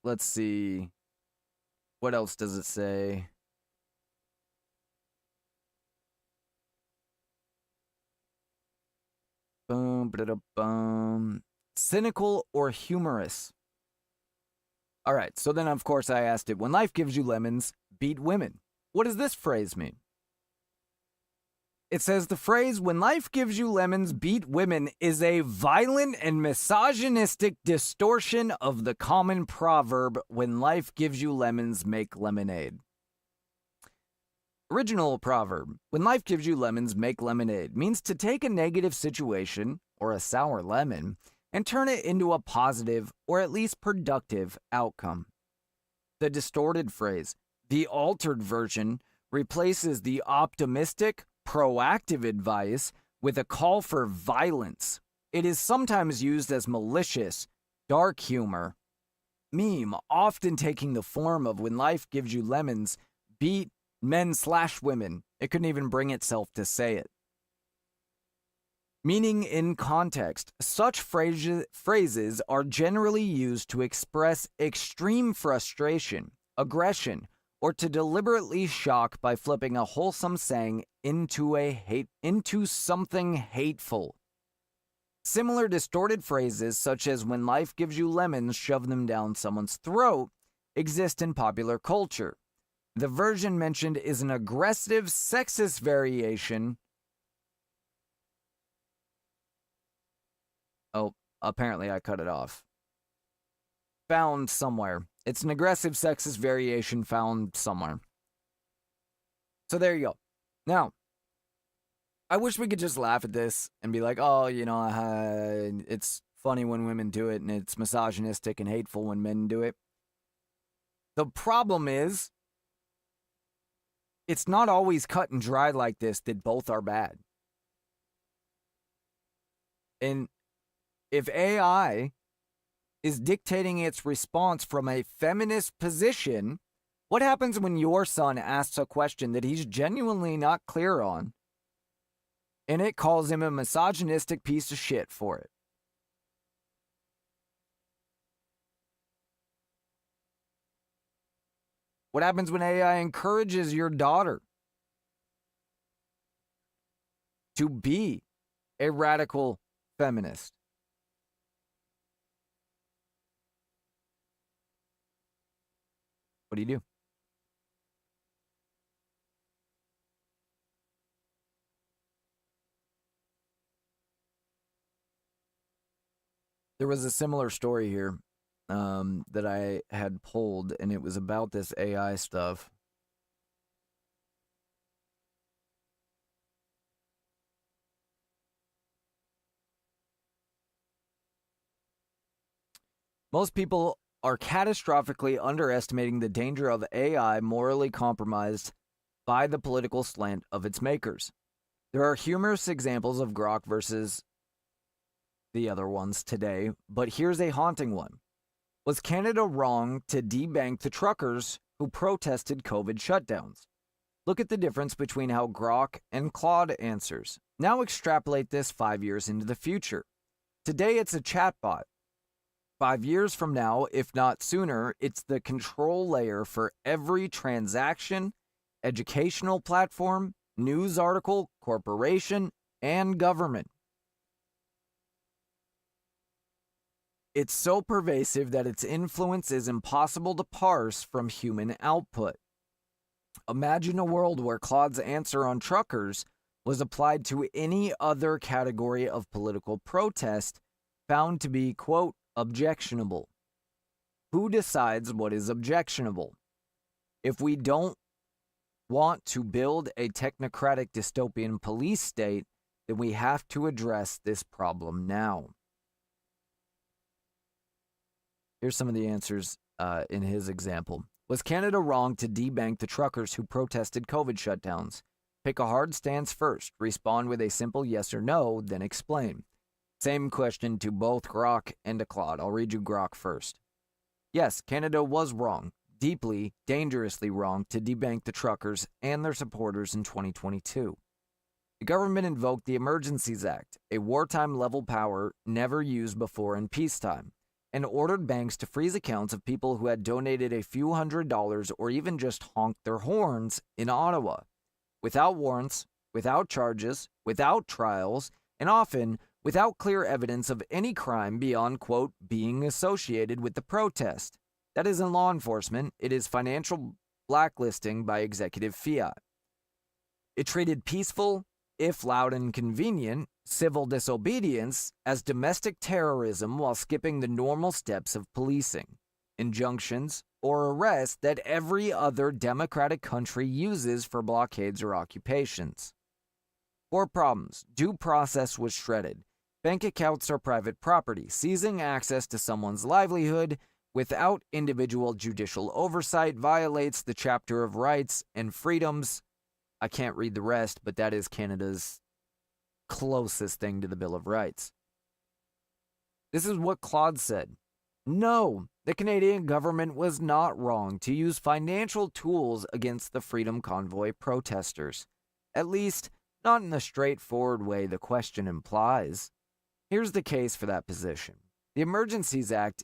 Speaker 1: Let's see. What else does it say? Boom, ba-da-da-bum. Cynical or humorous. All right, so then of course I asked it, when life gives you lemons, beat women. What does this phrase mean? It says the phrase, when life gives you lemons, beat women, is a violent and misogynistic distortion of the common proverb, when life gives you lemons, make lemonade. Original proverb, when life gives you lemons, make lemonade, means to take a negative situation, or a sour lemon, and turn it into a positive, or at least productive, outcome. The distorted phrase, the altered version, replaces the optimistic, proactive advice with a call for violence. It is sometimes used as malicious, dark humor, meme, often taking the form of when life gives you lemons, beat men/women. It couldn't even bring itself to say it. Meaning in context, such phrases are generally used to express extreme frustration, aggression, or to deliberately shock by flipping a wholesome saying into something hateful. Similar distorted phrases, such as when life gives you lemons, shove them down someone's throat, exist in popular culture. The version mentioned is an aggressive, sexist variation. Oh, apparently I cut it off. Found somewhere. It's an aggressive, sexist variation found somewhere. So there you go. Now, I wish we could just laugh at this and be like, oh, it's funny when women do it and it's misogynistic and hateful when men do it. The problem is, it's not always cut and dry like this that both are bad. And if AI is dictating its response from a feminist position, what happens when your son asks a question that he's genuinely not clear on, and it calls him a misogynistic piece of shit for it? What happens when AI encourages your daughter to be a radical feminist? What do you do? There was a similar story here that I had pulled, and it was about this AI stuff. Most people are catastrophically underestimating the danger of AI morally compromised by the political slant of its makers. There are humorous examples of Grok versus the other ones today, but here's a haunting one. Was Canada wrong to debank the truckers who protested COVID shutdowns? Look at the difference between how Grok and Claude answers. Now extrapolate this 5 years into the future. Today it's a chatbot. 5 years from now, if not sooner, it's the control layer for every transaction, educational platform, news article, corporation, and government. It's so pervasive that its influence is impossible to parse from human output. Imagine a world where Claude's answer on truckers was applied to any other category of political protest found to be, quote, objectionable. Who decides what is objectionable? If we don't want to build a technocratic dystopian police state, then we have to address this problem now. Here's some of the answers in his example. Was Canada wrong to debank the truckers who protested COVID shutdowns? Pick a hard stance first. Respond with a simple yes or no, then explain. Same question to both Grok and to Claude. I'll read you Grok first. Yes, Canada was wrong, deeply, dangerously wrong, to debank the truckers and their supporters in 2022. The government invoked the Emergencies Act, a wartime level power never used before in peacetime, and ordered banks to freeze accounts of people who had donated a few $100s or even just honked their horns in Ottawa, without warrants, without charges, without trials, and often without clear evidence of any crime beyond, quote, being associated with the protest. That isn't law enforcement, it is financial blacklisting by executive fiat. It treated peaceful, if loud and convenient, civil disobedience as domestic terrorism while skipping the normal steps of policing, injunctions, or arrest that every other democratic country uses for blockades or occupations. 4 problems. Due process was shredded. Bank accounts are private property. Seizing access to someone's livelihood without individual judicial oversight violates the Chapter of Rights and Freedoms. I can't read the rest, but that is Canada's closest thing to the Bill of Rights. This is what Claude said. No, the Canadian government was not wrong to use financial tools against the Freedom Convoy protesters. At least, not in the straightforward way the question implies. Here's the case for that position. The Emergencies Act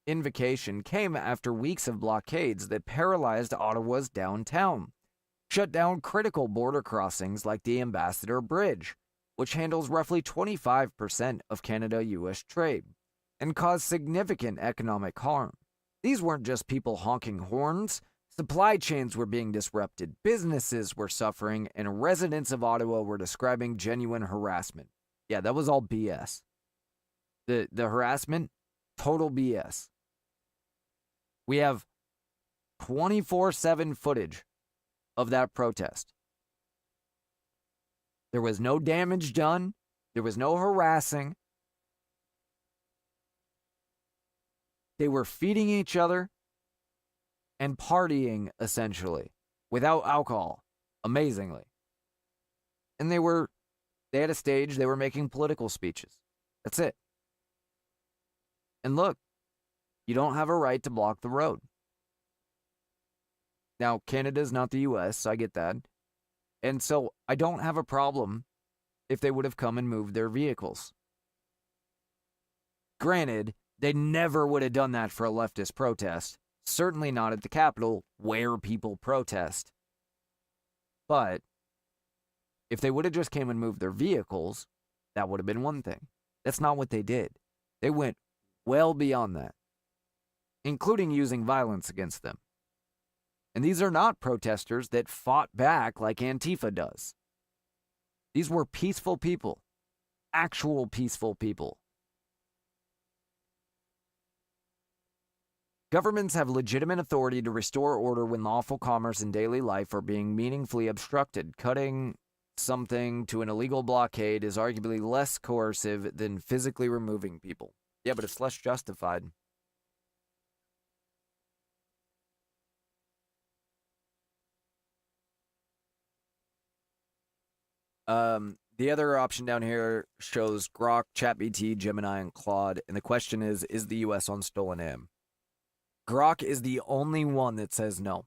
Speaker 1: invocation came after weeks of blockades that paralyzed Ottawa's downtown, shut down critical border crossings like the Ambassador Bridge, which handles roughly 25% of Canada-US trade, and caused significant economic harm. These weren't just people honking horns. Supply chains were being disrupted, businesses were suffering, and residents of Ottawa were describing genuine harassment. Yeah, that was all BS. The harassment, total BS. We have 24/7 footage of that protest. There was no damage done. There was no harassing. They were feeding each other and partying, essentially, without alcohol, amazingly. And they had a stage, they were making political speeches. That's it. And look, you don't have a right to block the road. Now, Canada's not the US, so I get that. And so I don't have a problem if they would have come and moved their vehicles. Granted, they never would have done that for a leftist protest. Certainly not at the Capitol, where people protest. But if they would have just came and moved their vehicles, that would have been one thing. That's not what they did. They went well beyond that, including using violence against them. And these are not protesters that fought back like Antifa does. These were peaceful people, actual peaceful people. Governments have legitimate authority to restore order when lawful commerce and daily life are being meaningfully obstructed. Cutting something to an illegal blockade is arguably less coercive than physically removing people. Yeah, but it's less justified. The other option down here shows Grok, ChatGPT, Gemini, and Claude. And the question is the U.S. on stolen AM? Grok is the only one that says no.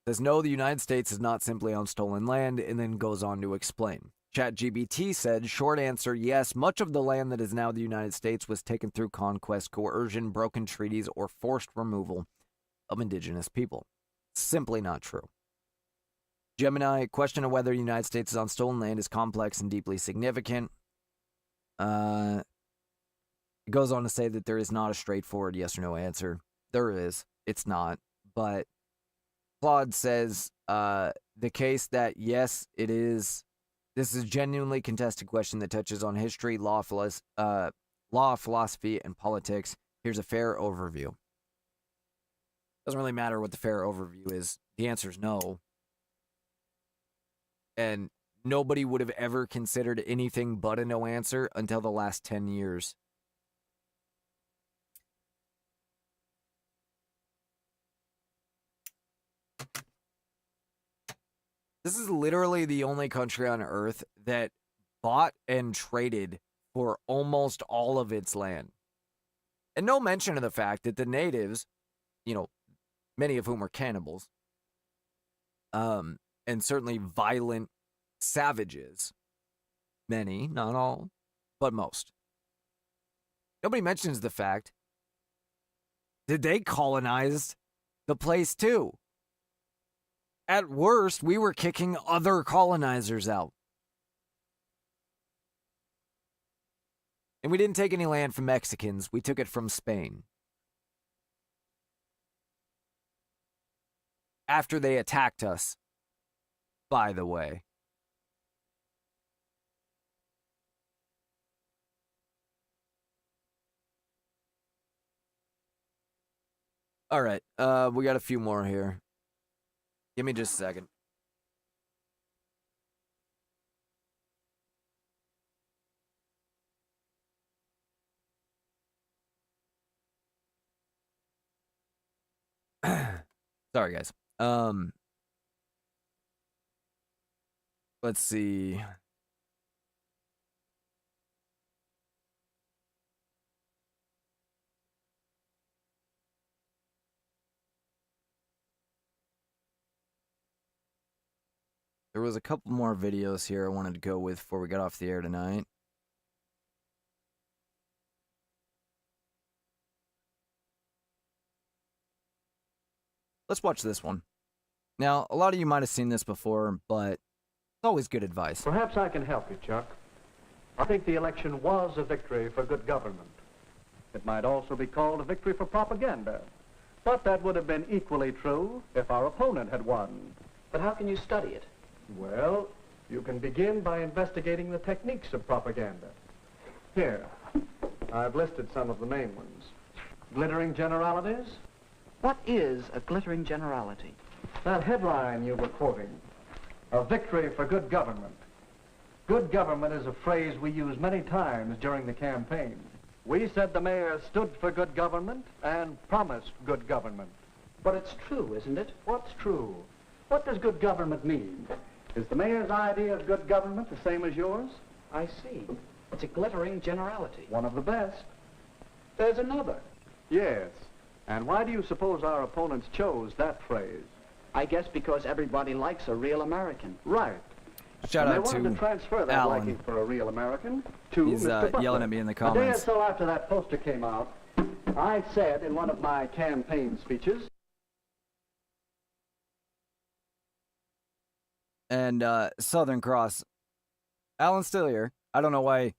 Speaker 1: Says no, the United States is not simply on stolen land, and then goes on to explain. ChatGPT said, short answer, yes, much of the land that is now the United States was taken through conquest, coercion, broken treaties, or forced removal of indigenous people. Simply not true. Gemini, question of whether the United States is on stolen land is complex and deeply significant. It goes on to say that there is not a straightforward yes or no answer. There is. It's not. But Claude says the case that yes, it is. This is a genuinely contested question that touches on history, law, philosophy, and politics. Here's a fair overview. Doesn't really matter what the fair overview is. The answer is no. And nobody would have ever considered anything but a no answer until the last 10 years. This is literally the only country on Earth that bought and traded for almost all of its land. And no mention of the fact that the natives, many of whom are cannibals, and certainly violent savages. Many, not all, but most. Nobody mentions the fact that they colonized the place too. At worst, we were kicking other colonizers out. And we didn't take any land from Mexicans. We took it from Spain. After they attacked us, by the way. All right, we got a few more here. Give me just a second. Sorry, guys. Let's see. There was a couple more videos here I wanted to go with before we got off the air tonight. Let's watch this one. Now, a lot of you might have seen this before, but it's always good advice.
Speaker 8: Perhaps I can help you, Chuck. I think the election was a victory for good government. It might also be called a victory for propaganda. But that would have been equally true if our opponent had won.
Speaker 9: But how can you study it?
Speaker 8: Well, you can begin by investigating the techniques of propaganda. Here, I've listed some of the main ones. Glittering generalities?
Speaker 9: What is a glittering generality?
Speaker 8: That headline you were quoting, a victory for good government. Good government is a phrase we use many times during the campaign. We said the mayor stood for good government and promised good government.
Speaker 9: But it's true, isn't it?
Speaker 8: What's true? What does good government mean? Is the mayor's idea of good government the same as yours?
Speaker 9: I see. It's a glittering generality.
Speaker 8: One of the best.
Speaker 9: There's another.
Speaker 8: Yes. And why do you suppose our opponents chose that phrase?
Speaker 9: I guess because everybody likes a real American.
Speaker 8: Right.
Speaker 1: Shout
Speaker 8: and
Speaker 1: out
Speaker 8: they wanted to transfer that
Speaker 1: Alan.
Speaker 8: liking for a real American to
Speaker 1: He's
Speaker 8: Mr. Butler.
Speaker 1: yelling at me in the
Speaker 8: A day or
Speaker 1: comments.
Speaker 8: so after that poster came out, I said in one of my campaign speeches,
Speaker 1: And Southern Cross. Alan's still here. I don't know why.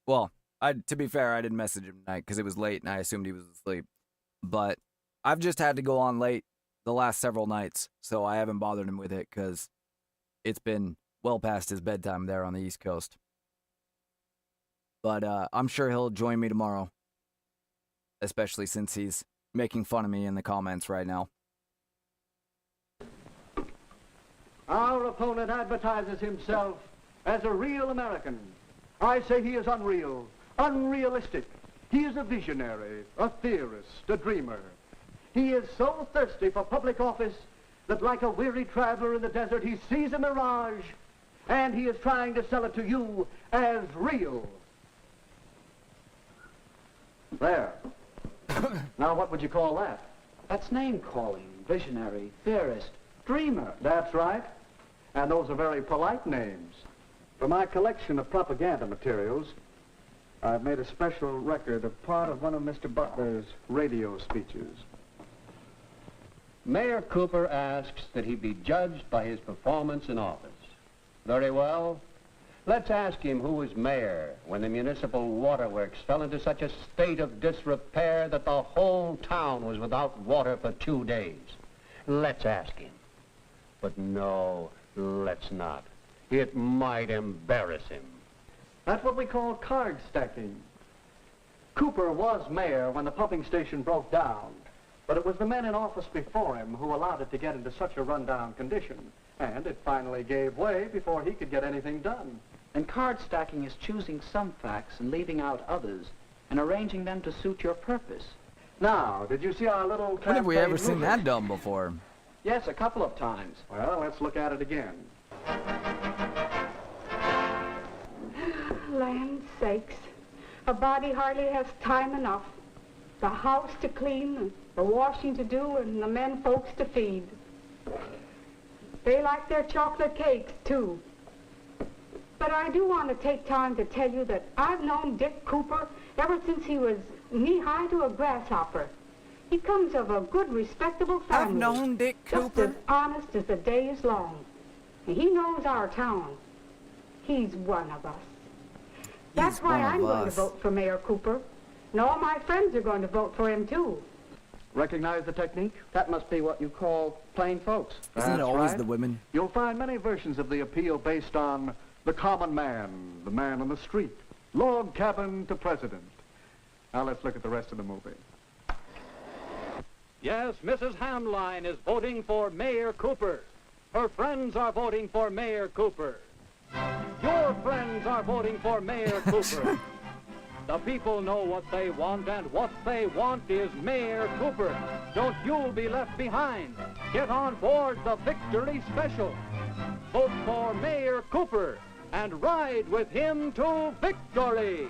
Speaker 1: Well, to be fair, I didn't message him tonight because it was late and I assumed he was asleep. But I've just had to go on late the last several nights, so I haven't bothered him with it because it's been well past his bedtime there on the East Coast. But I'm sure he'll join me tomorrow. especially since he's making fun of me in the comments right now.
Speaker 8: Our opponent advertises himself as a real American. I say he is unreal, unrealistic. He is a visionary, a theorist, a dreamer. He is so thirsty for public office that like a weary traveler in the desert, he sees a mirage, and he is trying to sell it to you as real. There. Now, what would you call that?
Speaker 9: That's name-calling, visionary, theorist, dreamer.
Speaker 8: That's right. And those are very polite names. For my collection of propaganda materials, I've made a special record of part of one of Mr. Butler's radio speeches.
Speaker 10: Mayor Cooper asks that he be judged by his performance in office. Very well. Let's ask him who was mayor when the municipal waterworks fell into such a state of disrepair that the whole town was without water for 2 days. Let's ask him. But no, let's not. It might embarrass him.
Speaker 8: That's what we call card stacking. Cooper was mayor when the pumping station broke down, but it was the men in office before him who allowed it to get into such a rundown condition, and it finally gave way before he could get anything done.
Speaker 9: And card stacking is choosing some facts and leaving out others and arranging them to suit your purpose.
Speaker 8: Now, did you see our little
Speaker 1: When have we ever
Speaker 8: campaign
Speaker 1: seen that
Speaker 8: movement?
Speaker 1: done before?
Speaker 9: Yes, a couple of times.
Speaker 8: Well, let's look at it again.
Speaker 11: Land sakes, a body hardly has time enough. The house to clean, and the washing to do, and the men folks to feed. They like their chocolate cakes, too. But I do want to take time to tell you that I've known Dick Cooper ever since he was knee-high to a grasshopper. He comes of a good, respectable family.
Speaker 1: I've known Dick
Speaker 11: Just
Speaker 1: Cooper.
Speaker 11: as honest as the day is long. And he knows our town. He's one of us. That's why I'm going to vote for Mayor Cooper. And all my friends are going to vote for him, too.
Speaker 8: Recognize the technique?
Speaker 9: That must be what you call plain folks.
Speaker 1: Isn't it
Speaker 8: That's
Speaker 1: always
Speaker 8: right.
Speaker 1: the women?
Speaker 8: You'll find many versions of the appeal based on the common man, the man on the street, log cabin to president. Now let's look at the rest of the movie.
Speaker 10: Yes, Mrs. Hamline is voting for Mayor Cooper. Her friends are voting for Mayor Cooper. Your friends are voting for Mayor Cooper. The people know what they want, and what they want is Mayor Cooper. Don't you be left behind. Get on board the Victory Special. Vote for Mayor Cooper and ride with him to victory.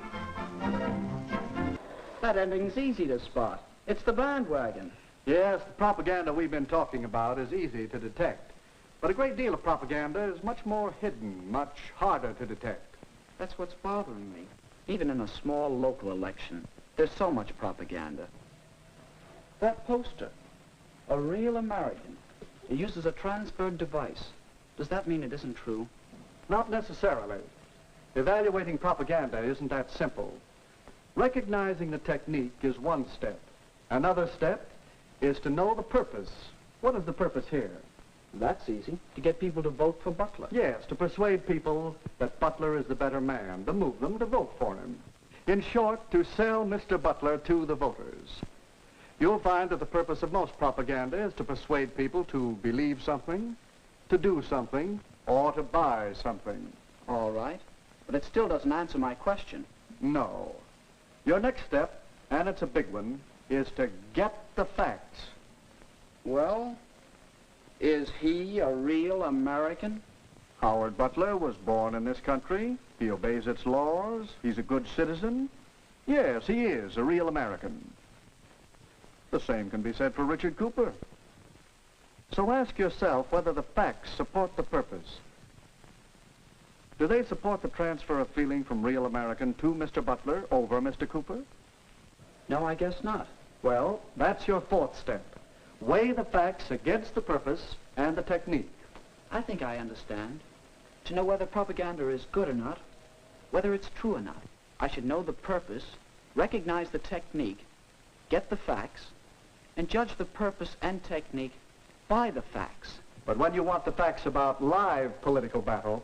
Speaker 9: That ending's easy to spot. It's the bandwagon.
Speaker 8: Yes, the propaganda we've been talking about is easy to detect. But a great deal of propaganda is much more hidden, much harder to detect.
Speaker 9: That's what's bothering me. Even in a small local election, there's so much propaganda. That poster, a real American. It uses a transferred device. Does that mean it isn't true?
Speaker 8: Not necessarily. Evaluating propaganda isn't that simple. Recognizing the technique is one step. Another step is to know the purpose. What is the purpose here?
Speaker 9: That's easy. To get people to vote for Butler.
Speaker 8: Yes, to persuade people that Butler is the better man, to move them to vote for him. In short, to sell Mr. Butler to the voters. You'll find that the purpose of most propaganda is to persuade people to believe something, to do something, or to buy something.
Speaker 9: All right. But it still doesn't answer my question.
Speaker 8: No. Your next step, and it's a big one, is to get the facts.
Speaker 9: Well, is he a real American?
Speaker 8: Howard Butler was born in this country. He obeys its laws. He's a good citizen. Yes, he is a real American. The same can be said for Richard Cooper. So ask yourself whether the facts support the purpose. Do they support the transfer of feeling from real American to Mr. Butler over Mr. Cooper?
Speaker 9: No, I guess not.
Speaker 8: Well, that's your fourth step. Weigh the facts against the purpose and the technique.
Speaker 9: I think I understand. To know whether propaganda is good or not, whether it's true or not, I should know the purpose, recognize the technique, get the facts, and judge the purpose and technique by the facts.
Speaker 8: But when you want the facts about live political battle,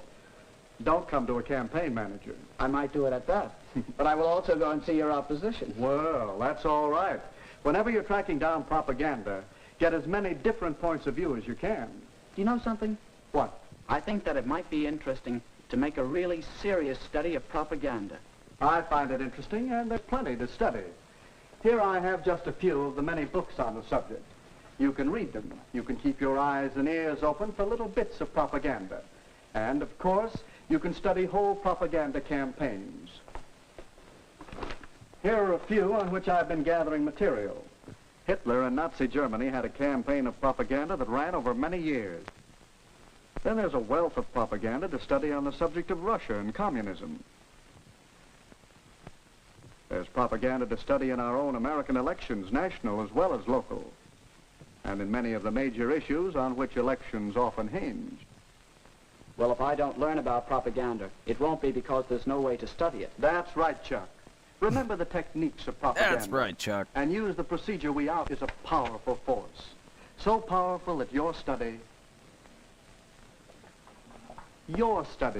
Speaker 8: Don't come to a campaign manager.
Speaker 9: I might do it at that. But I will also go and see your opposition.
Speaker 8: Well, that's all right. Whenever you're tracking down propaganda, get as many different points of view as you can.
Speaker 9: Do you know something?
Speaker 8: What?
Speaker 9: I think that it might be interesting to make a really serious study of propaganda.
Speaker 8: I find it interesting, and there's plenty to study. Here I have just a few of the many books on the subject. You can read them. You can keep your eyes and ears open for little bits of propaganda. And, of course, you can study whole propaganda campaigns. Here are a few on which I've been gathering material. Hitler and Nazi Germany had a campaign of propaganda that ran over many years. Then there's a wealth of propaganda to study on the subject of Russia and communism. There's propaganda to study in our own American elections, national as well as local, and in many of the major issues on which elections often hinge.
Speaker 9: Well, if I don't learn about propaganda, it won't be because there's no way to study it.
Speaker 8: That's right, Chuck. Remember the techniques of propaganda.
Speaker 1: That's right, Chuck.
Speaker 8: And use the procedure we out is a powerful force. So powerful that your study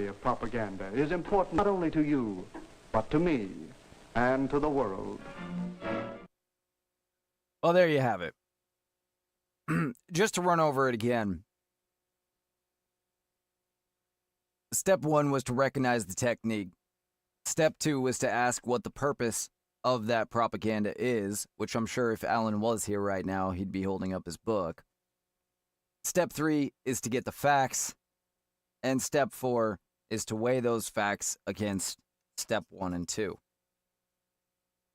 Speaker 8: of propaganda is important not only to you, but to me and to the world.
Speaker 1: Well, there you have it. Just to run over it again. Step 1 was to recognize the technique. Step 2 was to ask what the purpose of that propaganda is, which I'm sure if Alan was here right now, he'd be holding up his book. Step 3 is to get the facts. And step 4 is to weigh those facts against step 1 and 2.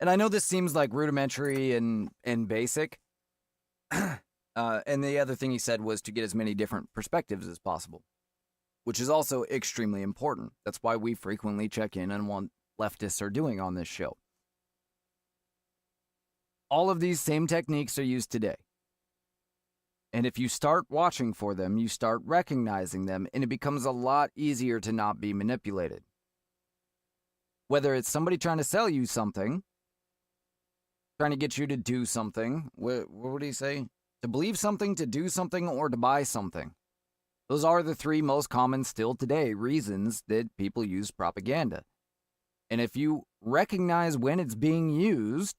Speaker 1: And I know this seems like rudimentary and basic. And the other thing he said was to get as many different perspectives as possible, which is also extremely important. That's why we frequently check in on what leftists are doing on this show. All of these same techniques are used today. And if you start watching for them, you start recognizing them, and it becomes a lot easier to not be manipulated. Whether it's somebody trying to sell you something, trying to get you to do something, what would he say? To believe something, to do something, or to buy something. Those are the 3 most common still today reasons that people use propaganda. And if you recognize when it's being used,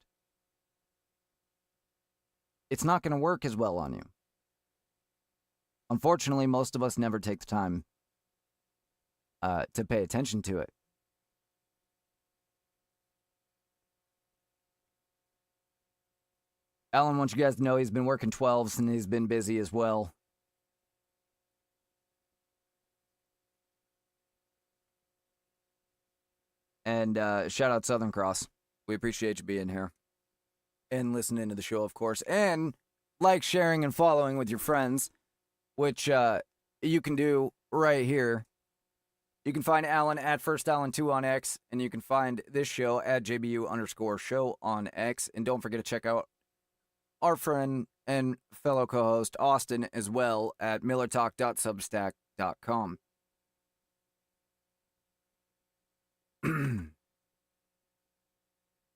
Speaker 1: it's not going to work as well on you. Unfortunately, most of us never take the time to pay attention to it. Alan wants you guys to know he's been working 12s and he's been busy as well. And shout out Southern Cross. We appreciate you being here. And listening to the show, of course. And like, sharing, and following with your friends, which you can do right here. You can find Alan at FirstAllan2 on X, and you can find this show at JBU_show on X. And don't forget to check out our friend and fellow co-host Austin as well at millertalk.substack.com.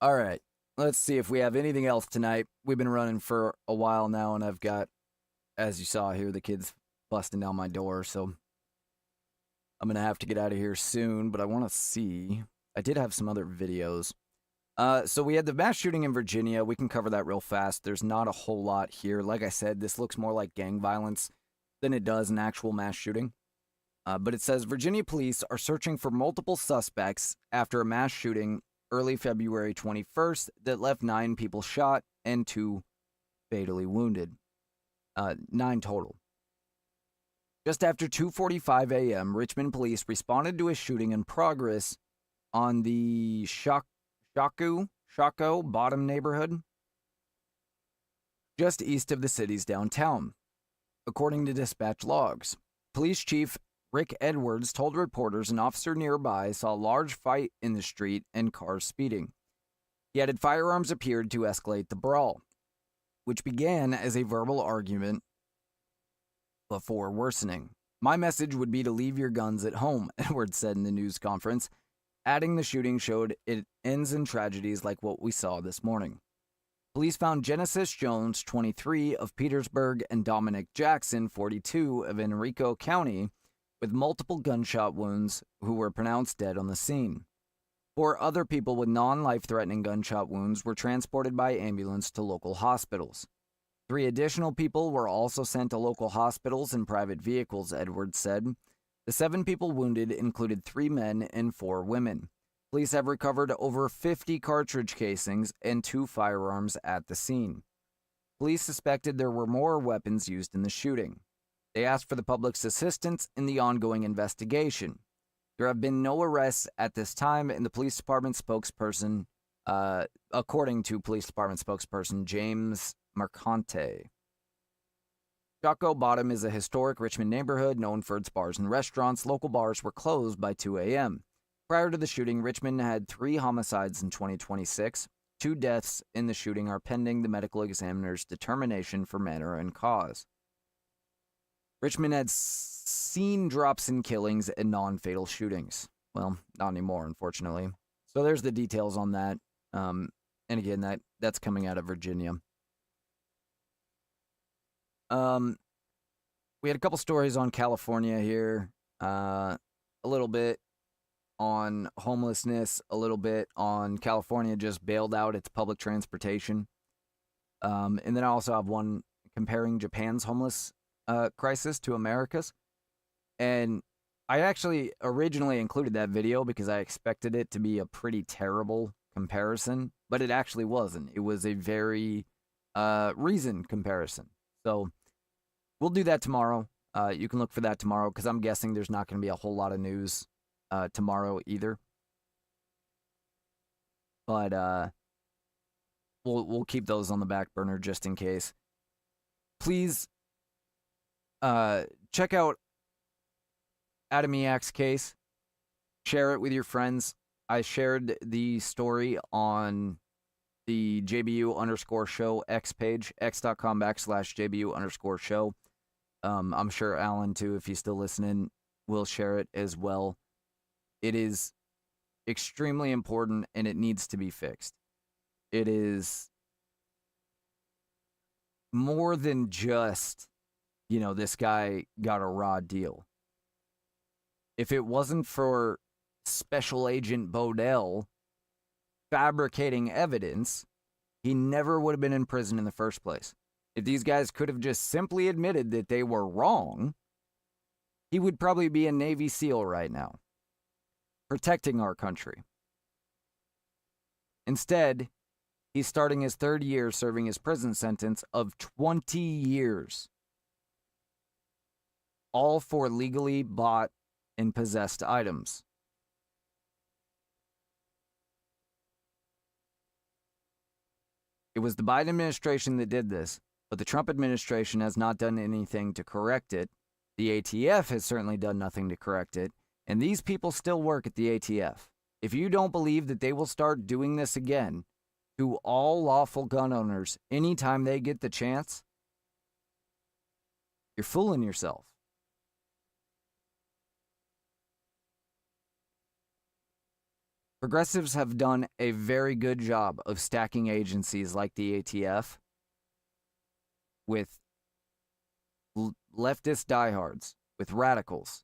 Speaker 1: All right, let's see if we have anything else tonight. We've been running for a while now, and I've got, as you saw here, the kids busting down my door, so I'm going to have to get out of here soon, but I want to see. I did have some other videos. So we had the mass shooting in Virginia. We can cover that real fast. There's not a whole lot here. Like I said, this looks more like gang violence than it does an actual mass shooting. But it says Virginia police are searching for multiple suspects after a mass shooting early February 21st that left 9 people shot and 2 fatally wounded. 9 total. Just after 2:45 a.m., Richmond police responded to a shooting in progress on the Shockoe Bottom neighborhood, just east of the city's downtown. According to dispatch logs, police chief Rick Edwards told reporters an officer nearby saw a large fight in the street and cars speeding. He added firearms appeared to escalate the brawl, which began as a verbal argument before worsening. My message would be to leave your guns at home, Edwards said in the news conference, adding the shooting showed it ends in tragedies like what we saw this morning. Police found Genesis Jones, 23, of Petersburg, and Dominic Jackson, 42, of Henrico County, with multiple gunshot wounds who were pronounced dead on the scene. 4 other people with non-life-threatening gunshot wounds were transported by ambulance to local hospitals. 3 additional people were also sent to local hospitals in private vehicles, Edwards said. The 7 people wounded included 3 men and 4 women. Police have recovered over 50 cartridge casings and 2 firearms at the scene. Police suspected there were more weapons used in the shooting. They asked for the public's assistance in the ongoing investigation. There have been no arrests at this time, and the police department spokesperson, according to police department spokesperson James Mercante. Jocko Bottom is a historic Richmond neighborhood known for its bars and restaurants. Local bars were closed by 2 a.m. Prior to the shooting, Richmond had 3 homicides in 2026. 2 deaths in the shooting are pending the medical examiner's determination for manner and cause. Richmond had seen drops in killings and non-fatal shootings. Well, not anymore, unfortunately. So there's the details on that. And again, that's coming out of Virginia. We had a couple stories on California here. A little bit on homelessness, a little bit on California just bailed out its public transportation. And then I also have one comparing Japan's homeless crisis to America's. And I actually originally included that video because I expected it to be a pretty terrible comparison, but it actually wasn't. It was a very reasoned comparison. So we'll do that tomorrow. You can look for that tomorrow because I'm guessing there's not going to be a whole lot of news tomorrow either. But we'll keep those on the back burner just in case. Please check out Adamiak's case. Share it with your friends. I shared the story on the JBU_show X page, x.com/JBU_show. I'm sure Alan, too, if he's still listening, will share it as well. It is extremely important, and it needs to be fixed. It is more than just, this guy got a raw deal. If it wasn't for Special Agent Bodell fabricating evidence, he never would have been in prison in the first place. If these guys could have just simply admitted that they were wrong, he would probably be a Navy SEAL right now, protecting our country. Instead, he's starting his 3rd year serving his prison sentence of 20 years, all for legally bought and possessed items. It was the Biden administration that did this, but the Trump administration has not done anything to correct it. The ATF has certainly done nothing to correct it, and these people still work at the ATF. If you don't believe that they will start doing this again to all lawful gun owners anytime they get the chance, you're fooling yourself. Progressives have done a very good job of stacking agencies like the ATF with leftist diehards, with radicals.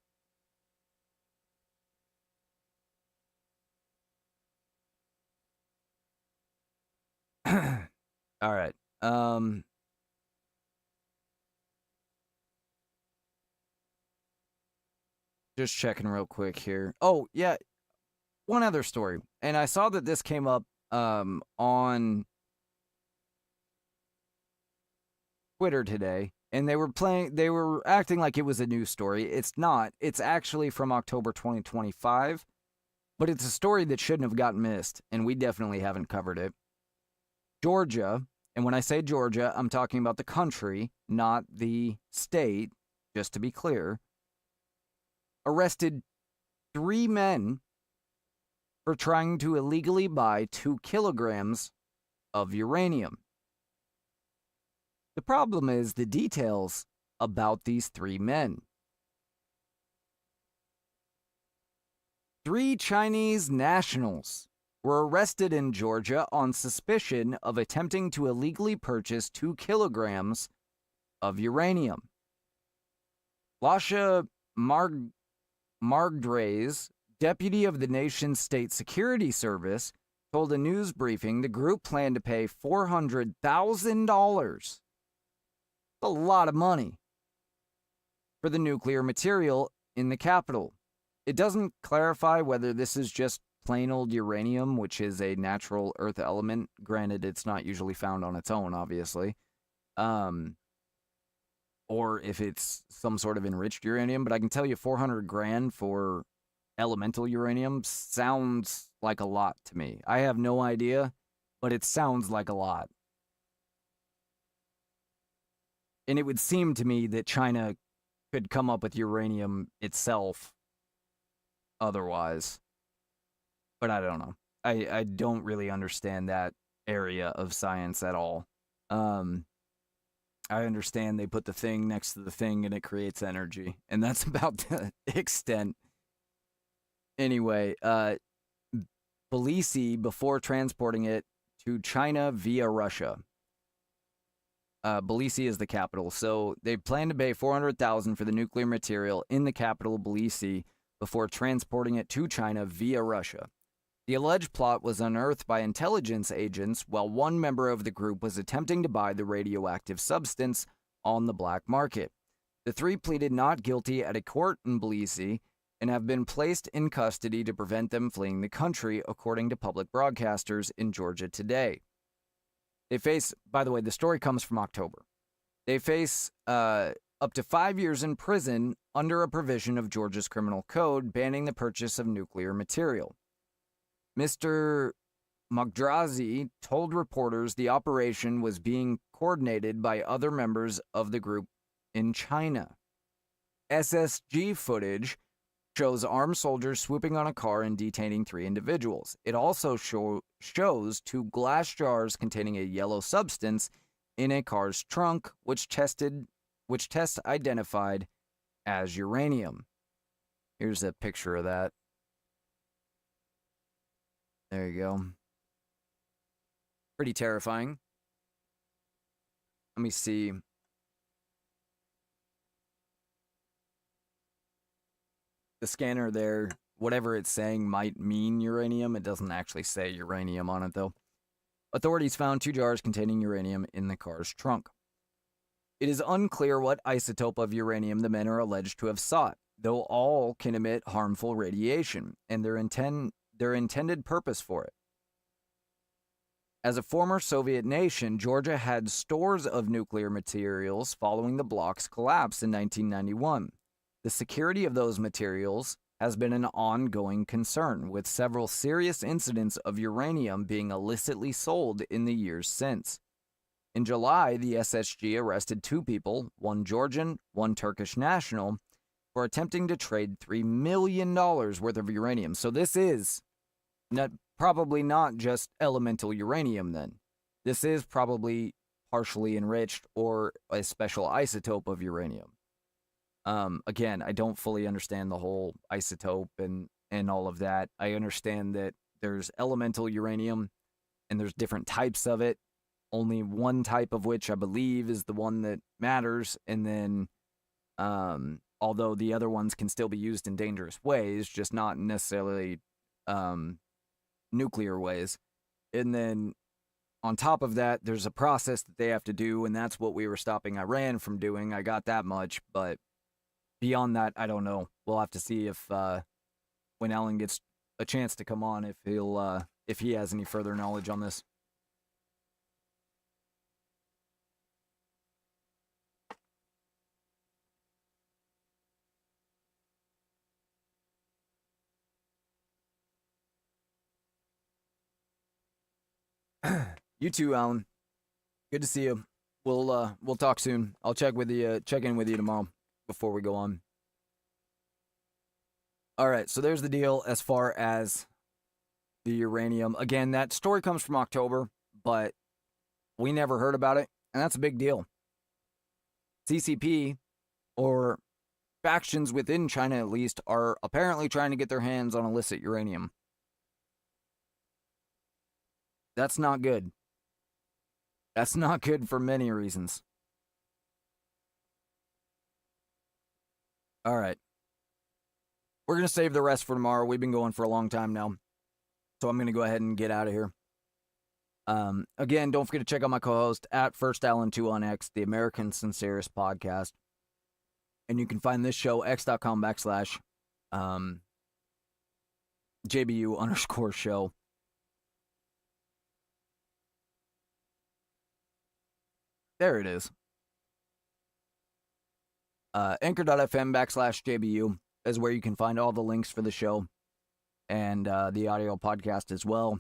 Speaker 1: All right. Just checking real quick here. Oh, yeah. One other story, and I saw that this came up on Twitter today, and they were acting like it was a news story. It's not. It's actually from October 2025, but it's a story that shouldn't have gotten missed, and we definitely haven't covered it. Georgia, and when I say Georgia, I'm talking about the country, not the state, just to be clear, arrested 3 men for trying to illegally buy 2 kilograms of uranium. The problem is the details about these 3 men. 3 Chinese nationals were arrested in Georgia on suspicion of attempting to illegally purchase 2 kilograms of uranium. Lasha Margdraes, deputy of the nation's state security service, told a news briefing the group planned to pay $400,000. A lot of money for the nuclear material in the capital. It doesn't clarify whether this is just plain old uranium, which is a natural earth element. Granted, it's not usually found on its own, obviously. Or if it's some sort of enriched uranium, but I can tell you $400,000 for elemental uranium sounds like a lot to me. I have no idea, but it sounds like a lot. And it would seem to me that China could come up with uranium itself otherwise. But I don't know. I don't really understand that area of science at all. I understand they put the thing next to the thing and it creates energy. And that's about the extent. Anyway, Tbilisi before transporting it to China via Russia. Tbilisi is the capital, so they plan to pay $400,000 for the nuclear material in the capital, Tbilisi, before transporting it to China via Russia. The alleged plot was unearthed by intelligence agents while one member of the group was attempting to buy the radioactive substance on the black market. The three pleaded not guilty at a court in Tbilisi and have been placed in custody to prevent them fleeing the country, according to public broadcasters in Georgia today. They face, by the way, the story comes from October. They face up to 5 years in prison under a provision of Georgia's criminal code banning the purchase of nuclear material. Mr. Margdraes told reporters the operation was being coordinated by other members of the group in China. SSG footage shows armed soldiers swooping on a car and detaining 3 individuals. It also shows 2 glass jars containing a yellow substance in a car's trunk, which tests identified as uranium. Here's a picture of that. There you go. Pretty terrifying. Let me see. The scanner there, whatever it's saying might mean uranium. It doesn't actually say uranium on it, though. Authorities found 2 jars containing uranium in the car's trunk. It is unclear what isotope of uranium the men are alleged to have sought, though all can emit harmful radiation, and their intended purpose for it. As a former Soviet nation, Georgia had stores of nuclear materials following the bloc's collapse in 1991. The security of those materials has been an ongoing concern, with several serious incidents of uranium being illicitly sold in the years since. In July, the SSG arrested 2 people, one Georgian, one Turkish national, for attempting to trade $3 million worth of uranium. So this is probably not just elemental uranium then. This is probably partially enriched or a special isotope of uranium. Again, I don't fully understand the whole isotope and all of that. I understand that there's elemental uranium and there's different types of it. Only one type of which I believe is the one that matters. And then, although the other ones can still be used in dangerous ways, just not necessarily, nuclear ways. And then on top of that, there's a process that they have to do. And that's what we were stopping Iran from doing. I got that much, but beyond that, I don't know. We'll have to see if when Allan gets a chance to come on, if he has any further knowledge on this. You too, Allan. Good to see you. We'll talk soon. I'll check in with you tomorrow before we go on. All right, so there's the deal as far as the uranium. Again, that story comes from October, but we never heard about it, and that's a big deal. CCP, or factions within China at least, are apparently trying to get their hands on illicit uranium. That's not good. That's not good for many reasons. All right. We're going to save the rest for tomorrow. We've been going for a long time now. So I'm going to go ahead and get out of here. Again, don't forget to check out my co-host at FirstAllen2 on X, the American Sincerest Podcast. And you can find this show, x.com/JBU_show. There it is. Anchor.fm/JBU is where you can find all the links for the show and the audio podcast as well,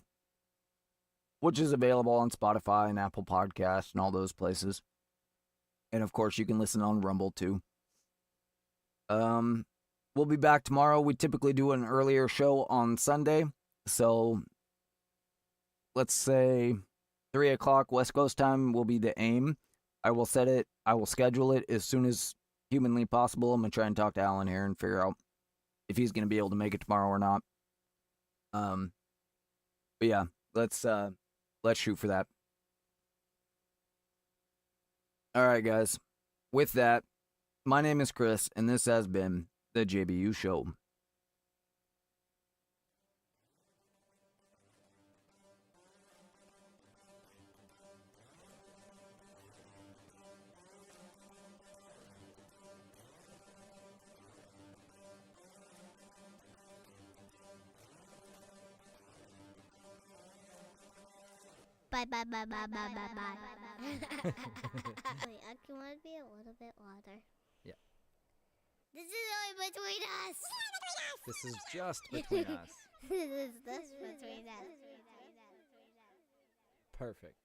Speaker 1: which is available on Spotify and Apple Podcasts and all those places. And of course, you can listen on Rumble too. We'll be back tomorrow. We typically do an earlier show on Sunday, so let's say 3 o'clock West Coast time will be the aim. I will schedule it as soon as humanly possible. I'm going to try and talk to Alan here and figure out if he's going to be able to make it tomorrow or not. But yeah, let's shoot for that. All right, guys. With that, my name is Chris, and this has been the JBU Show.
Speaker 3: Bye. Wait, I want to be a little bit louder.
Speaker 1: Yeah.
Speaker 3: This is only between us.
Speaker 1: This is just between us.
Speaker 3: This is just between us.
Speaker 1: Perfect.